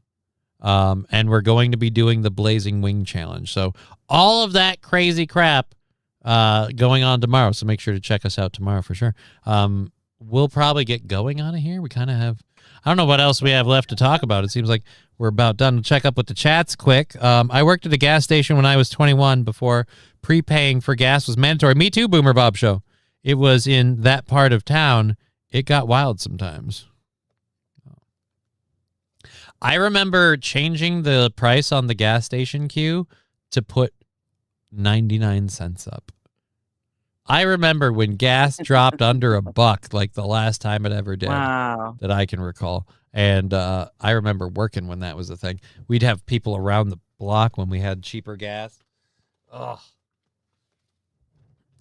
And we're going to be doing the Blazing Wing Challenge. So all of that crazy crap going on tomorrow. So make sure to check us out tomorrow for sure. We'll probably get going on it here. We kind of have, I don't know what else we have left to talk about. It seems like we're about done. We'll check up with the chats quick. I worked at a gas station when I was 21 before prepaying for gas was mandatory. Me too, Boomer Bob Show. It was in that part of town. It got wild sometimes. I remember changing the price on the gas station queue to put 99 cents up. I remember when gas dropped under $1, like the last time it ever did.
Wow.
That I can recall. And I remember working when that was a thing. We'd have people around the block when we had cheaper gas. Oh,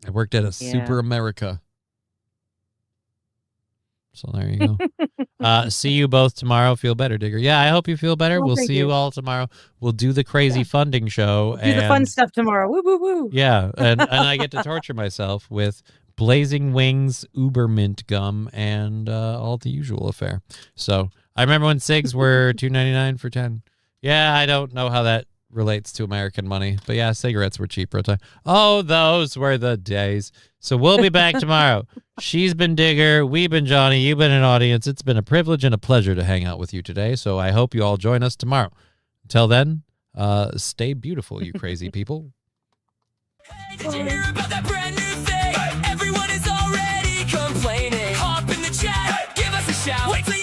I worked at a Super America. So there you go. See you both tomorrow. Feel better, Digger. Yeah, I hope you feel better. We'll see you all tomorrow. We'll do the crazy funding show.
Do the fun stuff tomorrow. Woo, woo, woo.
Yeah, and I get to torture myself with Blazing Wings, Uber Mint gum, and all the usual affair. So I remember when cigs were $2.99 for 10. Yeah, I don't know how that relates to American money, but yeah, cigarettes were cheaper at the time. Oh, those were the days. So we'll be back tomorrow. She's been Digger. We've been Johnny. You've been an audience. It's been a privilege and a pleasure to hang out with you today. So I hope you all join us tomorrow. Until then, stay beautiful, you crazy people.
Hey, did you hear about that brand new thing? Everyone is already complaining. Hop in the chat, give us a shout. Wait till